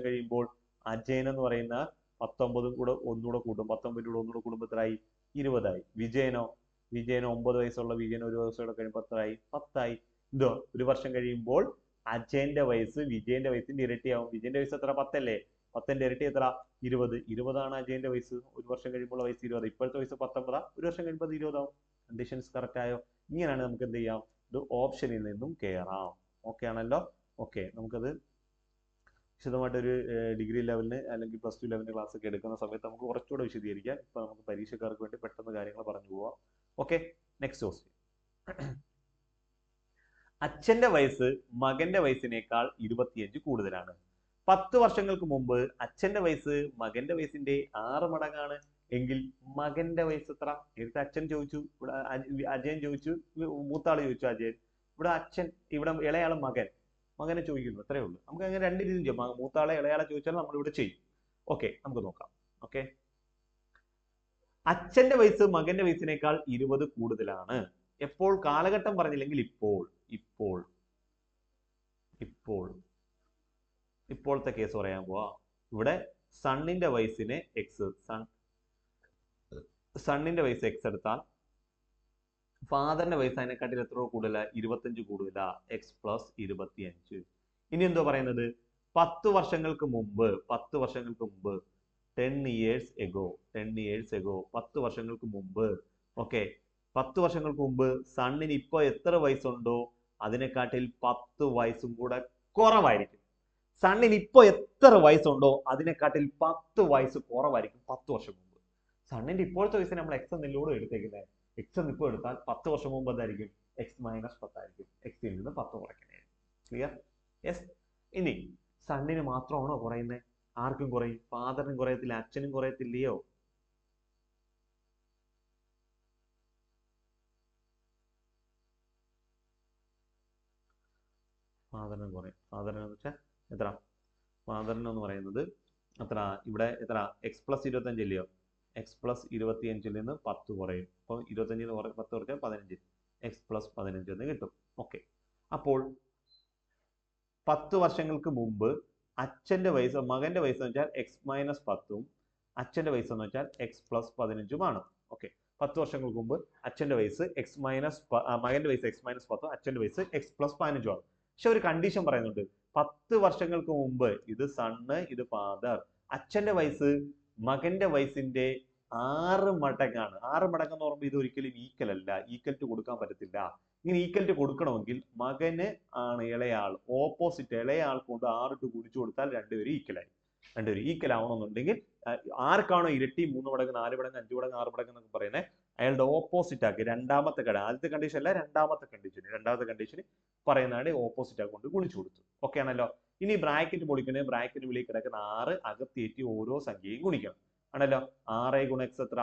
കഴിയുമ്പോൾ അജയൻ എന്ന് പറയുന്ന 19 കൂടെ ഒന്നുകൂടെ കൂട്ടും, 19 കൂടെ ഒന്നുകൂടെ കൂടുമ്പോൾ എത്രയായി? 20ആയി. വിജയനോ 9 വയസ്സുള്ള വിജയൻ ഒരു ദിവസം കൂടെ കഴിയുമ്പോൾ എത്രയായി? 10ആയി. ഇതോ ഒരു വർഷം കഴിയുമ്പോൾ അജയന്റെ വയസ്സ് വിജയന്റെ വയസ്സിന്റെ ഇരട്ടിയാവും. വിജയന്റെ വയസ്സ് എത്ര? 10 അല്ലേ? 10ന്റെ ഇരട്ടി എത്ര? 20. 20ആണ് അജയന്റെ വയസ്സ്. ഒരു വർഷം കഴിയുമ്പോൾ വയസ്സ് 20. ഇപ്പോഴത്തെ വയസ്സ് 19. ഒരു വർഷം കഴിയുമ്പോൾ 20 ആവും. കണ്ടീഷൻസ് കറക്റ്റ് ആയോ? ഇങ്ങനെയാണ് നമുക്ക് എന്ത് ചെയ്യാം? ഇത് ഓപ്ഷനിൽ നിന്നും കയറാം. ഓക്കെ ആണല്ലോ? ഓക്കെ, നമുക്കത് വിശദമായിട്ടൊരു ഡിഗ്രി ലെവലിന് അല്ലെങ്കിൽ പ്ലസ് 2 ലെവലിന് ക്ലാസ് ഒക്കെ എടുക്കുന്ന സമയത്ത് നമുക്ക് കുറച്ചുകൂടെ വിശദീകരിക്കാം. ഇപ്പൊ നമുക്ക് പരീക്ഷക്കാർക്ക് വേണ്ടി പെട്ടെന്ന് കാര്യങ്ങൾ പറഞ്ഞു പോവാം. Okay, next question. അച്ഛന്റെ വയസ്സ് മകന്റെ വയസ്സിനേക്കാൾ 25 കൂടുതലാണ്. 10 വർഷങ്ങൾക്ക് മുമ്പ് അച്ഛന്റെ വയസ്സ് മകന്റെ വയസ്സിന്റെ 6 മടങ്ങാണ് എങ്കിൽ മകന്റെ വയസ്സ് എത്ര? നേരത്തെ അച്ഛൻ ചോദിച്ചു, ഇവിടെ അജയൻ ചോദിച്ചു, മൂത്താള് ചോദിച്ചു അജയൻ. ഇവിടെ അച്ഛൻ, ഇവിടെ ഇളയാള് മകനെ ചോദിക്കുന്നു. അത്രേ ഉള്ളൂ. നമുക്ക് അങ്ങനെ രണ്ട് രീതിയിൽ ചെയ്യാം. മൂത്താളെ ഇളയാളെ ചോദിച്ചാൽ നമ്മൾ ഇവിടെ ചെയ്യും. ഓക്കെ, നമുക്ക് നോക്കാം. ഓക്കെ, അച്ഛന്റെ വയസ്സ് മകന്റെ വയസ്സിനേക്കാൾ 20 കൂടുതലാണ്. എപ്പോൾ? കാലഘട്ടം പറഞ്ഞില്ലെങ്കിൽ ഇപ്പോൾ. ഇപ്പോഴത്തെ കേസ് പറയാൻ പോവാ. ഇവിടെ സണ്ണിന്റെ വയസ്സിനെ സണ്ണിന്റെ വയസ്സ് എക്സ് എടുത്താൽ ഫാദറിന്റെ വയസ്സ് അതിനെക്കാട്ടിൽ എത്ര കൂടുതലാ? 25 കൂടുതലാ. X plus 25. ഇനി എന്തോ പറയുന്നത്? 10 വർഷങ്ങൾക്ക് മുമ്പ് 10 years ago 10 വർഷങ്ങൾക്ക് മുമ്പ്. ഓക്കെ, 10 വർഷങ്ങൾക്ക് മുമ്പ് സണ്ണിന് ഇപ്പോൾ എത്ര വയസ്സുണ്ടോ അതിനെക്കാട്ടിൽ 10 വയസ്സും കൂടെ കുറവായിരിക്കും. സണ്ണിന് ഇപ്പോൾ എത്ര വയസ്സുണ്ടോ അതിനെക്കാട്ടിൽ 10 വയസ്സ് കുറവായിരിക്കും 10 വർഷം മുമ്പ്. സണ്ണിന്റെ ഇപ്പോഴത്തെ വയസ്സിന് നമ്മൾ എക്സ് എന്നിലൂടെ എടുത്തേക്കുന്നത്. എക്സ് എന്ന് ഇപ്പോൾ എടുത്താൽ 10 വർഷം മുമ്പ് എന്തായിരിക്കും? എക്സ് മൈനസ് 10 ആയിരിക്കും. എക്സിൽ നിന്ന് 10 കുറയ്ക്കണേ. ക്ലിയർ? യെസ്. ഇനി സണ്ണിന് മാത്രമാണോ കുറയുന്നത്? ആർക്കും കുറയും. ഫാദറിനും കുറയത്തില്ല, അച്ഛനും കുറയത്തില്ലയോ? ഫാദറിനും കുറയും. ഫാദറിനെന്ന് വെച്ചാൽ എത്ര? ഫാദറിനെന്ന് പറയുന്നത് എത്ര? ഇവിടെ എത്ര? എക്സ് പ്ലസ് 25 ഇല്ലയോ? എക്സ് പ്ലസ് 25ൽ നിന്ന് 10 കുറയും. അപ്പോൾ 25 10 കുറച്ചാൽ 15. എക്സ് പ്ലസ് 15 എന്ന് കിട്ടും. ഓക്കെ, അപ്പോൾ 10 വർഷങ്ങൾക്ക് മുമ്പ് അച്ഛന്റെ വയസ്സ് മകന്റെ വയസ്സ് എന്ന് വെച്ചാൽ എക്സ് മൈനസ് 10ഉം അച്ഛന്റെ വയസ്സ് എന്ന് വെച്ചാൽ എക്സ് പ്ലസ് 15ഉമാണ്. ഓക്കെ, 10 വർഷങ്ങൾക്ക് മുമ്പ് അച്ഛന്റെ വയസ്സ് മകന്റെ വയസ്സ് എക്സ് മൈനസ് 10ഉം അച്ഛന്റെ വയസ്സ് എക്സ് പ്ലസ് 15ഉമാണ്. പക്ഷെ ഒരു കണ്ടീഷൻ പറയുന്നുണ്ട്. 10 വർഷങ്ങൾക്ക് മുമ്പ് ഇത് സണ്ണ്, ഇത് ഫാദർ. അച്ഛന്റെ വയസ്സ് മകന്റെ വയസ്സിന്റെ 6 മടങ്ങാണ്. 6 മടങ്ങ് എന്ന് പറയുമ്പോൾ ഇത് ഒരിക്കലും ഈക്വൽ അല്ല. ഈക്വൽ ടു കൊടുക്കാൻ പറ്റത്തില്ല. ഇങ്ങനെ ഈക്വൽ ടു കൊടുക്കണമെങ്കിൽ മകന് ആണ് ഇളയാൾ, ഓപ്പോസിറ്റ് ഇളയാൾ കൊണ്ട് 6 ഇട്ട് കുടിച്ചു കൊടുത്താൽ രണ്ടുപേരും ഈക്വലായി. രണ്ടുപേരും ഈക്വൽ ആവണമെന്നുണ്ടെങ്കിൽ ആർക്കാണോ ഇരട്ടി 3 മടങ്ങ് 4 മടങ്ങ് 5 മടങ്ങ് 6 മടങ്ങ് എന്നൊക്കെ പറയുന്നത് അയാളുടെ ഓപ്പോസിറ്റ് ആക്കി രണ്ടാമത്തെ ഘടകം, ആദ്യത്തെ കണ്ടീഷൻ അല്ല രണ്ടാമത്തെ കണ്ടീഷൻ പറയുന്നതാണ് ഓപ്പോസിറ്റ് ആക്കി കൊണ്ട് ഗുണിച്ചു കൊടുത്തു. ഓക്കെ ആണല്ലോ? ഇനി ബ്രാക്കറ്റ് പൊളിക്കണേ, ബ്രാക്കറ്റ് വെളിയിൽ കിടക്കുന്ന 6 അകത്തേറ്റി ഓരോ സംഖ്യയും ഗുണിക്കണം. ആണല്ലോ? 6 ഗുണം എക്സ് എത്ര?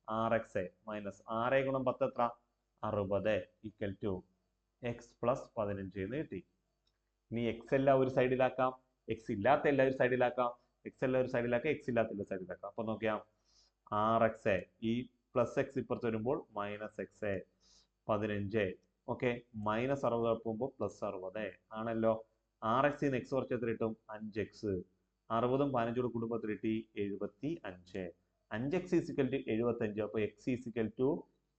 6x മൈനസ് 6 ഗുണം 10 എത്ര? 60 ഈക്വൽ ടു എക്സ് പ്ലസ് 15 എന്ന് കിട്ടി. ഇനി എക്സ് എല്ലാം ഒരു സൈഡിലാക്കാം, എക്സ് ഇല്ലാത്ത എല്ലാം ഒരു സൈഡിലാക്കാം. എക്സ് എല്ലാം ഒരു സൈഡിലാക്കാം, എക്സ് ഇല്ലാത്ത എല്ലാം സൈഡിലാക്കാം. അപ്പൊ നോക്കിയാം 6x ഈ പ്ലസ് എക്സ് ഇപ്പുറത്ത് വരുമ്പോൾ മൈനസ് എക്സ് 15. ഓക്കെ, മൈനസ് 60 പോകുമ്പോൾ പ്ലസ് 60 ആണല്ലോ. 6x എക്സ് കുറച്ച് എത്ര കിട്ടും? 5x. 60ഉം 15 കൂടുമ്പോൾ എത്ര കിട്ടി? 75. 5x is equal to 75. അപ്പോൾ x is equal to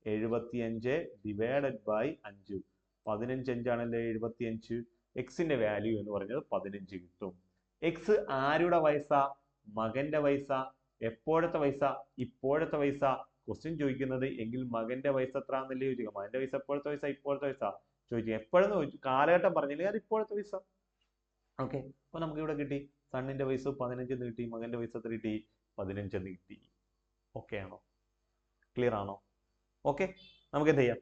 75 divided by 5. 15 5 ആണല്ലോ 75. എക്സിന്റെ വാല്യൂ എന്ന് പറഞ്ഞത് 15 കിട്ടും. എക്സ് ആരുടെ വയസ്സാ? മകന്റെ വയസ്സാ? എപ്പോഴത്തെ വയസ്സാ? ഇപ്പോഴത്തെ വയസ്സാ? ക്വസ്റ്റ്യൻ ചോദിക്കുന്നത് എങ്കിൽ മകന്റെ വയസ്സ് എത്ര എന്നല്ലേ ചോദിക്കുക. മകന്റെ വയസ്സ് എപ്പോഴത്തെ വയസ്സാ? ഇപ്പോഴത്തെ വയസ്സാ ചോദിക്കുക. എപ്പോഴെന്ന് ചോദിച്ചു, കാലഘട്ടം പറഞ്ഞില്ലെങ്കിൽ അത് ഇപ്പോഴത്തെ വയസ്സാ. ഓക്കെ, അപ്പൊ നമുക്ക് ഇവിടെ കിട്ടി സണ്ണിന്റെ വയസ്സ് 15 എന്ന് കിട്ടി, മകന്റെ വയസ്സ് എത്ര കിട്ടി? 15 എന്ന് കിട്ടി. ഓക്കെ ആണോ? ക്ലിയർ ആണോ? ഓക്കെ, നമുക്ക് എന്ത് ചെയ്യാം?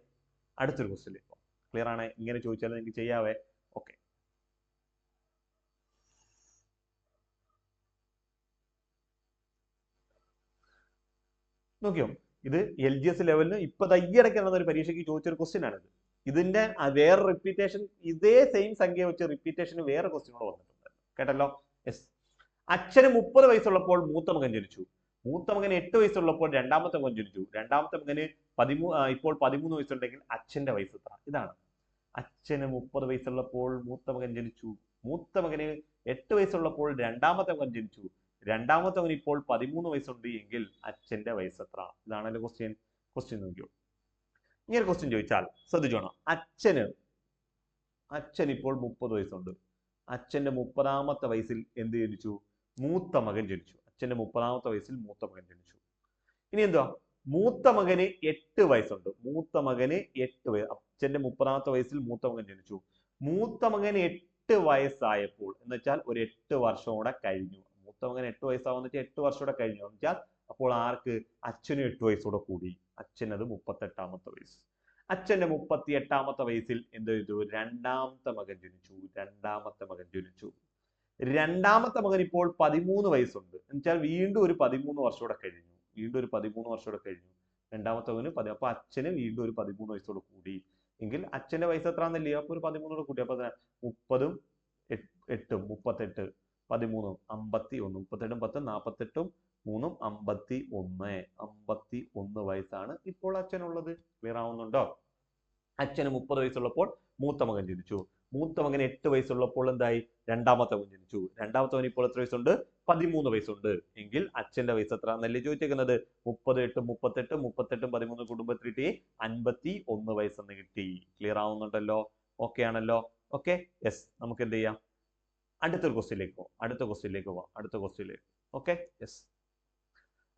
അടുത്തൊരു ക്വസ്റ്റ്യൻ ക്ലിയർ ആണ്. ഇങ്ങനെ ചോദിച്ചാൽ നിങ്ങൾക്ക് ചെയ്യാവേ. ഓക്കെ, നോക്കിയോ, ഇത് LGS ലെവലിന് ഇപ്പൊ തയ്യടക്കി നടന്ന ഒരു പരീക്ഷയ്ക്ക് ചോദിച്ചൊരു ക്വസ്റ്റ്യൻ ആണിത്. ഇതിന്റെ വേറെ റിപ്പീറ്റേഷൻ, ഇതേ സെയിം സംഖ്യ വെച്ച് റിപ്പീറ്റേഷന് വേറെ ക്വസ്റ്റ്യൻ കൂടെ വന്നിട്ടുണ്ട്. കേട്ടല്ലോ? യെസ്. അച്ഛന് 30 വയസ്സുള്ളപ്പോൾ മൂത്ത മകൻ ജനിച്ചു. മൂത്ത മകന് 8 വയസ്സുള്ളപ്പോൾ രണ്ടാമത്തെ മകൻ ജനിച്ചു. രണ്ടാമത്തെ മകന് ഇപ്പോൾ 13 വയസ്സുണ്ടെങ്കിൽ അച്ഛന്റെ വയസ്സ് എത്ര? ഇതാണ്. അച്ഛന് 30 വയസ്സുള്ളപ്പോൾ മൂത്ത മകൻ ജനിച്ചു. മൂത്ത മകന് 8 വയസ്സുള്ളപ്പോൾ രണ്ടാമത്തെ മകൻ ജനിച്ചു. രണ്ടാമത്തവന് ഇപ്പോൾ 13 വയസ്സുണ്ട് എങ്കിൽ അച്ഛന്റെ വയസ്സ് എത്ര? ഇതാണല്ലോ ക്വസ്റ്റ്യൻ നോക്കിയോ. ഇങ്ങനെ ക്വസ്റ്റ്യൻ ചോദിച്ചാൽ ശ്രദ്ധിച്ചോണം. അച്ഛൻ ഇപ്പോൾ 30 വയസ്സുണ്ട്. അച്ഛന്റെ 30ാമത്തെ വയസ്സിൽ എന്ത് ജനിച്ചു? മൂത്ത മകൻ ജനിച്ചു. അച്ഛന്റെ 30ാമത്തെ വയസ്സിൽ മൂത്ത മകൻ ജനിച്ചു. ഇനി എന്തുവാ? മൂത്ത മകന് 8 വയസ്സുണ്ട്. മൂത്ത മകന് 8 വയസ്സ്. അച്ഛന്റെ 30ാമത്തെ വയസ്സിൽ മൂത്ത മകൻ ജനിച്ചു. മൂത്ത മകന് 8 വയസ്സായപ്പോൾ എന്ന് വെച്ചാൽ ഒരു 8 വർഷം കൂടെ കഴിഞ്ഞു. മൂത്ത മകൻ 8 വയസ്സാവുന്ന വെച്ചാൽ 8 വർഷം കൂടെ കഴിഞ്ഞു എന്ന് വെച്ചാൽ അപ്പോൾ ആർക്ക്? അച്ഛന് 8 വയസ്സൂടെ കൂടി. അച്ഛനത് 38ാമത്തെ വയസ്സ്. അച്ഛന്റെ 38ാമത്തെ വയസ്സിൽ എന്ത് ചെയ്തു? രണ്ടാമത്തെ മകൻ ജനിച്ചു. രണ്ടാമത്തെ മകൻ ഇപ്പോൾ 13 വയസ്സുണ്ട് എന്ന് വെച്ചാൽ വീണ്ടും ഒരു 13 വർഷം കൂടെ കഴിഞ്ഞു. രണ്ടാമത്തെ മകന് അപ്പൊ അച്ഛന് വീണ്ടും ഒരു 13 വയസ്സോടെ കൂടി എങ്കിൽ അച്ഛന്റെ വയസ്സ് എത്രാന്നല്ലേ? അപ്പൊ ഒരു 13 കൂടി. അപ്പൊ 30ഉം 8ഉം 38 13 51 38 10 48 3 51 വയസ്സാണ് ഇപ്പോൾ അച്ഛനുള്ളത്. ക്ലിയർ ആവുന്നുണ്ടോ? അച്ഛന് 30 വയസ്സുള്ളപ്പോൾ മൂത്ത മകൻ ജനിച്ചു. മൂത്ത മകന് 8 വയസ്സുള്ളപ്പോൾ എന്തായി? രണ്ടാമത്തെ മകൻ ജനിച്ചു. രണ്ടാമത്തെ മകൻ ഇപ്പോൾ എത്ര വയസ്സുണ്ട്? 13 വയസ്സുണ്ട് എങ്കിൽ അച്ഛന്റെ വയസ്സ് എത്ര എന്നല്ലേ ചോദിച്ചേക്കുന്നത്? 30 8 38 13 കുടുംബം കിട്ടി 51 വയസ്സെന്ന് കിട്ടി. ക്ലിയർ ആവുന്നുണ്ടല്ലോ? ഓക്കെ ആണല്ലോ? Okay, yes. നമുക്ക് എന്ത് ചെയ്യാം? അടുത്ത ക്വസ്റ്റ്യനിലേക്ക് പോവാം. Okay, yes.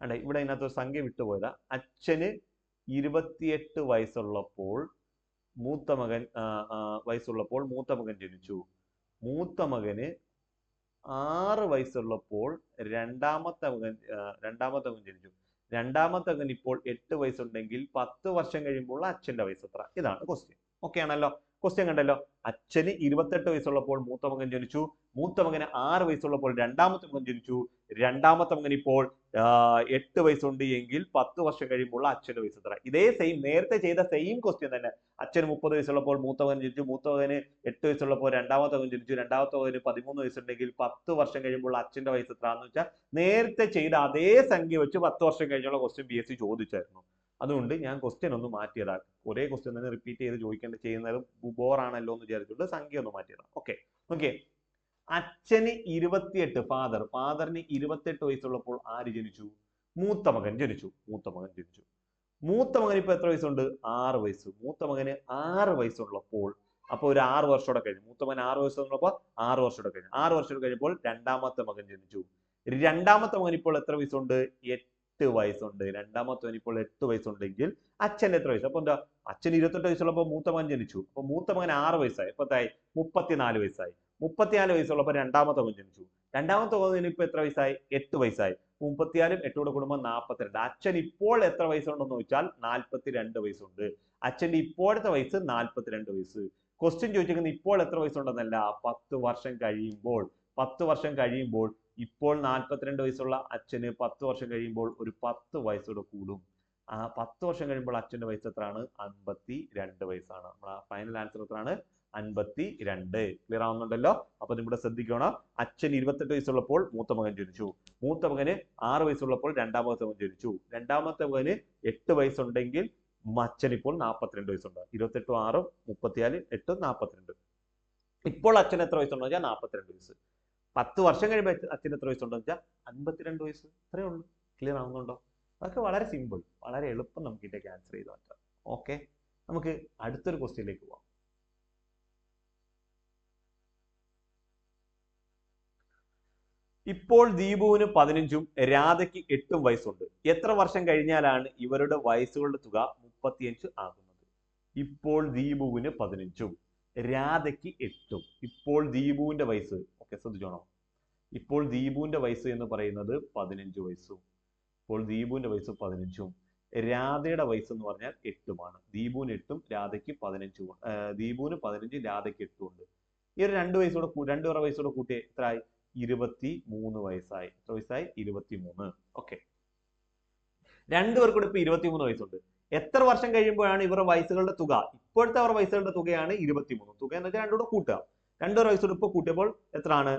അതെ, ഇവിടെ ഇതിനകത്ത് ഒരു സംഖ്യ വിട്ടുപോയതാ. അച്ഛന് 28 വയസ്സുള്ളപ്പോൾ മൂത്ത മകൻ ജനിച്ചു. മൂത്ത മകന് 6 വയസ്സുള്ളപ്പോൾ രണ്ടാമത്തെ മകൻ ജനിച്ചു. രണ്ടാമത്തെ മകൻ ഇപ്പോൾ 8 വയസ്സുണ്ടെങ്കിൽ 10 വർഷം കഴിയുമ്പോൾ അച്ഛന്റെ വയസ്സ് എത്ര? ഇതാണ് ക്വസ്റ്റ്യൻ. ഓക്കെ ആണല്ലോ? ക്വസ്റ്റ്യൻ കണ്ടല്ലോ. അച്ഛന് 28 വയസ്സുള്ളപ്പോൾ മൂത്ത മകൻ ജനിച്ചു. മൂത്ത മകന് 6 വയസ്സുള്ളപ്പോൾ രണ്ടാമത്തെ മകൻ ജനിച്ചു. രണ്ടാമത്തെ മകൻ ഇപ്പോൾ 8 വയസ്സുണ്ട് എങ്കിൽ 10 വർഷം കഴിയുമ്പോൾ അച്ഛന്റെ വയസ്സ് എത്ര? ഇതേ നേരത്തെ ചെയ്ത സെയിം ക്വസ്റ്റ്യൻ തന്നെ. അച്ഛന് 30 വയസ്സുള്ളപ്പോൾ മൂത്ത മകൻ ജനിച്ചു. മൂത്ത മകന് 8 വയസ്സുള്ളപ്പോൾ രണ്ടാമത്തെ മകൻ ജനിച്ചു. രണ്ടാമത്തെ മകന് 13 വയസ്സുണ്ടെങ്കിൽ 10 വർഷം കഴിയുമ്പോൾ അച്ഛന്റെ വയസ്സ് എത്ര എന്ന് വെച്ചാൽ നേരത്തെ ചെയ്ത അതേ സംഖ്യ വെച്ച് 10 വർഷം കഴിഞ്ഞുള്ള ക്വസ്റ്റ്യൻ PSC ചോദിച്ചായിരുന്നു. അതുകൊണ്ട് ഞാൻ ക്വസ്റ്റ്യൻ ഒന്ന് മാറ്റിയതാ. ഒരേ ക്വസ്റ്റ്യൻ തന്നെ റിപ്പീറ്റ് ചെയ്ത് ചെയ്യുന്നത് ബോറാണല്ലോ എന്ന് വിചാരിച്ചുകൊണ്ട് സംഖ്യ ഒന്ന് മാറ്റിയതാ. ഓക്കെ, അച്ഛന് 28 ഫാദറിന് 28 വയസ്സുള്ളപ്പോൾ ആര് ജനിച്ചു? മൂത്ത മകൻ ജനിച്ചു. മൂത്ത മകൻ ഇപ്പൊ എത്ര വയസ്സുണ്ട്? 6 വയസ്സ്. മൂത്ത മകന് 6 വയസ്സുള്ളപ്പോൾ അപ്പൊ ഒരു 6 വർഷം കൂടെ കഴിഞ്ഞു. മൂത്ത മകൻ 6 വയസ്സുള്ളപ്പോൾ 6 വർഷം കൂടെ കഴിഞ്ഞു. 6 വർഷം കഴിഞ്ഞപ്പോൾ രണ്ടാമത്തെ മകൻ ജനിച്ചു. രണ്ടാമത്തെ മകൻ ഇപ്പോൾ എത്ര വയസ്സുണ്ട്? 8 വയസ്സുണ്ട്. രണ്ടാമത്തവൻ ഇപ്പോൾ 8 വയസ്സുണ്ടെങ്കിൽ അച്ഛൻ എത്ര വയസ്സ്? അപ്പൊ എന്താ? അച്ഛൻ 28 വയസ്സുള്ളപ്പോൾ മൂത്ത മകൻ ജനിച്ചു. അപ്പൊ മൂത്ത മകൻ 6 വയസ്സായി. അപ്പൊ 34 വയസ്സായി. 34 വയസ്സുള്ളപ്പോൾ രണ്ടാമത്തെ മകൻ ജനിച്ചു. രണ്ടാമത്തെ മകൻ ഇപ്പൊ എത്ര വയസ്സായി? 8 വയസ്സായി. 34 8 കൂടെ കൂടുമ്പോൾ 42. അച്ഛൻ ഇപ്പോൾ എത്ര വയസ്സുണ്ടെന്ന് ചോദിച്ചാൽ 42 വയസ്സുണ്ട്. അച്ഛന്റെ ഇപ്പോഴത്തെ വയസ്സ് 42 വയസ്സ്. ക്വസ്റ്റ്യൻ ചോദിച്ചിരിക്കുന്നത് ഇപ്പോൾ എത്ര വയസ്സുണ്ടെന്നല്ല, 10 വർഷം കഴിയുമ്പോൾ. ഇപ്പോൾ 42 വയസ്സുള്ള അച്ഛന് 10 വർഷം കഴിയുമ്പോൾ ഒരു 10 വയസ്സോടെ കൂടും. ആ 10 വർഷം കഴിയുമ്പോൾ അച്ഛന്റെ വയസ്സ് എത്രയാണ്? 52 വയസ്സാണ്. നമ്മുടെ ഫൈനൽ ആൻസർ എത്രയാണ്? 52. ക്ലിയർ ആവുന്നുണ്ടല്ലോ? അപ്പൊ ഇവിടെ ശ്രദ്ധിക്കണം. അച്ഛൻ 28 വയസ്സുള്ളപ്പോൾ മൂത്ത മകൻ ജനിച്ചു. മൂത്ത മകന് 6 വയസ്സുള്ളപ്പോൾ രണ്ടാമത്തെ മകൻ ജനിച്ചു. രണ്ടാമത്തെ മകന് 8 വയസ്സുണ്ടെങ്കിൽ അച്ഛൻ ഇപ്പോൾ 42 വയസ്സുണ്ട്. 28 6 34 8 42. ഇപ്പോൾ അച്ഛൻ എത്ര വയസ്സുണ്ടെന്ന് വെച്ചാൽ 42 വയസ്സ്. 10 വർഷം കഴിയുമ്പോൾ അച്ഛൻ എത്ര വയസ്സുണ്ടെന്ന് വെച്ചാൽ 52 വയസ്സ്. ഇത്രയേ ഉള്ളൂ. ക്ലിയർ ആവുന്നുണ്ടോ? അതൊക്കെ വളരെ സിമ്പിൾ, വളരെ എളുപ്പം നമുക്ക് ഇതിലേക്ക് ആൻസർ ചെയ്ത് മാറ്റാം. ഓക്കെ, നമുക്ക് അടുത്തൊരു ക്വസ്റ്റ്യനിലേക്ക് പോവാം. ഇപ്പോൾ ദീപുവിന് 15ഉം രാധയ്ക്ക് 8ഉം വയസ്സുണ്ട്. എത്ര വർഷം കഴിഞ്ഞാലാണ് ഇവരുടെ വയസ്സുകളുടെ തുക 35 ആകുന്നത്? ഇപ്പോൾ ദീപുവിന് 15ഉം രാധയ്ക്ക് 8ഉം. ഇപ്പോൾ ദീപുവിന്റെ വയസ്സ്, ഓക്കെ ശ്രദ്ധിച്ചോണോ, ഇപ്പോൾ ദീപുവിന്റെ വയസ്സ് എന്ന് പറയുന്നത് 15 വയസ്സും. ഇപ്പോൾ ദീപുവിന്റെ വയസ്സ് 15ഉം രാധയുടെ വയസ്സ് എന്ന് പറഞ്ഞാൽ 8ഉമാണ്. ദീപുവിന് 8ഉം രാധയ്ക്ക് 15ഉം. ദീപുവിന് 15 രാധയ്ക്ക് 8ഉം ഉണ്ട്. ഈ ഒരു 2 വയസ്സോടെ കൂട്ടി എത്രയായി? 23 വയസ്സായി. എത്ര വയസ്സായി? 23. ഓക്കെ, രണ്ടുപേർക്കും കൂടെ ഇപ്പൊ 23 വയസ്സുണ്ട്. എത്ര വർഷം കഴിയുമ്പോഴാണ് ഇവരുടെ വയസ്സുകളുടെ തുക? ഇപ്പോഴത്തെ അവരുടെ വയസ്സുകളുടെ തുകയാണ് 23. തുക എന്ന് വെച്ചാൽ രണ്ടുകൂടെ കൂട്ടുക. 2 വയസ്സോടെ ഇപ്പൊ കൂട്ടിയപ്പോൾ എത്രയാണ്?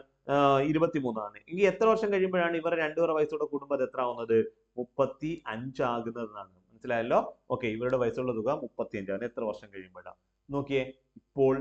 23 ആണ്. എങ്കിൽ എത്ര വർഷം കഴിയുമ്പോഴാണ് ഇവരുടെ 2 വയസ്സോടെ കൂടുമ്പോൾ അത് എത്ര ആവുന്നത്? 35 ആകുന്നതെന്നാണ്. മനസ്സിലായല്ലോ? ഓക്കെ, ഇവരുടെ വയസ്സുള്ള തുക 35ആണ്. എത്ര വർഷം കഴിയുമ്പോഴാണ്? നോക്കിയേ, ഇപ്പോൾ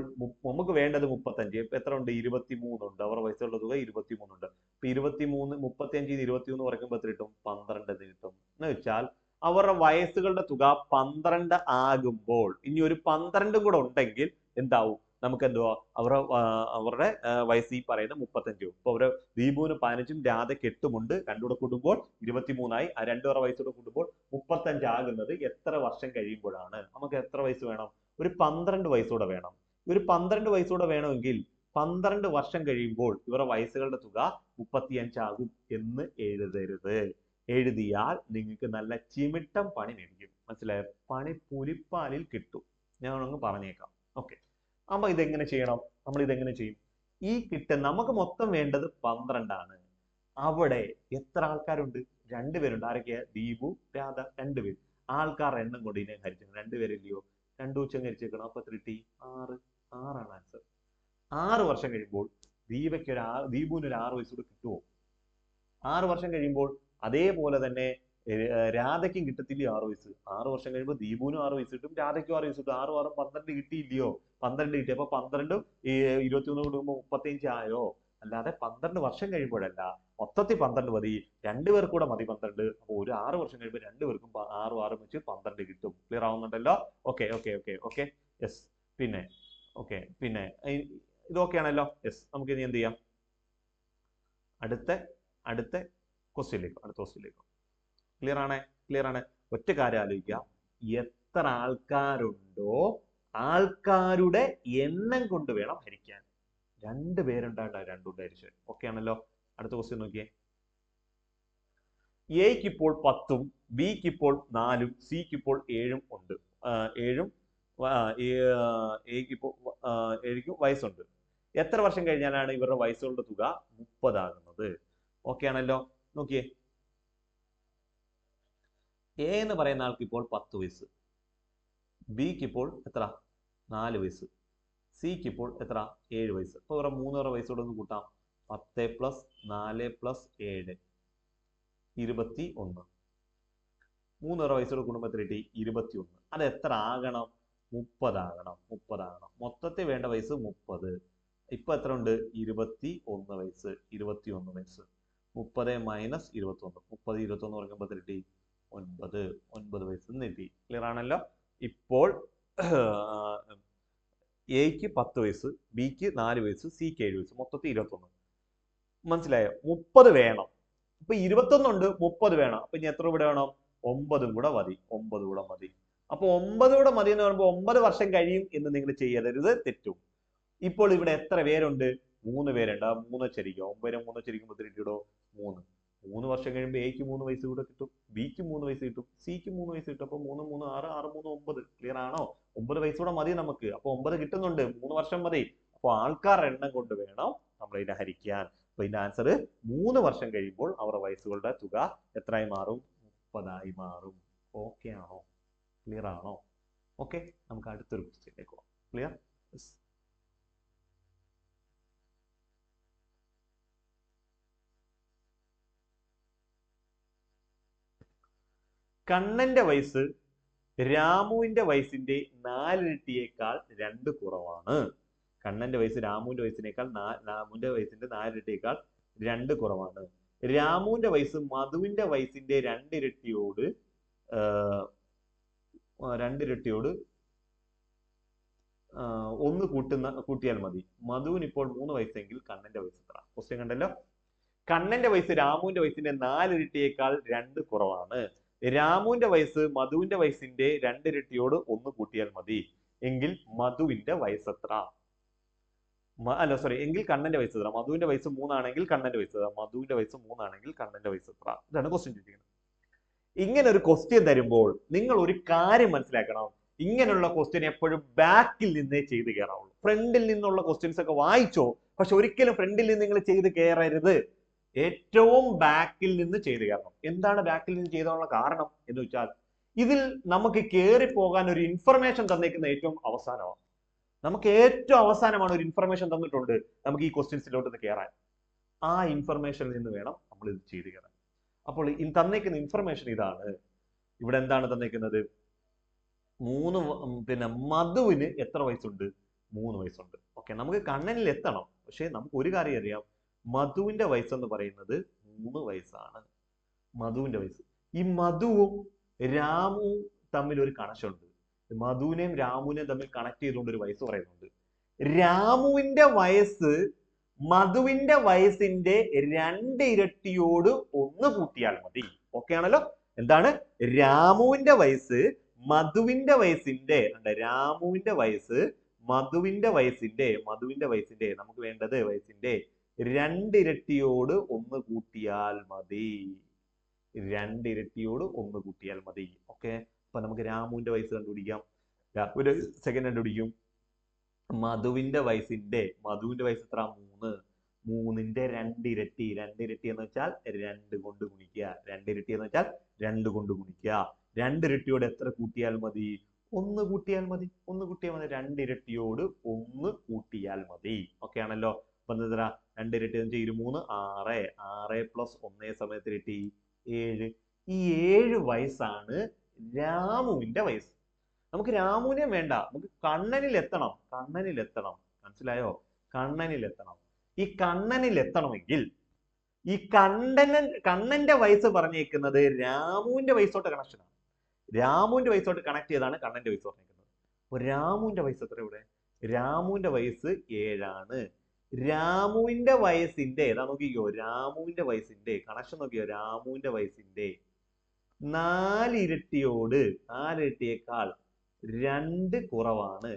നമുക്ക് വേണ്ടത് 35. ഇപ്പൊ എത്ര ഉണ്ട്? 23 ഉണ്ട്. അവരുടെ വയസ്സുള്ള തുക 23 ഉണ്ട്. ഇപ്പൊ 23 35 23 കുറയ്ക്കുമ്പോൾ എത്ര കിട്ടും? 12 കിട്ടും. എന്ന് വെച്ചാൽ അവരുടെ വയസ്സുകളുടെ തുക 12 ആകുമ്പോൾ ഇനി ഒരു 12 കൂടെ ഉണ്ടെങ്കിൽ എന്താവും? നമുക്ക് എന്തുവാ അവരുടെ വയസ്സ് ഈ പറയുന്ന 35. ഇപ്പൊ അവര് ദീപുവിന് 15ഉം രാധയ്ക്ക് 8ഉം ഉണ്ട്. രണ്ടുകൂടെ കൂടുമ്പോൾ 23 ആ 2 പേരുടെ വയസ്സൂടെ കൂടുമ്പോൾ 35 ആകുന്നത് എത്ര വർഷം കഴിയുമ്പോഴാണ്? നമുക്ക് എത്ര വയസ്സ് വേണം? ഒരു 12 വയസ്സൂടെ വേണം. ഒരു 12 വയസ്സൂടെ വേണമെങ്കിൽ 12 വർഷം കഴിയുമ്പോൾ ഇവരുടെ വയസ്സുകളുടെ തുക 35 ആകും എന്ന് എഴുതരുത്. എഴുതിയാൽ നിങ്ങൾക്ക് നല്ല ചിമിട്ടം പണി മേടിക്കും. മനസ്സിലായോ? പണി പുലിപ്പാലിൽ കിട്ടും. ഞാൻ അങ്ങ് പറഞ്ഞേക്കാം. ഓക്കെ, അപ്പൊ ഇതെങ്ങനെ ചെയ്യണം? നമ്മൾ ഇതെങ്ങനെ ചെയ്യും? ഈ നമുക്ക് മൊത്തം വേണ്ടത് 12 ആണ്. അവിടെ എത്ര ആൾക്കാരുണ്ട്? 2 പേരുണ്ട്. ആരൊക്കെയാ? ദീപു, രാധ, 2 പേര്. ആൾക്കാരുടെ എണ്ണം കൊണ്ട് ഇതിനെ ഹരിച്ചേക്കണം. 2 പേരില്ലയോ? 2 ഉച്ചം ഹരിച്ചേക്കണം. അപ്പൊ 3 6 6ആണ് ആൻസർ. 6 വർഷം കഴിയുമ്പോൾ ദീപുവിന് ഒരു 6 വയസ്സൂടെ കിട്ടുമോ? 6 വർഷം കഴിയുമ്പോൾ അതേപോലെ തന്നെ രാധയ്ക്കും കിട്ടത്തില്ലയോ 6 വയസ്സ്? 6 വർഷം കഴിയുമ്പോൾ ദീപുവിനും 6 വയസ്സ് കിട്ടും, രാധയ്ക്കും 6 വയസ്സ് കിട്ടും. 6 6 12 കിട്ടിയില്ലയോ? 12 കിട്ടി. അപ്പൊ 12ഉം 21 കൂടുമ്പോൾ 35 ആയോ? അല്ലാതെ 12 വർഷം കഴിയുമ്പോഴല്ല, മൊത്തത്തിൽ 12 മതി. 2 പേർക്ക് കൂടെ മതി 12. അപ്പൊ ഒരു 6 വർഷം കഴിയുമ്പോൾ 2 പേർക്കും 6 6 വെച്ച് 12 കിട്ടും. ക്ലിയർ ആവുന്നുണ്ടല്ലോ? Okay okay okay okay yes. പിന്നെ ഓക്കെ, പിന്നെ ഇത് ഓക്കെ ആണല്ലോ? യെസ്. നമുക്ക് ഇനി എന്ത് ചെയ്യാം? അടുത്ത ക്വസ്റ്റ്യനിലേക്ക്. ക്ലിയർ ആണ്? ക്ലിയർ ആണ്. ഒറ്റ കാര്യം ആലോചിക്കുക, എത്ര ആൾക്കാരുണ്ടോ ആൾക്കാരുടെ എണ്ണം കൊണ്ട് വേണം ഹരിക്കാൻ. 2 പേരുണ്ടാകണ്ട, 2 കൊണ്ട് ഹരിച്ചു. ഓക്കെ ആണല്ലോ? അടുത്ത ക്വസ്റ്റ്യൻ നോക്കിയേ. എക്ക് ഇപ്പോൾ 10ഉം ബിക്ക് ഇപ്പോൾ 4ഉം സിക്ക് ഇപ്പോൾ 7ഉം ഉണ്ട്. 7ഉം എക്ക് ഇപ്പോൾ 7ക്കും വയസ്സുണ്ട്. എത്ര വർഷം കഴിഞ്ഞാലാണ് ഇവരുടെ വയസ്സുകളുടെ തുക 30 ആകുന്നത്? ഓക്കെ ആണല്ലോ? നോക്കിയേ, എ എന്ന് പറയുന്ന ആൾക്ക് ഇപ്പോൾ 10 വയസ്സ്, ബിക്ക് ഇപ്പോൾ എത്ര? 4 വയസ്സ്, സിക്ക് ഇപ്പോൾ എത്ര? 7 വയസ്സ്. അപ്പൊ ഇവരുടെ 3 വയസ്സോടെ ഒന്ന് കൂട്ടാം. 10 + 4 + 7 21. 3 വയസ്സോടെ കൂടുമ്പോൾ എത്ര കിട്ടി? 21. അത് എത്ര ആകണം? 30 ആകണം. 30 ആകണം. മൊത്തത്തിൽ വേണ്ട വയസ്സ് 30. ഇപ്പൊ എത്ര ഉണ്ട്? 21 വയസ്സ്. 21 വയസ്സ്. 30 - 21. 30 21 പറയുമ്പോൾ എത്ര കിട്ടി? 9 വയസ്സ് കിട്ടി. ക്ലിയർ ആണല്ലോ? ഇപ്പോൾ എക്ക് 10 വയസ്സ്, ബിക്ക് 4 വയസ്സ്, സിക്ക് 7 വയസ്സ്, മൊത്തത്തിൽ 21. മനസ്സിലായോ? 30 വേണം. ഇപ്പൊ 21 ഉണ്ട്, 30 വേണം. അപ്പൊ ഇനി എത്ര കൂടെ വേണം? 9 കൂടെ മതി. 9 കൂടെ മതി. അപ്പൊ 9 കൂടെ മതി എന്ന് പറയുമ്പോൾ 9 വർഷം കഴിയും എന്ന് നിങ്ങൾ ചെയ്യരുത്, തെറ്റും. ഇപ്പോൾ ഇവിടെ എത്ര പേരുണ്ട്? 3 പേരുണ്ട്. ആ 3 ചരിക്കും. 9 3 ചരിക്കുമ്പോൾ കിട്ടിയോ? 3. 3 വർഷം കഴിയുമ്പോൾ എക്ക് 3 വയസ്സ് കൂടെ കിട്ടും, ബിക്ക് 3 വയസ്സ് കിട്ടും, സിക്ക് 3 വയസ്സ് കിട്ടും. അപ്പൊ 3 3 6 6 3 9. ക്ലിയർ ആണോ? 9 വയസ്സൂടെ മതി നമുക്ക്. അപ്പൊ 9 കിട്ടുന്നുണ്ട്. 3 വർഷം മതി. അപ്പൊ ആൾക്കാരുടെ എണ്ണം കൊണ്ട് വേണം നമ്മൾ ഇതിനെ ഹരിക്കാൻ. അപ്പൊ ഇതിന്റെ ആൻസർ 3 വർഷം കഴിയുമ്പോൾ അവരുടെ വയസ്സുകളുടെ തുക എത്രയായി മാറും? 30 മാറും. ഓക്കെ ആണോ? ക്ലിയർ ആണോ? ഓക്കെ, നമുക്ക് അടുത്തൊരു ക്വസ്റ്റ്യനിലേക്ക് പോകാം. ക്ലിയർ? കണ്ണന്റെ വയസ്സ് രാമുവിന്റെ വയസ്സിന്റെ 4 ഇരട്ടിയേക്കാൾ 2 കുറവാണ്. കണ്ണന്റെ വയസ്സ് രാമുവിന്റെ വയസ്സിനേക്കാൾ രാമുവിന്റെ വയസ്സിന്റെ 4 ഇരട്ടിയേക്കാൾ 2 കുറവാണ്. രാമുവിന്റെ വയസ്സ് മധുവിന്റെ വയസ്സിന്റെ 2 ഇരട്ടിയോട് 1 കൂട്ടിയാൽ മതി. മധുവിന് ഇപ്പോൾ 3 വയസ്സെങ്കിൽ കണ്ണന്റെ വയസ്സ് എത്ര? ക്വസ്റ്റ്യൻ കണ്ടല്ലോ. കണ്ണന്റെ വയസ്സ് രാമുവിന്റെ വയസ്സിന്റെ 4 ഇരട്ടിയേക്കാൾ 2 കുറവാണ്. രാമുവിന്റെ വയസ്സ് മധുവിന്റെ വയസ്സിന്റെ 2 ഇരട്ടിയോട് 1 കൂട്ടിയാൽ മതി. എങ്കിൽ മധുവിന്റെ വയസ്സ് എത്ര? എങ്കിൽ കണ്ണന്റെ വയസ്സ് എത്ര? മധുവിന്റെ വയസ്സ് 3 ആണെങ്കിൽ കണ്ണന്റെ വയസ്സ് എത്ര? മധുവിന്റെ വയസ്സ് 3 ആണെങ്കിൽ കണ്ണന്റെ വയസ്സ് എത്ര? ഇതാണ് ക്വസ്റ്റ്യൻ ചോദിക്കുന്നത്. ഇങ്ങനെ ഒരു ക്വസ്റ്റ്യൻ തരുമ്പോൾ നിങ്ങൾ ഒരു കാര്യം മനസ്സിലാക്കണം. ഇങ്ങനെയുള്ള ക്വസ്റ്റ്യൻ എപ്പോഴും ബാക്കിൽ നിന്നേ ചെയ്ത് കയറാവുള്ളൂ. ഫ്രണ്ടിൽ നിന്നുള്ള ക്വസ്റ്റ്യൻസ് ഒക്കെ വായിച്ചോ, പക്ഷെ ഒരിക്കലും ഫ്രണ്ടിൽ നിന്ന് നിങ്ങൾ ചെയ്ത് കയറരുത്. ഏറ്റവും ബാക്കിൽ നിന്ന് ചെയ്ത് കയറണം. എന്താണ് ബാക്കിൽ നിന്ന് ചെയ്താനുള്ള കാരണം എന്ന് വെച്ചാൽ, ഇതിൽ നമുക്ക് കയറി പോകാൻ ഒരു ഇൻഫർമേഷൻ തന്നേക്കുന്ന ഏറ്റവും അവസാനമാണ്. നമുക്ക് ഏറ്റവും അവസാനമാണ് ഒരു ഇൻഫർമേഷൻ തന്നിട്ടുണ്ട് നമുക്ക് ഈ ക്വസ്റ്റ്യൻസിലോട്ട് കയറാൻ. ആ ഇൻഫർമേഷനിൽ നിന്ന് വേണം നമ്മൾ ഇത് ചെയ്ത് കയറാൻ. അപ്പോൾ തന്നേക്കുന്ന ഇൻഫർമേഷൻ ഇതാണ്. ഇവിടെ എന്താണ് തന്നിരിക്കുന്നത്? പിന്നെ മധുവിന് എത്ര വയസ്സുണ്ട്? 3 വയസ്സുണ്ട്. ഓക്കെ, നമുക്ക് കണ്ണനിൽ എത്തണം. പക്ഷെ നമുക്ക് ഒരു കാര്യം അറിയാം, മധുവിന്റെ വയസ്സെന്ന് പറയുന്നത് 3 വയസ്സാണ്. മധുവിന്റെ വയസ്സ്. ഈ മധുവും രാമുവും തമ്മിൽ ഒരു കണക്ഷൻ ഉണ്ട്. മധുവിനെയും രാമുവിനെയും തമ്മിൽ കണക്ട് ചെയ്തുകൊണ്ട് ഒരു വയസ്സ് പറയുന്നുണ്ട്. രാമുവിന്റെ വയസ്സ് മധുവിന്റെ വയസ്സിന്റെ 2 ഇരട്ടിയോട് 1 കൂട്ടിയാൽ മതി. ഓക്കെ ആണല്ലോ? എന്താണ്? രാമുവിന്റെ വയസ്സ് മധുവിന്റെ വയസ്സിന്റെ രാമുവിന്റെ വയസ്സ് മധുവിന്റെ വയസ്സിന്റെ നമുക്ക് വേണ്ടത് വയസ്സിന്റെ 2 ഇരട്ടിയോട് 1 കൂട്ടിയാൽ മതി. 2 ഇരട്ടിയോട് 1 കൂട്ടിയാൽ മതി. ഓക്കെ, അപ്പൊ നമുക്ക് രാമുവിന്റെ വയസ്സ് കണ്ടുപിടിക്കാം. ഒരു സെക്കൻഡ് കണ്ടുപിടിക്കും. മധുവിന്റെ വയസ്സ് എത്ര? 3. 3ന്റെ 2 ഇരട്ടി. 2 ഇരട്ടി എന്ന് വെച്ചാൽ 2 കൊണ്ട് ഗുണിക്കുക. 2 ഇരട്ടി എന്ന് വെച്ചാൽ 2 കൊണ്ട് ഗുണിക്കുക. 2 ഇരട്ടിയോട് എത്ര കൂട്ടിയാൽ മതി? 1 കൂട്ടിയാൽ മതി. 1 കൂട്ടിയാൽ മതി. 2 ഇരട്ടിയോട് 1 കൂട്ടിയാൽ മതി. ഓക്കെ ആണല്ലോ? അപ്പൊ എന്താ? 2 ഇരട്ടി എന്ന് വെച്ചാൽ 23, 6. 6 പ്ലസ് 1 സമയത്ത് ഇരട്ടി 7. ഈ 7 വയസ്സാണ് രാമുവിന്റെ വയസ്സ്. നമുക്ക് രാമുവിനെ വേണ്ട, നമുക്ക് കണ്ണനിൽ എത്തണം. മനസ്സിലായോ? കണ്ണനിൽ എത്തണം. ഈ കണ്ണനിൽ എത്തണമെങ്കിൽ ഈ കണ്ണന്റെ വയസ്സ് പറഞ്ഞേക്കുന്നത് രാമുവിന്റെ വയസ്സോട്ട് കണക്ഷനാണ്. രാമുവിന്റെ വയസ്സോട്ട് കണക്ട് ചെയ്താണ് കണ്ണന്റെ വയസ്സ് പറഞ്ഞേക്കുന്നത്. അപ്പൊ രാമുവിന്റെ വയസ്സ് എത്ര ഇവിടെ? രാമുവിന്റെ വയസ്സ് 7 രാമുവിന്റെ വയസ്സിന്റെ നോക്കിക്കോ, രാമുവിന്റെ വയസ്സിന്റെ കണക്ഷൻ നോക്കിയോ. രാമുവിന്റെ വയസ്സിന്റെ 4 ഇരട്ടിയേക്കാൾ 2 കുറവാണ്.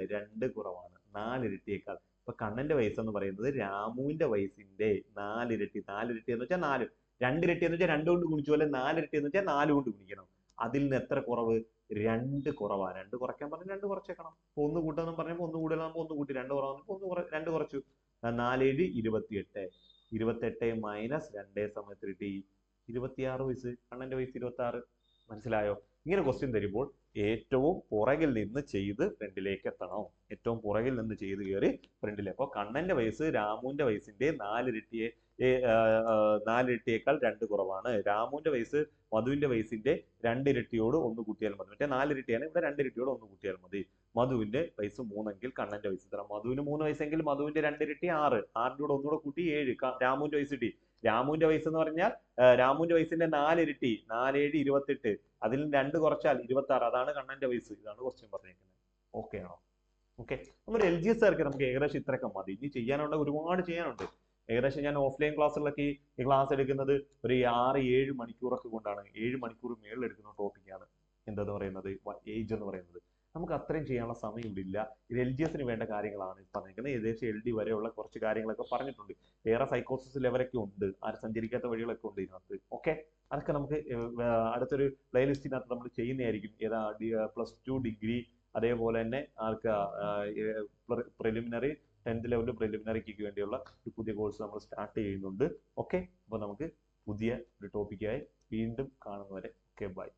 4 ഇരട്ടിയേക്കാൾ. ഇപ്പൊ കണ്ണന്റെ വയസ്സ് എന്ന് പറയുന്നത് രാമുവിന്റെ വയസ്സിന്റെ 4 ഇരട്ടി. 4 ഇരട്ടി എന്ന് വെച്ചാൽ 4. 2 ഇരട്ടി എന്ന് വെച്ചാൽ 2 കൊണ്ട് ഗുണിച്ചു പോലെ 4 ഇരട്ടി എന്ന് വെച്ചാൽ 4 കൊണ്ട് ഗുണിക്കണം. അതിൽ നിന്ന് എത്ര കുറവ്? 2 കുറവാ. 2 കുറയ്ക്കാൻ പറഞ്ഞാൽ 2 കുറച്ചേക്കണം. അപ്പൊ 1 കൂട്ടാന്ന് പറഞ്ഞപ്പോൾ 1 കൂടുതൽ 1 കൂട്ടി. 2 കുറവാകുമ്പോൾ 2 കുറച്ചു. 4 7 28. 28 മൈനസ് 2 സമയത്ത് കിട്ടി 26 വയസ്സ്. കണ്ണന്റെ വയസ്സ് 26. മനസ്സിലായോ? ഇങ്ങനെ ക്വസ്റ്റ്യൻ തരുമ്പോൾ ഏറ്റവും പുറകിൽ നിന്ന് ചെയ്ത് ഫ്രണ്ടിലേക്ക് എത്തണം. ഏറ്റവും പുറകിൽ നിന്ന് ചെയ്ത് കയറി ഫ്രണ്ടിലേക്ക്. അപ്പോൾ കണ്ണന്റെ വയസ്സ് രാമുവിന്റെ വയസ്സിന്റെ 4 ഇരട്ടിയേക്കാൾ 2 കുറവാണ്. രാമുവിന്റെ വയസ്സ് മധുവിന്റെ വയസ്സിന്റെ 2 ഇരട്ടിയോട് 1 കൂട്ടിയാൽ മതി. മറ്റേ 4 ഇരട്ടിയാണ്, ഇവിടെ 2 ഇരട്ടിയോട് 1 കൂട്ടിയാൽ മതി. മധുവിന്റെ വയസ്സ് 3 എങ്കിൽ കണ്ണന്റെ വയസ്സ് എത്ര? മധുവിന് 3 വയസ്സെങ്കിൽ മധുവിന്റെ 2 ഇരട്ടി 6. 6ന്റെ കൂടെ 1 കൂടെ കൂട്ടി 7. രാമുവിന്റെ വയസ്സ് കിട്ടി. രാമുവിന്റെ വയസ്സ് എന്ന് പറഞ്ഞാൽ രാമുവിന്റെ വയസ്സിന്റെ 4 ഇരട്ടി. 4 7 28. അതിൽ 2 കുറച്ചാൽ 26. അതാണ് കണ്ണന്റെ വയസ്സ്. ഇതാണ് ക്വസ്റ്റ്യൻ പറഞ്ഞിരിക്കുന്നത്. ഓക്കെ ആണോ? ഓക്കെ, നമ്മുടെ LGS ആർക്ക് നമുക്ക് ഏകദേശം ഇത്രയൊക്കെ മതി. ഇനി ചെയ്യാനുണ്ട്, ഒരുപാട് ചെയ്യാനുണ്ട്. ഏകദേശം ഞാൻ ഓഫ്ലൈൻ ക്ലാസ്സുകളിലൊക്കെ ഈ ക്ലാസ് എടുക്കുന്നത് ഒരു 6-7 മണിക്കൂറൊക്കെ കൊണ്ടാണ്. 7 മണിക്കൂർ മേളിൽ എടുക്കുന്ന ടോപ്പിക്കാണ് എന്താന്ന് പറയുന്നത്, ഏജ് എന്ന് പറയുന്നത്. നമുക്ക് അത്രയും ചെയ്യാനുള്ള സമയം ഇവിടെ ഇല്ല. ഇത് LGSന് വേണ്ട കാര്യങ്ങളാണ് പറഞ്ഞിരിക്കുന്നത്. ഏകദേശം LD വരെയുള്ള കുറച്ച് കാര്യങ്ങളൊക്കെ പറഞ്ഞിട്ടുണ്ട്. വേറെ സൈക്കോസിസ് ലെവലൊക്കെ ഉണ്ട്, ആരും സഞ്ചരിക്കാത്ത വഴികളൊക്കെ ഉണ്ട് ഇതിനകത്ത്. ഓക്കെ, അതൊക്കെ നമുക്ക് അടുത്തൊരു പ്ലേലിസ്റ്റിനകത്ത് നമ്മൾ ചെയ്യുന്നതായിരിക്കും. ഏതാ? +2 ഡിഗ്രി, അതേപോലെ തന്നെ ആർക്ക് പ്രിലിമിനറി 10th ലെവൽ പ്രിലിമിനറിക്ക് വേണ്ടിയുള്ള ഒരു പുതിയ കോഴ്സ് നമ്മൾ സ്റ്റാർട്ട് ചെയ്യുന്നുണ്ട്. ഓക്കെ, അപ്പോൾ നമുക്ക് പുതിയ ഒരു ടോപ്പിക്കായി വീണ്ടും കാണുന്നവരെ ഓക്കെ, ബൈ.